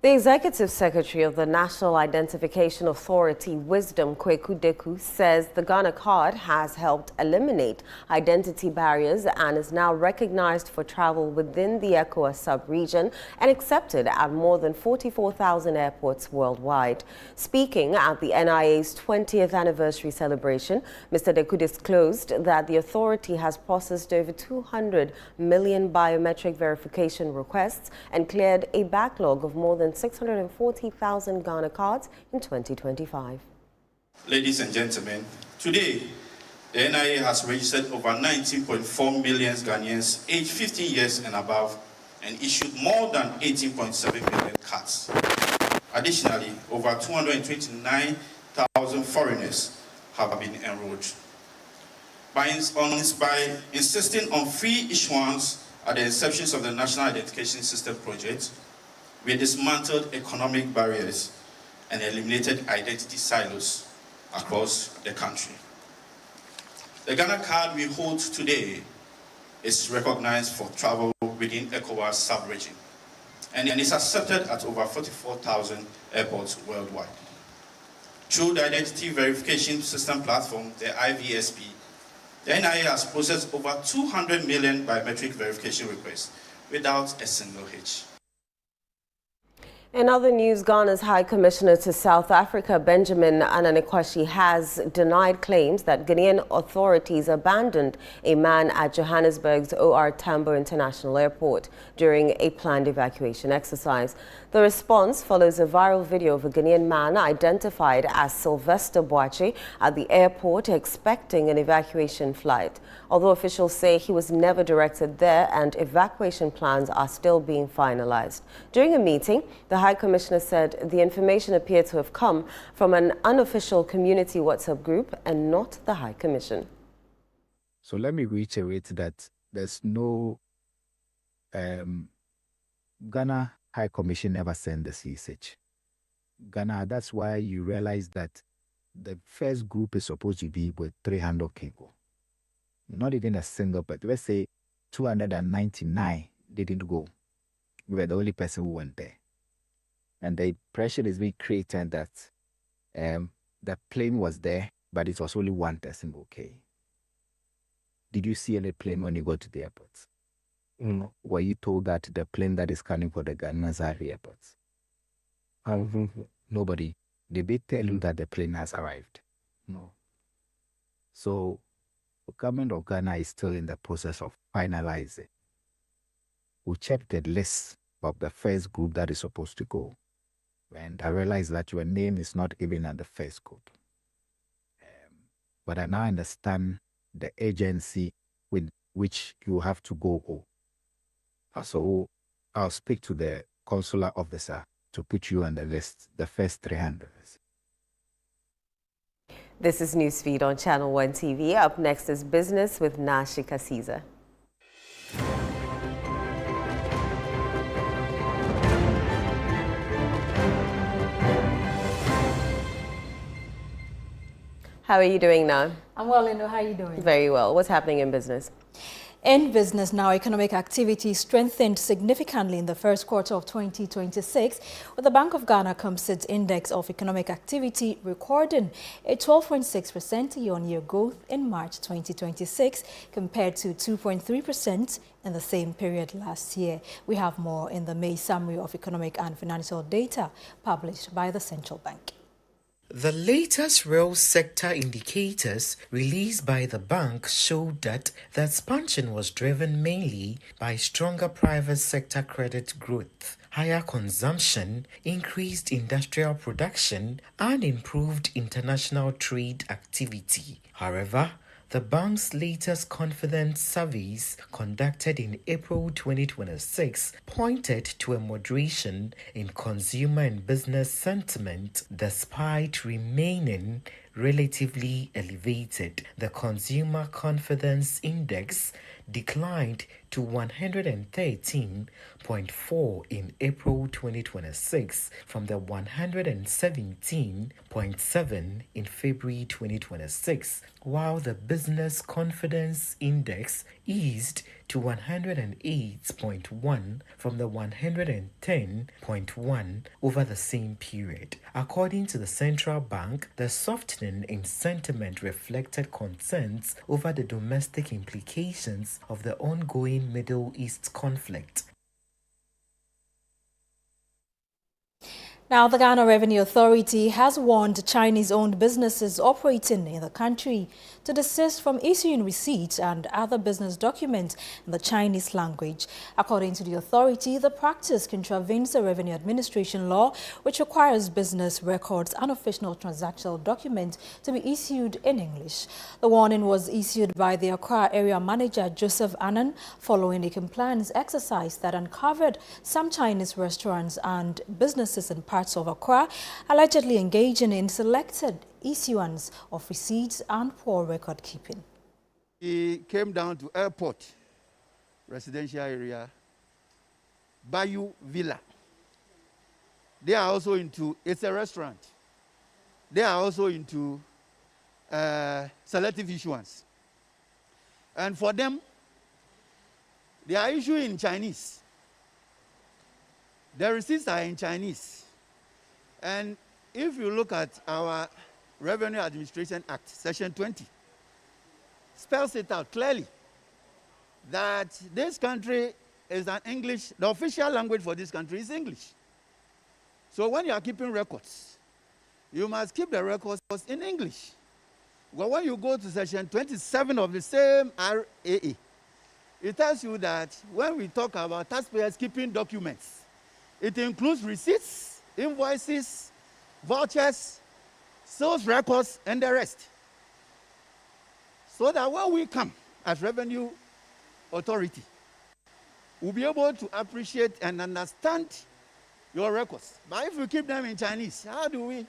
[SPEAKER 16] The Executive Secretary of the National Identification Authority, Wisdom Kweku Deku, says the Ghana card has helped eliminate identity barriers and is now recognized for travel within the ECOWAS sub-region and accepted at more than 44,000 airports worldwide. Speaking at the NIA's 20th anniversary celebration, Mr. Deku disclosed that the authority has processed over 200 million biometric verification requests and cleared a backlog of more than 640,000 Ghana cards in 2025.
[SPEAKER 3] Ladies and gentlemen, today the NIA has registered over 19.4 million Ghanaians aged 15 years and above and issued more than 18.7 million cards. Additionally, over 229,000 foreigners have been enrolled. By insisting on free issuance at the inception of the National Identification System project, we dismantled economic barriers and eliminated identity silos across the country. The Ghana card we hold today is recognized for travel within ECOWAS sub-region and is accepted at over 44,000 airports worldwide. Through the Identity Verification System platform, the IVSP, the NIA has processed over 200 million biometric verification requests without a single hitch.
[SPEAKER 16] In other news, Ghana's High Commissioner to South Africa, Benjamin Ananekwashi, has denied claims that Ghanaian authorities abandoned a man at Johannesburg's O.R. Tambo International Airport during a planned evacuation exercise. The response follows a viral video of a Ghanaian man identified as Sylvester Boache at the airport expecting an evacuation flight. Although officials say he was never directed there and evacuation plans are still being finalized. During a meeting, the High Commissioner said the information appeared to have come from an unofficial community WhatsApp group and not the High Commission.
[SPEAKER 4] So let me reiterate that there's no Ghana High Commission ever sent the CSH. Ghana, that's why you realize that the first group is supposed to be with 300 people. Not even a single, but let's say 299 didn't go. We were the only person who went there. And the pressure is being created that the plane was there, but it was only one person okay. Did you see any plane when you go to the airport? No. Were you told that the plane that is coming for the Ghana's airports? Nobody. Did they tell you that the plane has arrived? No. So the government of Ghana is still in the process of finalizing. We checked the list of the first group that is supposed to go. And I realized that your name is not even at the first group. But I now understand the agency with which you have to go. So I'll speak to the consular officer to put you on the list, the first 300.
[SPEAKER 16] This is Newsfeed on Channel 1 TV. Up next is Business with Nashi Kasiza. How are you doing now?
[SPEAKER 5] I'm well, Ino. How are you doing?
[SPEAKER 16] Very well. What's happening in business?
[SPEAKER 5] In business now, economic activity strengthened significantly in the first quarter of 2026, with the Bank of Ghana Composite Index of Economic Activity recording a 12.6% year-on-year growth in March 2026 compared to 2.3% in the same period last year. We have more in the May summary of economic and financial data published by the Central Bank.
[SPEAKER 6] The latest real sector indicators released by the bank showed that the expansion was driven mainly by stronger private sector credit growth, higher consumption, increased industrial production, and improved international trade activity. However, the bank's latest confidence surveys conducted in April 2026 pointed to a moderation in consumer and business sentiment despite remaining relatively elevated. The Consumer Confidence Index declined to 113.4 in April 2026 from the 117.7 in February 2026, while the Business Confidence Index eased to 108.1 from the 110.1 over the same period. According to the central bank, the softening in sentiment reflected concerns over the domestic implications of the ongoing Middle East conflict.
[SPEAKER 5] Now, the Ghana Revenue Authority has warned Chinese-owned businesses operating in the country to desist from issuing receipts and other business documents in the Chinese language. According to the authority, the practice contravenes the Revenue Administration law, which requires business records and official transactional documents to be issued in English. The warning was issued by the Accra Area Manager Joseph Annan following a compliance exercise that uncovered some Chinese restaurants and businesses in parts of Accra allegedly engaging in selected issuance of receipts and poor record keeping.
[SPEAKER 7] He came down to airport, residential area, Bayou Villa. They are also into, it's a restaurant. They are also into selective issuance. And for them, they are issuing in Chinese. The receipts are in Chinese. And if you look at our Revenue Administration Act, Section 20, spells it out clearly that this country is an English, the official language for this country is English. So when you are keeping records, you must keep the records in English. But when you go to Section 27 of the same RAA, it tells you that when we talk about taxpayers keeping documents, it includes receipts, invoices, vouchers, sales records, and the rest. So that when we come as Revenue Authority, we'll be able to appreciate and understand your records. But if we keep them in Chinese, how do we?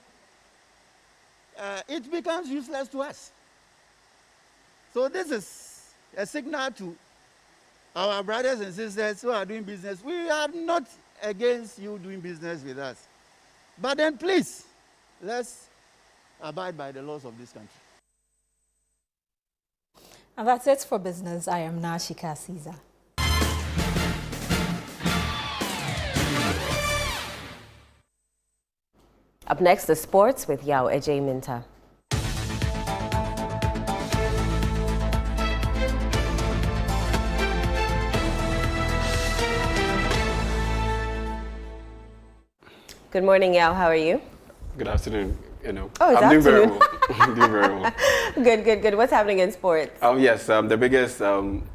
[SPEAKER 7] It becomes useless to us. So this is a signal to our brothers and sisters who are doing business. We are not against you doing business with us. But then please, let's abide by the laws of this country.
[SPEAKER 5] And that's it for business. I am Nashika Caesar.
[SPEAKER 16] Up next, the sports with Yao Ejay Minta. Good morning, Yao. How are you?
[SPEAKER 8] Good afternoon.
[SPEAKER 16] Oh, it's
[SPEAKER 8] I'm doing very
[SPEAKER 16] afternoon.
[SPEAKER 8] well. I'm doing very well.
[SPEAKER 16] Good. What's happening in sports?
[SPEAKER 8] Yes, the biggest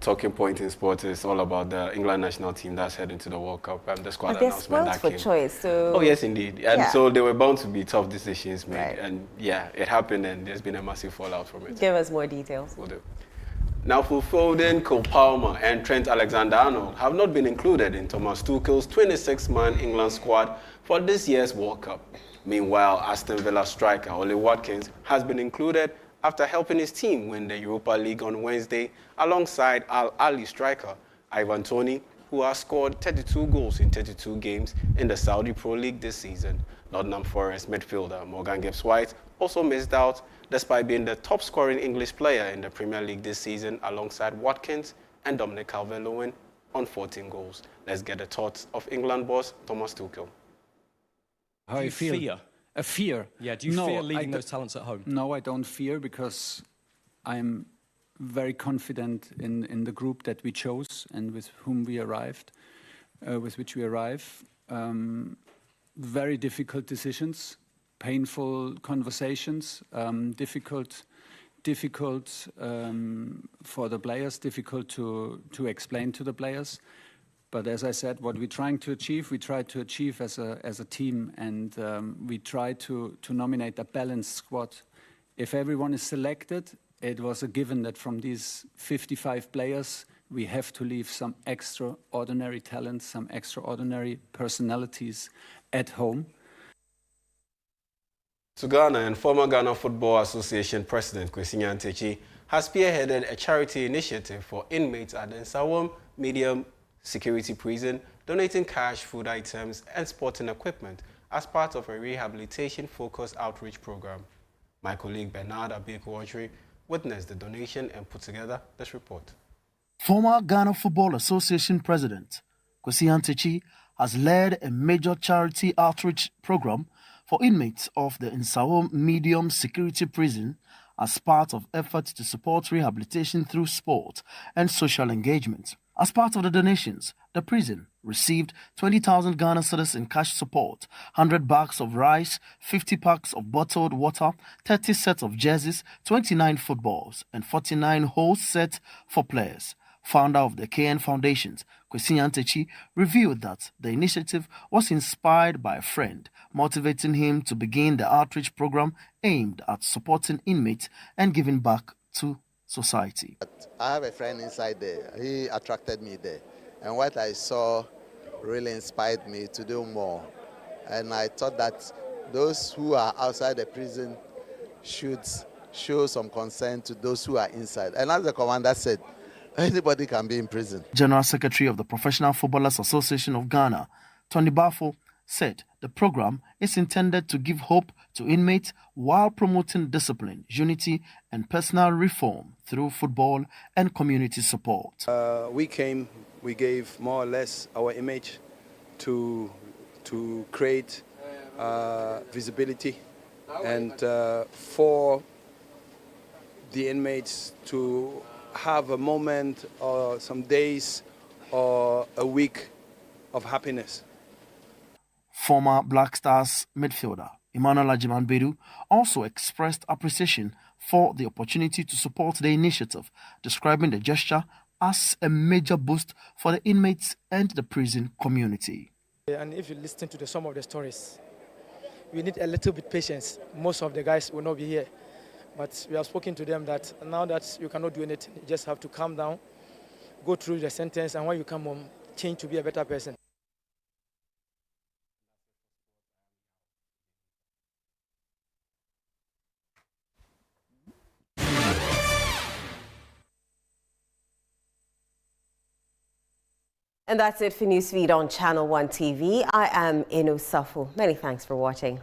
[SPEAKER 8] talking point in sports is all about the England national team that's heading to the World Cup and the squad
[SPEAKER 16] They're
[SPEAKER 8] announcement that
[SPEAKER 16] spoiled
[SPEAKER 8] came.
[SPEAKER 16] for choice. So
[SPEAKER 8] Oh yes, indeed. And
[SPEAKER 16] yeah.
[SPEAKER 8] so there were bound to be tough decisions made,
[SPEAKER 16] Right.
[SPEAKER 8] and yeah, it happened, and there's been a massive fallout from it.
[SPEAKER 16] Give us more details.
[SPEAKER 8] Will do. Now, Phil Foden, Cole Palmer, and Trent Alexander-Arnold have not been included in Thomas Tuchel's 26-man England squad for this year's World Cup. Meanwhile, Aston Villa striker Ollie Watkins has been included after helping his team win the Europa League on Wednesday alongside Al Ahly striker Ivan Toney, who has scored 32 goals in 32 games in the Saudi Pro League this season. Nottingham Forest midfielder Morgan Gibbs-White also missed out despite being the top-scoring English player in the Premier League this season alongside Watkins and Dominic Calvert-Lewin on 14 goals. Let's get the thoughts of England boss Thomas Tuchel.
[SPEAKER 9] How I feel?
[SPEAKER 10] Fear? A fear? Yeah, do you fear leaving those talents at home?
[SPEAKER 9] No, I don't fear because I'm very confident in the group that we chose and with whom we arrived, with which we arrive. Very difficult decisions, painful conversations, difficult for the players, difficult to explain to the players. But as I said, what we're trying to achieve, we try to achieve as a team, and we try to nominate a balanced squad. If everyone is selected, it was a given that from these 55 players, we have to leave some extraordinary talents, some extraordinary personalities at home.
[SPEAKER 8] To Ghana, and former Ghana Football Association President Kwesi Nyantakyi has spearheaded a charity initiative for inmates at the Nsawam Medium Security Prison, donating cash, food items, and sporting equipment as part of a rehabilitation-focused outreach program. My colleague Bernard Abieko-Audrey witnessed the donation and put together this report.
[SPEAKER 11] Former Ghana Football Association President Kwesi Nyantakyi has led a major charity outreach program for inmates of the Nsawam Medium Security Prison as part of efforts to support rehabilitation through sport and social engagement. As part of the donations, the prison received 20,000 Ghana cedis in cash support, 100 bags of rice, 50 packs of bottled water, 30 sets of jerseys, 29 footballs, and 49 whole sets for players. Founder of the KN Foundations, Kwesi Nyantakyi, revealed that the initiative was inspired by a friend, motivating him to begin the outreach program aimed at supporting inmates and giving back to society.
[SPEAKER 12] I have a friend inside there. He attracted me there. And what I saw really inspired me to do more. And I thought that those who are outside the prison should show some concern to those who are inside. And as the commander said, anybody can be in prison.
[SPEAKER 11] General Secretary of the Professional Footballers Association of Ghana, Tony Bafo, said the program is intended to give hope to inmates while promoting discipline, unity, and personal reform through football and community support.
[SPEAKER 13] We gave more or less our image to create visibility and for the inmates to have a moment or some days or a week of happiness.
[SPEAKER 11] Former Black Stars midfielder Emmanuel Ajiman-Bedu also expressed appreciation for the opportunity to support the initiative, describing the gesture as a major boost for the inmates and the prison community.
[SPEAKER 14] And if you listen to some of the stories, we need a little bit patience. Most of the guys will not be here. But we have spoken to them that now that you cannot do anything, you just have to calm down, go through the sentence, and when you come home, change to be a better person.
[SPEAKER 16] And that's it for Newsfeed on Channel 1 TV. I am Inu Safu. Many thanks for watching.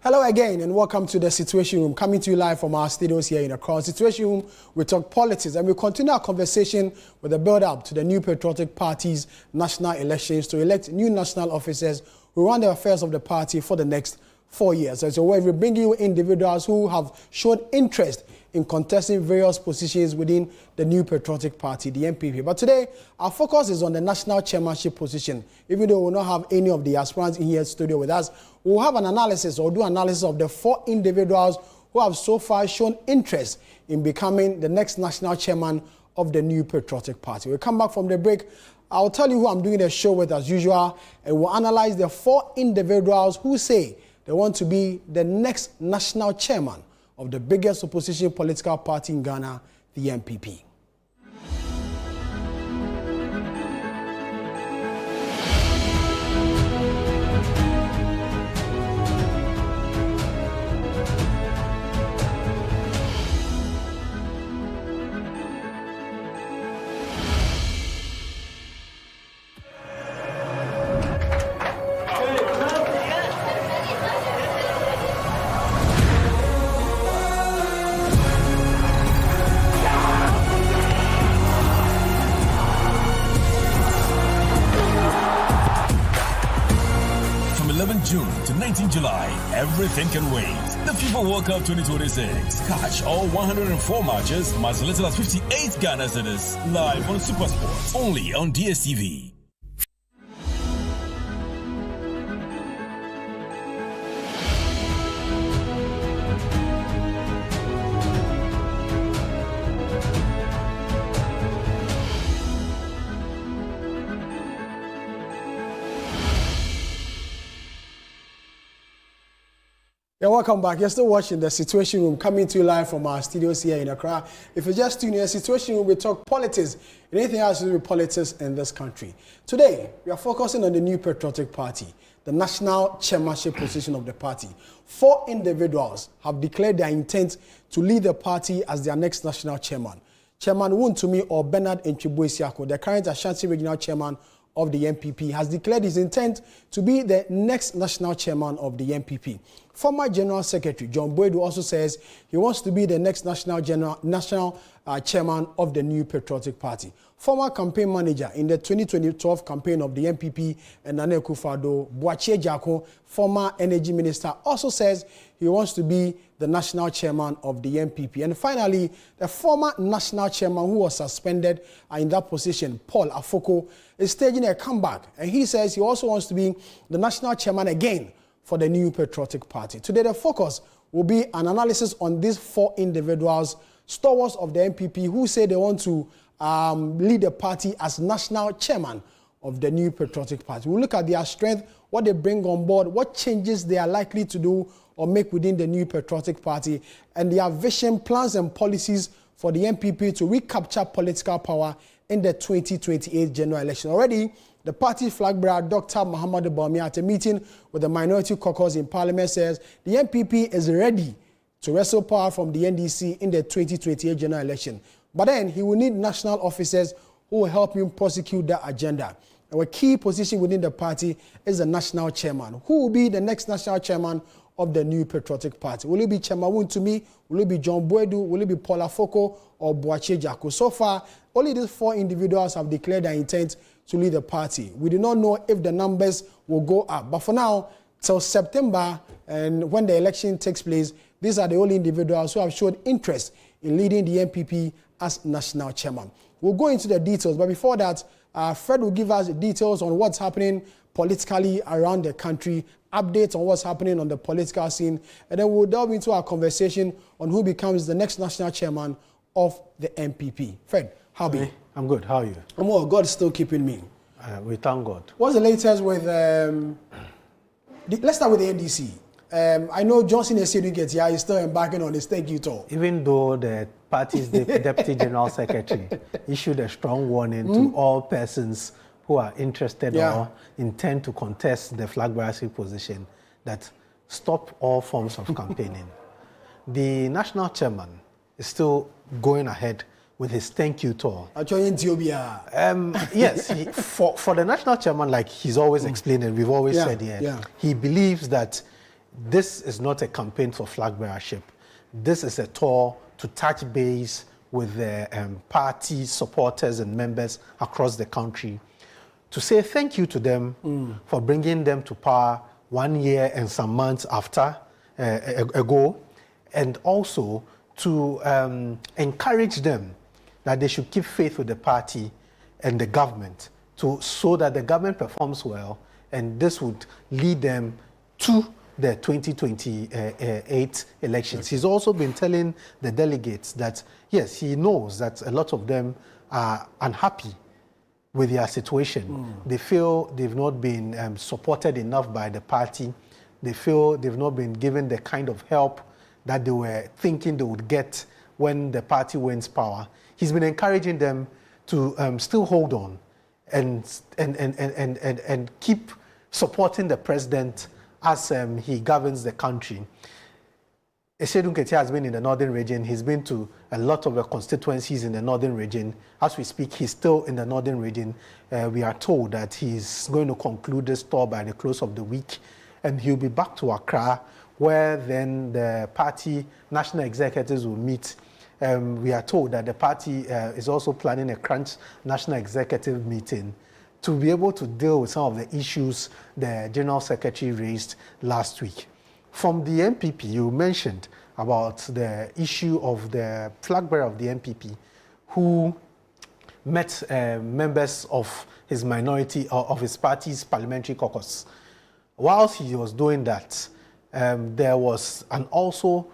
[SPEAKER 15] Hello again and welcome to the Situation Room, coming to you live from our studios here in Accra. Situation Room, we talk politics and we continue our conversation with the build-up to the New Patriotic Party's national elections to elect new national officers who run the affairs of the party for the next 4 years. As a way, we bring you individuals who have shown interest in contesting various positions within the New Patriotic Party, the NPP. But today, our focus is on the national chairmanship position. Even though we will not have any of the aspirants in here studio with us, we'll have an analysis or do analysis of the 4 individuals who have so far shown interest in becoming the next national chairman of the New Patriotic Party. We'll come back from the break. I'll tell you who I'm doing the show with as usual, and we'll analyze the 4 individuals who say they want to be the next national chairman of the biggest opposition political party in Ghana, the NPP.
[SPEAKER 1] June to 19 July, everything can wait. The FIFA World Cup 2026. Catch all 104 matches, as little as 58 Ghana cedis, live on SuperSport, only on DSTV.
[SPEAKER 15] Yeah, welcome back. You're still watching The Situation Room, coming to you live from our studios here in Accra. If you're just tuning in, The Situation Room, we talk politics and anything else to do with politics in this country. Today, we are focusing on the New Patriotic Party, the national chairmanship position of the party. 4 individuals have declared their intent to lead the party as their next national chairman. Chairman Wontumi or Bernard Enchibu-Isiako, the current Ashanti Regional Chairman of the NPP, has declared his intent to be the next national chairman of the NPP. Former General Secretary John Boydu also says he wants to be the next national chairman of the New Patriotic Party. Former campaign manager in the 2012 campaign of the NPP, Nana Akufo-Addo, Boakye Jako, former energy minister, also says he wants to be the national chairman of the NPP. And finally, the former national chairman who was suspended in that position, Paul Afoko, is staging a comeback. And he says he also wants to be the national chairman again for the New Patriotic Party. Today, the focus will be an analysis on these 4 individuals, stalwarts of the NPP, who say they want to lead the party as national chairman of the New Patriotic Party. We'll look at their strength, what they bring on board, what changes they are likely to do or make within the New Patriotic Party, and their vision, plans and policies for the NPP to recapture political power in the 2028 general election. Already, the party flag bearer, Dr. Muhammadu Bawumia, at a meeting with the minority caucus in Parliament, says the NPP is ready to wrestle power from the NDC in the 2028 general election. But then he will need national officers who will help him prosecute that agenda. Our key position within the party is the national chairman. Who will be the next national chairman of the New Patriotic Party? Will it be Chairman Wontumi? Will it be John Boydu? Will it be Paul Afoko or Boakye Jako? So far, only these 4 individuals have declared their intent to lead the party. We do not know if the numbers will go up. But for now, till September, and when the election takes place, these are the only individuals who have shown interest in leading the NPP as national chairman. We'll go into the details, but before that, Fred will give us details on what's happening politically around the country, updates on what's happening on the political scene, and then we'll delve into our conversation on who becomes the next national chairman of the NPP. Fred, how are you?
[SPEAKER 17] I'm good. How are you?
[SPEAKER 15] I'm well. God's still keeping me.
[SPEAKER 17] We thank God.
[SPEAKER 15] What's the latest with... let's start with the NDC. I know Johnson Esedugeti is still embarking on his thank you tour.
[SPEAKER 17] Even though the party's deputy general secretary issued a strong warning to all persons who are interested or intend to contest the flag bearership position that stop all forms of campaigning. The national chairman is still going ahead with his thank you tour. Yes, for the national chairman, like he's always explained and we've always said here, he believes that this is not a campaign for flag bearership. This is a tour to touch base with the party supporters and members across the country to say thank you to them for bringing them to power 1 year and some months after ago, and also to encourage them that they should keep faith with the party and the government so that the government performs well, and this would lead them to the 2028 elections. He's also been telling the delegates that, yes, he knows that a lot of them are unhappy with their situation. They feel they've not been supported enough by the party. They feel they've not been given the kind of help that they were thinking they would get when the party wins power. He's been encouraging them to still hold on and keep supporting the president as he governs the country. Esedun Ketia has been in the northern region. He's been to a lot of the constituencies in the northern region. As we speak, he's still in the northern region. We are told that he's going to conclude this tour by the close of the week, and he'll be back to Accra, where then the party national executives will meet. We are told that the party is also planning a crunch national executive meeting to be able to deal with some of the issues the General Secretary raised last week. From the MPP, you mentioned about the issue of the flag bearer of the MPP who met members of his minority, of his party's parliamentary caucus. Whilst he was doing that, there was an also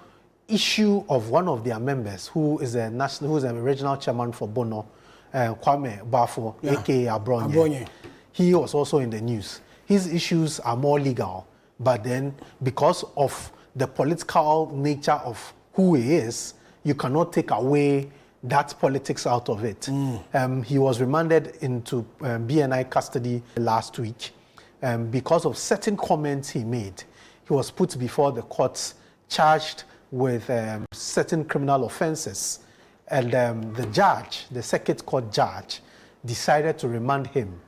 [SPEAKER 17] issue of one of their members who is a regional chairman for Bono, Kwame Bafo, aka Abronye. He was also in the news. His issues are more legal, but then because of the political nature of who he is, you cannot take away that politics out of it. He was remanded into BNI custody last week because of certain comments he made. He was put before the courts, charged with certain criminal offenses. And the judge, the circuit court judge, decided to remand him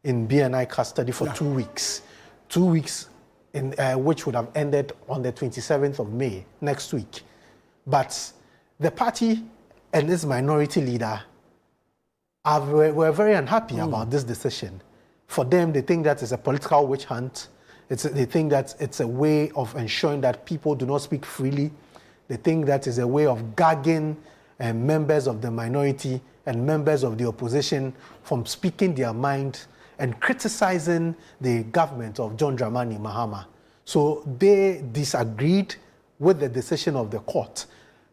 [SPEAKER 17] in BNI custody for 2 weeks. 2 weeks in, which would have ended on the 27th of May, next week. But the party and its minority leader were very unhappy about this decision. For them, they think that it's a political witch hunt. They think that it's a way of ensuring that people do not speak freely. They think that is a way of gagging members of the minority and members of the opposition from speaking their mind and criticizing the government of John Dramani Mahama. So they disagreed with the decision of the court.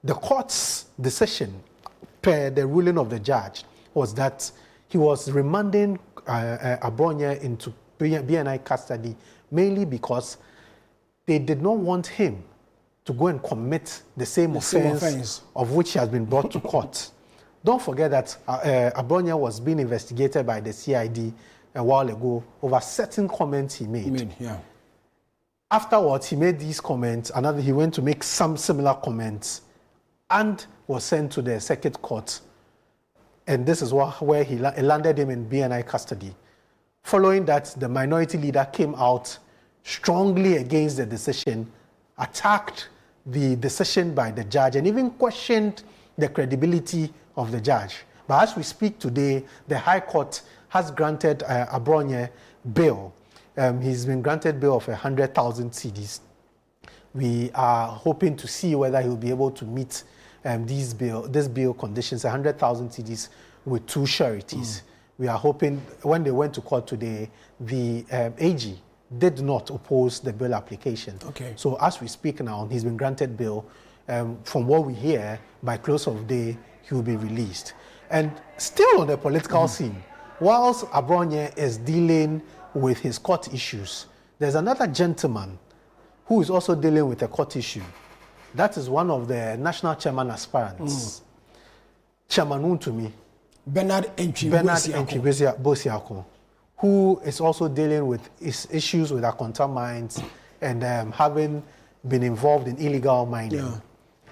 [SPEAKER 17] The court's decision, per the ruling of the judge, was that he was remanding Abronye into BNI custody mainly because they did not want him to go and commit the same offense of which he has been brought to court. Don't forget that Abronye was being investigated by the CID a while ago over certain comments he made. Afterwards, he made these comments, and he went to make some similar comments and was sent to the circuit court. And this is where he landed him in BNI custody. Following that, the minority leader came out strongly against the decision, attacked the decision by the judge, and even questioned the credibility of the judge. But as we speak today, the High Court has granted Abronye bail. He's been granted bail of 100,000 cedis. We are hoping to see whether he'll be able to meet these bail conditions, 100,000 cedis with 2 sureties. We are hoping, when they went to court today, the AG did not oppose the bail application. So as we speak now, he's been granted bail. From what we hear, by close of day, he will be released. And still on the political scene, whilst Abronye is dealing with his court issues, there's another gentleman who is also dealing with a court issue. That is one of the national chairman aspirants, Chairman Untumi, Bernard Entry Bosiako, who is also dealing with issues with Akonta mines and having been involved in illegal mining.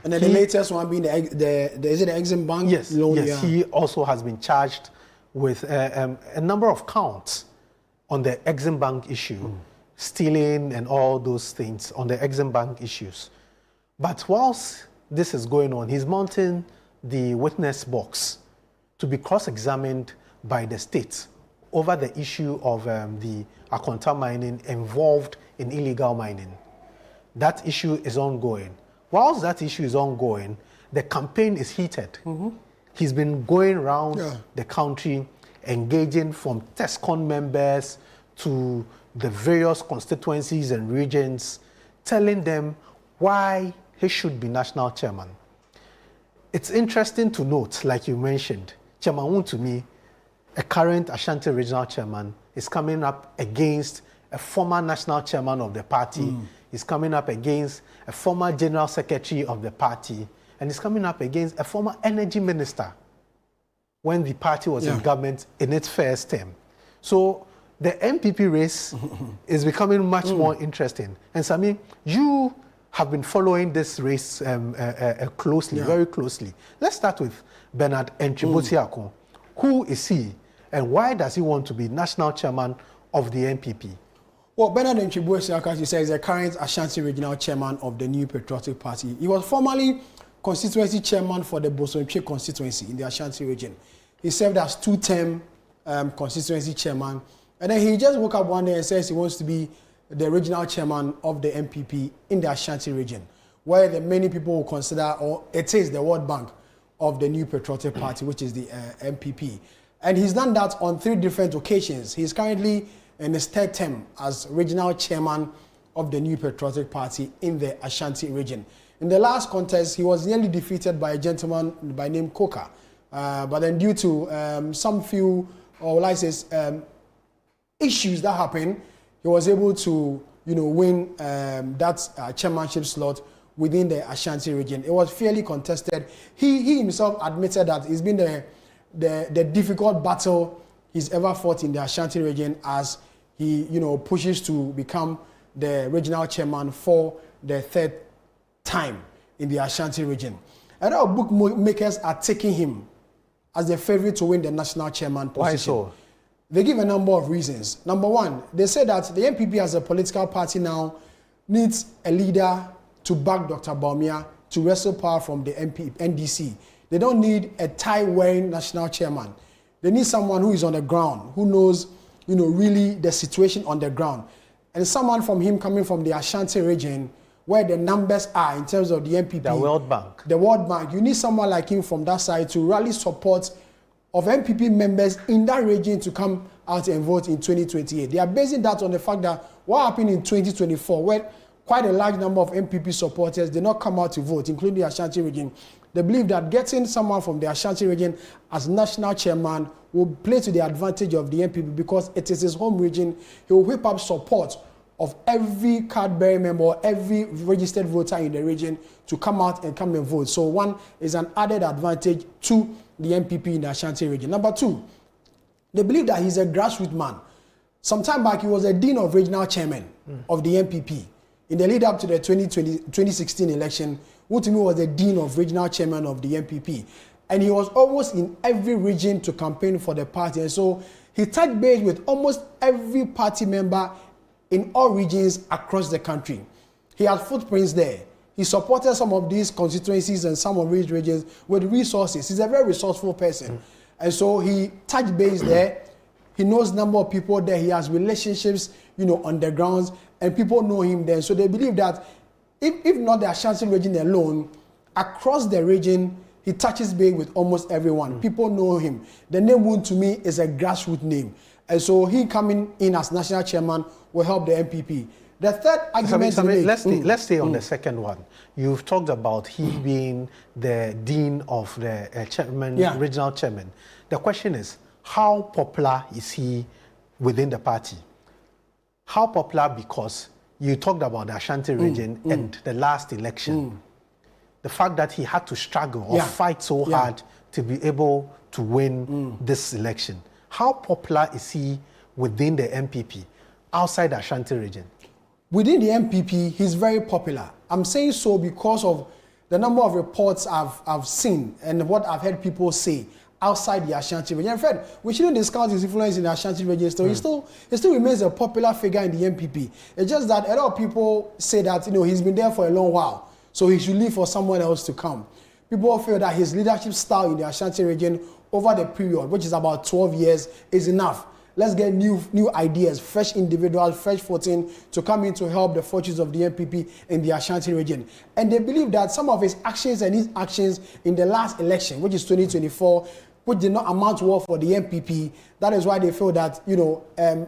[SPEAKER 15] And then the latest one being is it the Exim Bank loan?
[SPEAKER 17] Yes, he also has been charged with a number of counts on the Exim Bank issue, stealing and all those things on the Exim Bank issues. But whilst this is going on, he's mounting the witness box to be cross-examined by the state over the issue of the Akonta mining involved in illegal mining. That issue is ongoing. Whilst that issue is ongoing, the campaign is heated. He's been going around the country, engaging from TESCON members to the various constituencies and regions, telling them why he should be national chairman. It's interesting to note, like you mentioned, Chairman Wontumi, a current Ashanti regional chairman, is coming up against a former national chairman of the party. He's coming up against a former general secretary of the party, and he's coming up against a former energy minister when the party was in government in its first term. So the MPP race is becoming much more interesting. And Sami, you have been following this race closely, very closely. Let's start with Bernard Enchibotiako. Who is he, and why does he want to be national chairman of the MPP?
[SPEAKER 15] Well, Bernard Enchibotiako, as you say, is the current Ashanti regional chairman of the New Patriotic Party. He was formerly constituency chairman for the Bosomtwe constituency in the Ashanti region. He served as two-term constituency chairman, and then he just woke up one day and says he wants to be the regional chairman of the MPP in the Ashanti region, where the many people will consider, or it is the World Bank of the New Patriotic Party, which is the MPP. And he's done that on 3 different occasions. He's currently in his 3rd term as regional chairman of the New Patriotic Party in the Ashanti region. In the last contest, he was nearly defeated by a gentleman by name Koka. But then due to some few, or like I say, issues that happened, he was able to, win that chairmanship slot within the Ashanti region. It was fairly contested. He himself admitted that it's been the difficult battle he's ever fought in the Ashanti region as he, pushes to become the regional chairman for the 3rd time in the Ashanti region. And our bookmakers are taking him as the favorite to win the national chairman position.
[SPEAKER 17] Why so?
[SPEAKER 15] They give a number of reasons. Number one, they say that the MPP as a political party now needs a leader to back Dr. Bawumia to wrestle power from the NDC. They don't need a tie-wearing national chairman. They need someone who is on the ground, who knows, really the situation on the ground. And someone from him coming from the Ashanti region, where the numbers are in terms of the MPP.
[SPEAKER 17] The World Bank.
[SPEAKER 15] The World Bank. You need someone like him from that side to rally support of MPP members in that region to come out and vote in 2028. They are basing that on the fact that what happened in 2024, where quite a large number of MPP supporters did not come out to vote, including the Ashanti region. They believe that getting someone from the Ashanti region as national chairman will play to the advantage of the MPP because it is his home region. He will whip up support of every card-bearing member, every registered voter in the region to come out and come and vote. So one is an added advantage to the MPP in the Ashanti region. Number two, they believe that he's a grassroots man. Some time back, he was a dean of regional chairman of the MPP. In the lead up to the 2016 election, Wontumi was the dean of regional chairman of the MPP. And he was almost in every region to campaign for the party. And so he touched base with almost every party member in all regions across the country. He has footprints there. He supported some of these constituencies and some of these regions with resources. He's a very resourceful person. And so he touched base there. He knows a number of people there. He has relationships, on the grounds, and people know him there. So they believe that if not the Ashanti region alone, across the region, he touches base with almost everyone. People know him. The name Wontumi is a grassroots name. And so he coming in as national chairman will help the MPP. The third argument
[SPEAKER 17] let's stay on the second one. You've talked about he being the dean of the regional chairman. The question is, how popular is he within the party? How popular? Because you talked about the Ashanti region and the last election. The fact that he had to struggle or fight so hard to be able to win this election. How popular is he within the MPP outside the Ashanti region?
[SPEAKER 15] Within the MPP, he's very popular. I'm saying so because of the number of reports I've seen and what I've heard people say outside the Ashanti region. In fact, we shouldn't discount his influence in the Ashanti region. So he still remains a popular figure in the MPP. It's just that a lot of people say that he's been there for a long while, so he should leave for someone else to come. People feel that his leadership style in the Ashanti region over the period, which is about 12 years, is enough. Let's get new ideas, fresh individuals, fresh footing to come in to help the fortunes of the MPP in the Ashanti region. And they believe that some of his actions and his actions in the last election, which is 2024, which did not amount well for the MPP. That is why they feel that,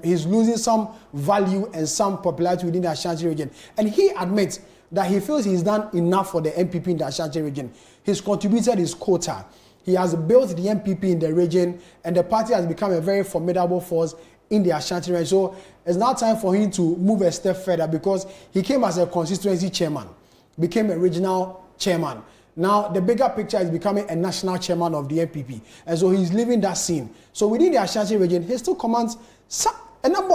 [SPEAKER 15] he's losing some value and some popularity within the Ashanti region. And he admits that he feels he's done enough for the MPP in the Ashanti region. He's contributed his quota. He has built the MPP in the region, and the party has become a very formidable force in the Ashanti region. So it's now time for him to move a step further, because he came as a constituency chairman, became a regional chairman. Now the bigger picture is becoming a national chairman of the MPP, and so he's leaving that scene. So within the Ashanti region, he still commands a number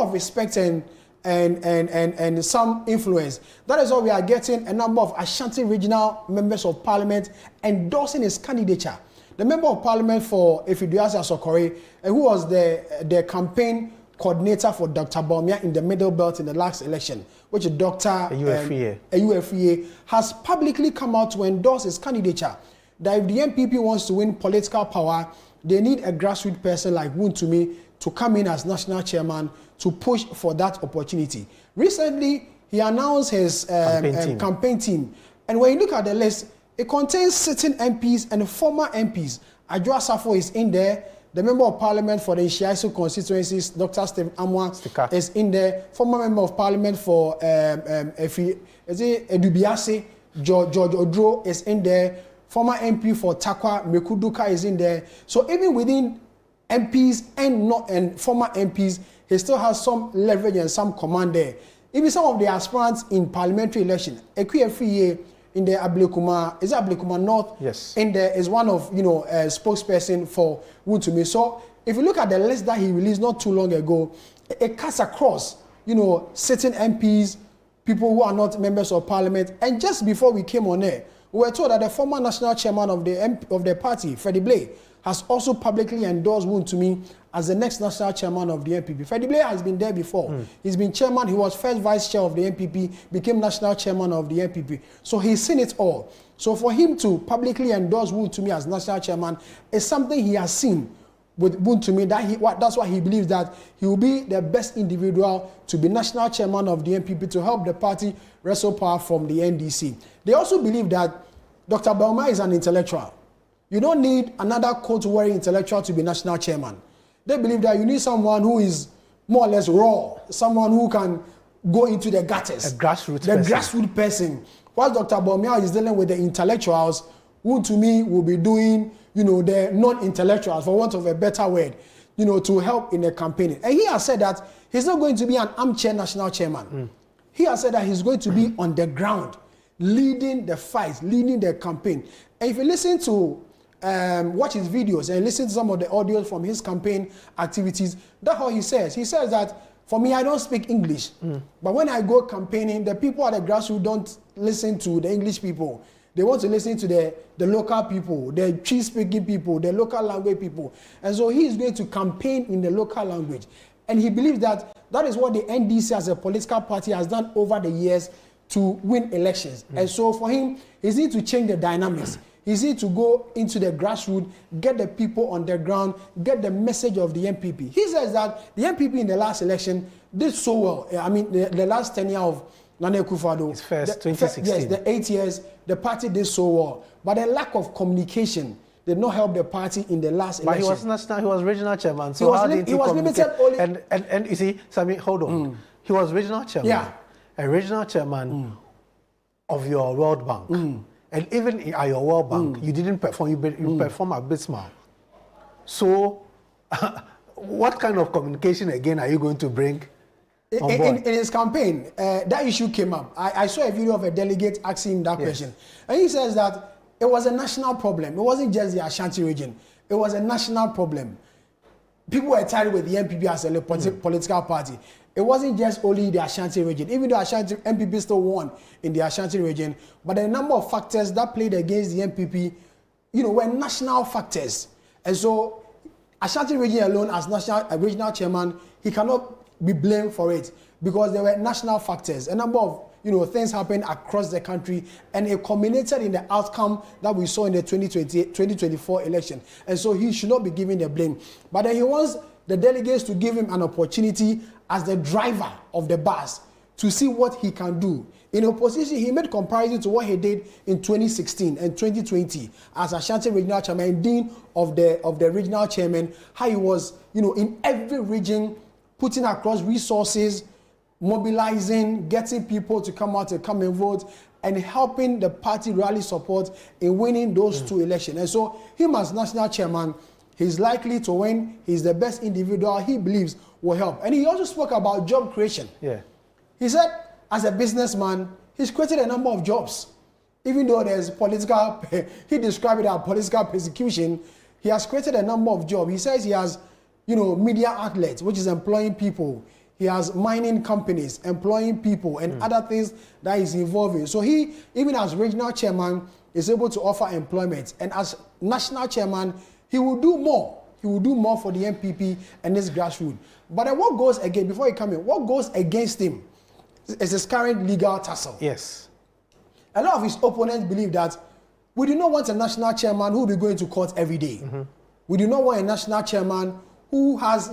[SPEAKER 15] of respect and some influence. That is why we are getting a number of Ashanti regional members of parliament endorsing his candidature. The member of parliament for Efiduase Asokore, who was the campaign coordinator for Dr. Bawumia in the Middle Belt in the last election, which is Dr. UFEA, has publicly come out to endorse his candidature. That if the MPP wants to win political power, they need a grassroots person like Wontumi to come in as national chairman to push for that opportunity. Recently, he announced his campaign team. And when you look at the list, it contains sitting MPs and former MPs. Adwoa Safo is in there. The member of parliament for the Ishiaiso constituencies, Dr. Steve Amwa, is in there. Former member of parliament for Edubiase, George Odro, is in there. Former MP for Takwa, Mekuduka, is in there. So even within MPs and former MPs, he still has some leverage and some command there. Even some of the aspirants in parliamentary election, Ekwefriye in the Ablekuma, is it Ablekuma North? Yes. In there is one of, a spokesperson for Wontumi. So if you look at the list that he released not too long ago, it cuts across, sitting MPs, people who are not members of parliament. And just before we came on air, we were told that the former national chairman of the party, Freddie Blay, has also publicly endorsed Wontumi as the next national chairman of the MPP. Freddie Blay has been there before. He's been chairman. He was first vice chair of the MPP, became national chairman of the MPP. So he's seen it all. So for him to publicly endorse Wontumi as national chairman is something he has seen with Wontumi. That's why he believes that he will be the best individual to be national chairman of the MPP to help the party wrestle power from the NDC. They also believe that Dr. Bawumia is an intellectual. You don't need another coat-wearing intellectual to be national chairman. They believe that you need someone who is more or less raw, someone who can go into the gutters.
[SPEAKER 17] A grassroots person.
[SPEAKER 15] While Dr. Bawumia is dealing with the intellectuals, who to me will be doing, the non-intellectuals, for want of a better word, to help in the campaigning. And he has said that he's not going to be an armchair national chairman. He has said that he's going to be on the ground, leading the fight, leading the campaign. And if you listen to watch his videos and listen to some of the audio from his campaign activities, that's how he says. He says that, for me, I don't speak English. But when I go campaigning, the people at the grassroots don't listen to the English people. They want to listen to the local people, the Twi-speaking people, the local language people. And so he is going to campaign in the local language. And he believes that that is what the NDC as a political party has done over the years to win elections. And so for him, he needs to change the dynamics. He needs to go into the grassroots, get the people on the ground, get the message of the MPP. He says that the MPP in the last election did so well. I mean, the last tenure of Nana Akufo-Addo.
[SPEAKER 17] It's first, 2016.
[SPEAKER 15] Yes, the 8 years, the party did so well. But the lack of communication did not help the party in the last election.
[SPEAKER 17] But he was national, he was regional chairman. So he was limited only. And you see, Sammy, hold on. He was regional chairman.
[SPEAKER 15] Yeah.
[SPEAKER 17] A regional chairman of your World Bank. And even at your World Bank, you didn't perform, you perform abysmal. So, what kind of communication again are you going to bring on board?
[SPEAKER 15] In his campaign, that issue came up. I saw a video of a delegate asking him that question. And he says that it was a national problem. It wasn't just the Ashanti region. It was a national problem. People were tired with the MPP as a political party. It wasn't just only the Ashanti region. Even though Ashanti MPP still won in the Ashanti region, but a number of factors that played against the MPP, were national factors. And so Ashanti region alone, as regional chairman, he cannot be blamed for it because there were national factors. A number of things happened across the country, and it culminated in the outcome that we saw in the 2024 election. And so he should not be given the blame. But then he wants the delegates to give him an opportunity as the driver of the bus to see what he can do. In opposition, he made comparison to what he did in 2016 and 2020 as Ashanti regional chairman and dean of the regional chairman, how he was, in every region, putting across resources, mobilizing, getting people to come out and come and vote, and helping the party rally support in winning those two elections. And so him as national chairman, he's likely to win. He's the best individual he believes will help. And he also spoke about job creation.
[SPEAKER 17] Yeah.
[SPEAKER 15] He said, as a businessman, he's created a number of jobs. Even though there's political, he described it as political persecution, he has created a number of jobs. He says he has, media outlets, which is employing people. He has mining companies, employing people, and other things that he's involved in. So he, even as regional chairman, is able to offer employment. And as national chairman, he will do more. He will do more for the MPP and his grassroots. But then what goes again, before he comes in, what goes against him is his current legal tussle.
[SPEAKER 17] Yes.
[SPEAKER 15] A lot of his opponents believe that we do not want a national chairman who will be going to court every day. We do not want a national chairman who has,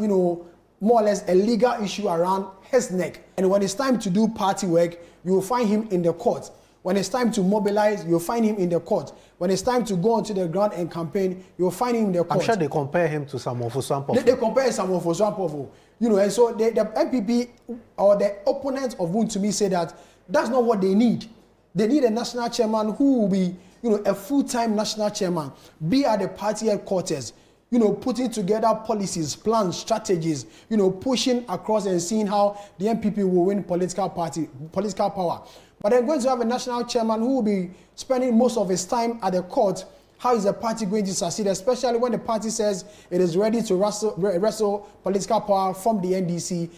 [SPEAKER 15] more or less a legal issue around his neck. And when it's time to do party work, you will find him in the court. When it's time to mobilize, you'll find him in the court. When it's time to go onto the ground and campaign, you'll find him in the court.
[SPEAKER 17] I'm sure they compare him to Samuel Ofosu-Ampofo.
[SPEAKER 15] They compare Samuel Ofosu-Ampofo. And so the MPP or the opponents of Wontumi say that that's not what they need. They need a national chairman who will be, a full-time national chairman, be at the party headquarters, putting together policies, plans, strategies, pushing across and seeing how the MPP will win political power. But they're going to have a national chairman who will be spending most of his time at the court. How is the party going to succeed, especially when the party says it is ready to wrestle political power from the NDC?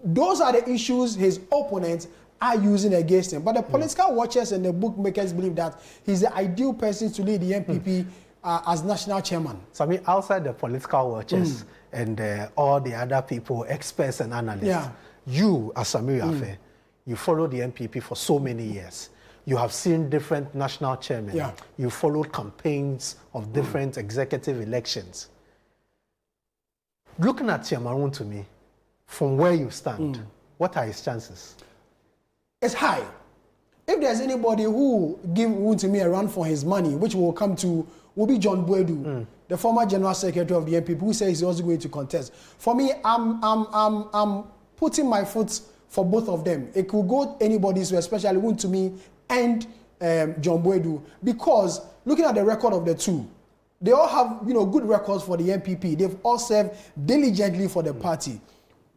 [SPEAKER 15] Those are the issues his opponents are using against him. But the political watchers and the bookmakers believe that he's the ideal person to lead the MPP as national chairman.
[SPEAKER 17] So I mean, outside the political watchers and all the other people, experts and analysts, you, as Samir Afe, you follow the MPP for so many years. You have seen different national chairmen. You followed campaigns of different executive elections. Looking at Chairman Wontumi, from where you stand, what are his chances?
[SPEAKER 15] It's high. If there's anybody who give Wontumi a run for his money, which we'll come to, will be John Boadu, the former general secretary of the MPP, who says he's also going to contest. For me, I'm putting my foot for both of them. It could go anybody's way, especially Wontumi and John Boadu, because looking at the record of the two, they all have good records for the MPP. They've all served diligently for the party.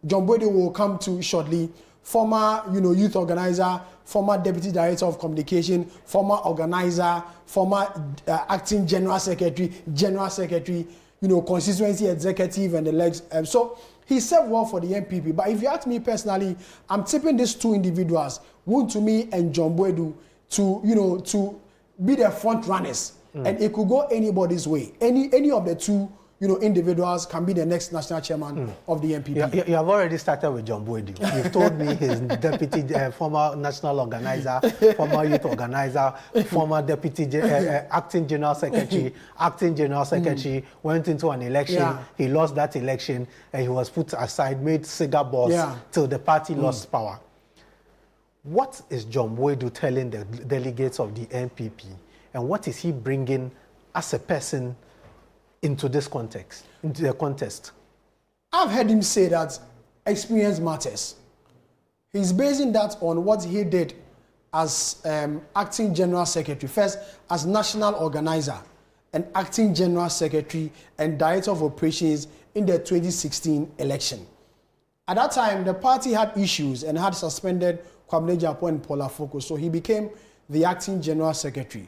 [SPEAKER 15] John Boadu will come to shortly. Former youth organizer, former deputy director of communication, former organizer, former acting general secretary, constituency executive and the legs. So he served well for the MPP. But if you ask me personally, I'm tipping these two individuals, Wontumi and John Boadu, to be the front runners. And it could go anybody's way. Any of the two individuals can be the next national chairman of the MPP.
[SPEAKER 17] You have already started with John Boadu. You've told me his deputy, former national organizer, former youth organizer, former deputy, acting general secretary, went into an election. He lost that election and he was put aside, made cigar boss till the party lost power. What is John Boadu telling the delegates of the MPP, and what is he bringing as a person into this context, into the contest?
[SPEAKER 15] I've heard him say that experience matters. He's basing that on what he did as acting general secretary, first as national organizer and acting general secretary and director of operations in the 2016 election. At that time, the party had issues and had suspended Kwabena Agyapong and Paul Afoko, so he became the acting general secretary.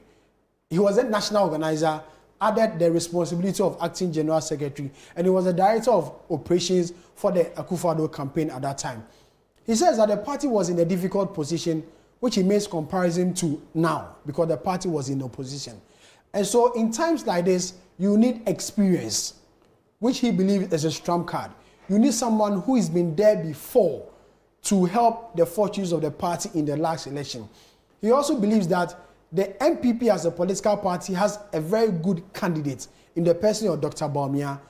[SPEAKER 15] He was a national organizer, added the responsibility of acting general secretary, and he was the director of operations for the Akufo-Addo campaign at that time. He says that the party was in a difficult position, which he makes comparison to now, because the party was in opposition. And so in times like this, you need experience, which he believes is a trump card. You need someone who has been there before to help the fortunes of the party in the last election. He also believes that the MPP as a political party has a very good candidate in the person of Dr. Bawumia.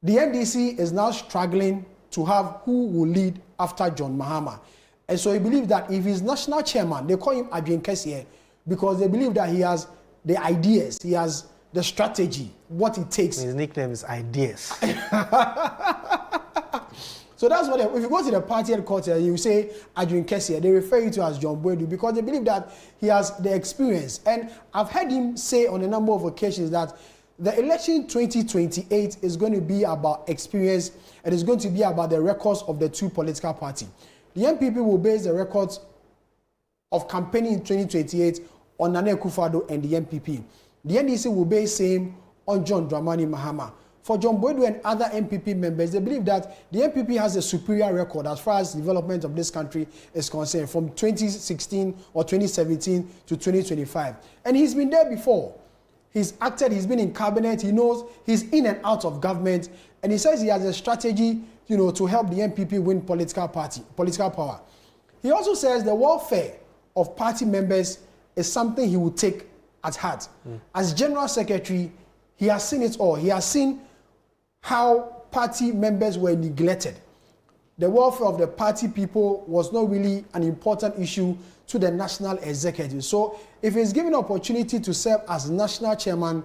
[SPEAKER 15] The NDC is now struggling to have who will lead after John Mahama. And so he believes that if he's national chairman, they call him Adrian Kessier because they believe that he has the ideas, he has the strategy, what it takes.
[SPEAKER 17] His nickname is Ideas.
[SPEAKER 15] So that's what, if you go to the party headquarters, you say Adrian Kessier, they refer you to as John Boadu because they believe that he has the experience. And I've heard him say on a number of occasions that the election 2028 is going to be about experience and it's going to be about the records of the two political parties. The NPP will base the records of campaigning in 2028 on Nana Akufo-Addo and the NPP. The NDC will base same on John Dramani Mahama. For John Boadu and other NPP members, they believe that the NPP has a superior record as far as development of this country is concerned from 2016 or 2017 to 2025. And he's been there before. He's acted, he's been in cabinet, he knows he's in and out of government, and he says he has a strategy, to help the NPP win political power. He also says the welfare of party members is something he will take at heart. As General Secretary, he has seen it all. He has seen how party members were neglected. The welfare of the party people was not really an important issue to the national executive. So if he's given an opportunity to serve as national chairman,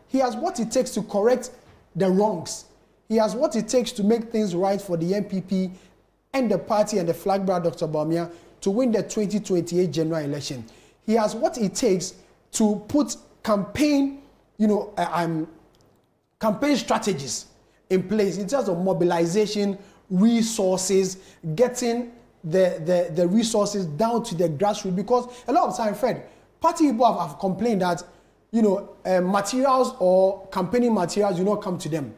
[SPEAKER 15] he has what it takes to correct the wrongs. He has what it takes to make things right for the NPP and the party and the flag bearer, Dr. Bawumia, to win the 2028 general election. He has what it takes to put campaign strategies in place in terms of mobilization, resources, getting the resources down to the grassroots. Because a lot of time, Fred, party people have complained that materials or campaigning materials do not come to them.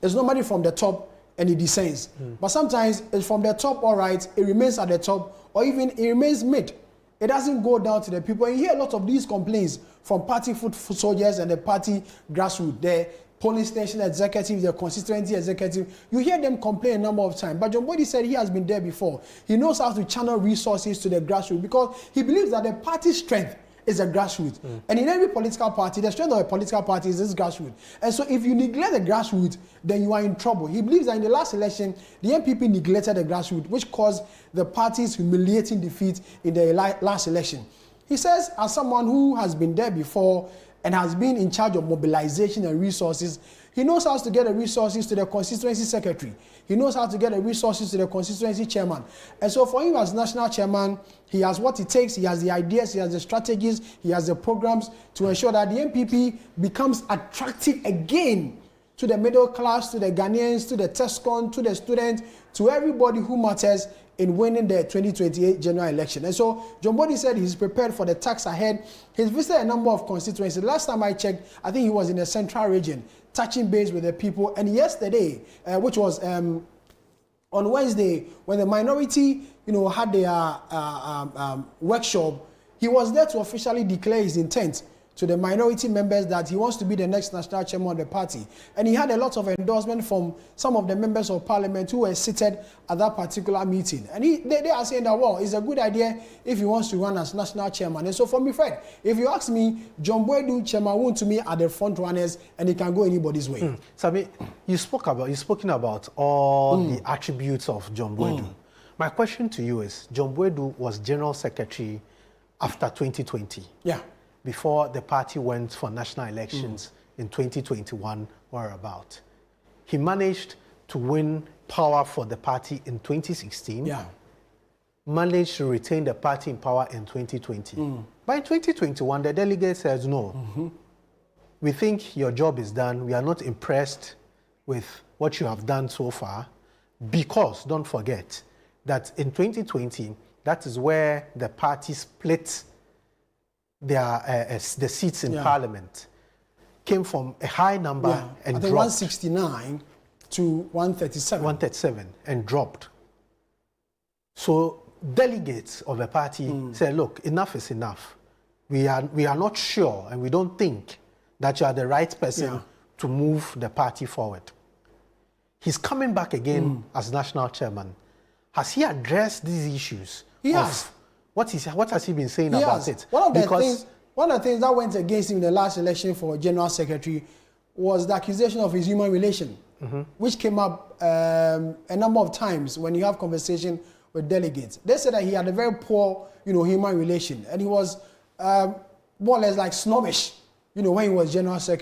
[SPEAKER 15] It's normally from the top and it descends. But sometimes it's from the top, all right, it remains at the top, or even it remains mid. It doesn't go down to the people. And you hear a lot of these complaints from party foot soldiers and the party grassroots, the polling station executive, the constituency executive. You hear them complain a number of times. But John Boadu said he has been there before. He knows how to channel resources to the grassroots because he believes that the party's strength is a grassroots. And in every political party, the strength of a political party is this grassroots. And so if you neglect the grassroots, then you are in trouble. He believes that in the last election, the NPP neglected the grassroots, which caused the party's humiliating defeat in the last election. He says, as someone who has been there before and has been in charge of mobilization and resources, he knows how to get the resources to the constituency secretary. He knows how to get the resources to the constituency chairman. And so for him as national chairman, he has what it takes, he has the ideas, he has the strategies, he has the programs to ensure that the NPP becomes attractive again to the middle class, to the Ghanaians, to the TESCON, to the students, to everybody who matters in winning the 2028 general election. And so John Boadu said he's prepared for the task ahead. He's visited a number of constituencies. Last time I checked, I think he was in the central region, touching base with the people. And yesterday, which was on Wednesday, when the minority, had their workshop, he was there to officially declare his intent to the minority members that he wants to be the next national chairman of the party. And he had a lot of endorsement from some of the members of parliament who were seated at that particular meeting. And they are saying that, well, it's a good idea if he wants to run as national chairman. And so for me, Fred, if you ask me, John Boadu, Chairman Woon to me are the front runners and it can go anybody's way.
[SPEAKER 17] Sabi, you've spoken about all the attributes of John Boadu. My question to you is, John Boadu was General Secretary after 2020. Yeah. Before the party went for national elections in 2021 or about. He managed to win power for the party in 2016. Yeah. Managed to retain the party in power in 2020. By 2021, the delegate says, no, we think your job is done. We are not impressed with what you have done so far because, don't forget, that in 2020, that is where the party split the seats in parliament, came from a high number and dropped.
[SPEAKER 15] 169 to 137.
[SPEAKER 17] 137 and dropped. So delegates of the party said, look, enough is enough. We are not sure and we don't think that you are the right person to move the party forward. He's coming back again as national chairman. Has he addressed these issues?
[SPEAKER 15] He has.
[SPEAKER 17] What has he been saying about it?
[SPEAKER 15] One of the things that went against him in the last election for general secretary was the accusation of his human relation, which came up a number of times when you have conversation with delegates. They said that he had a very poor, human relation, and he was more or less like snobbish, when he was General Secretary.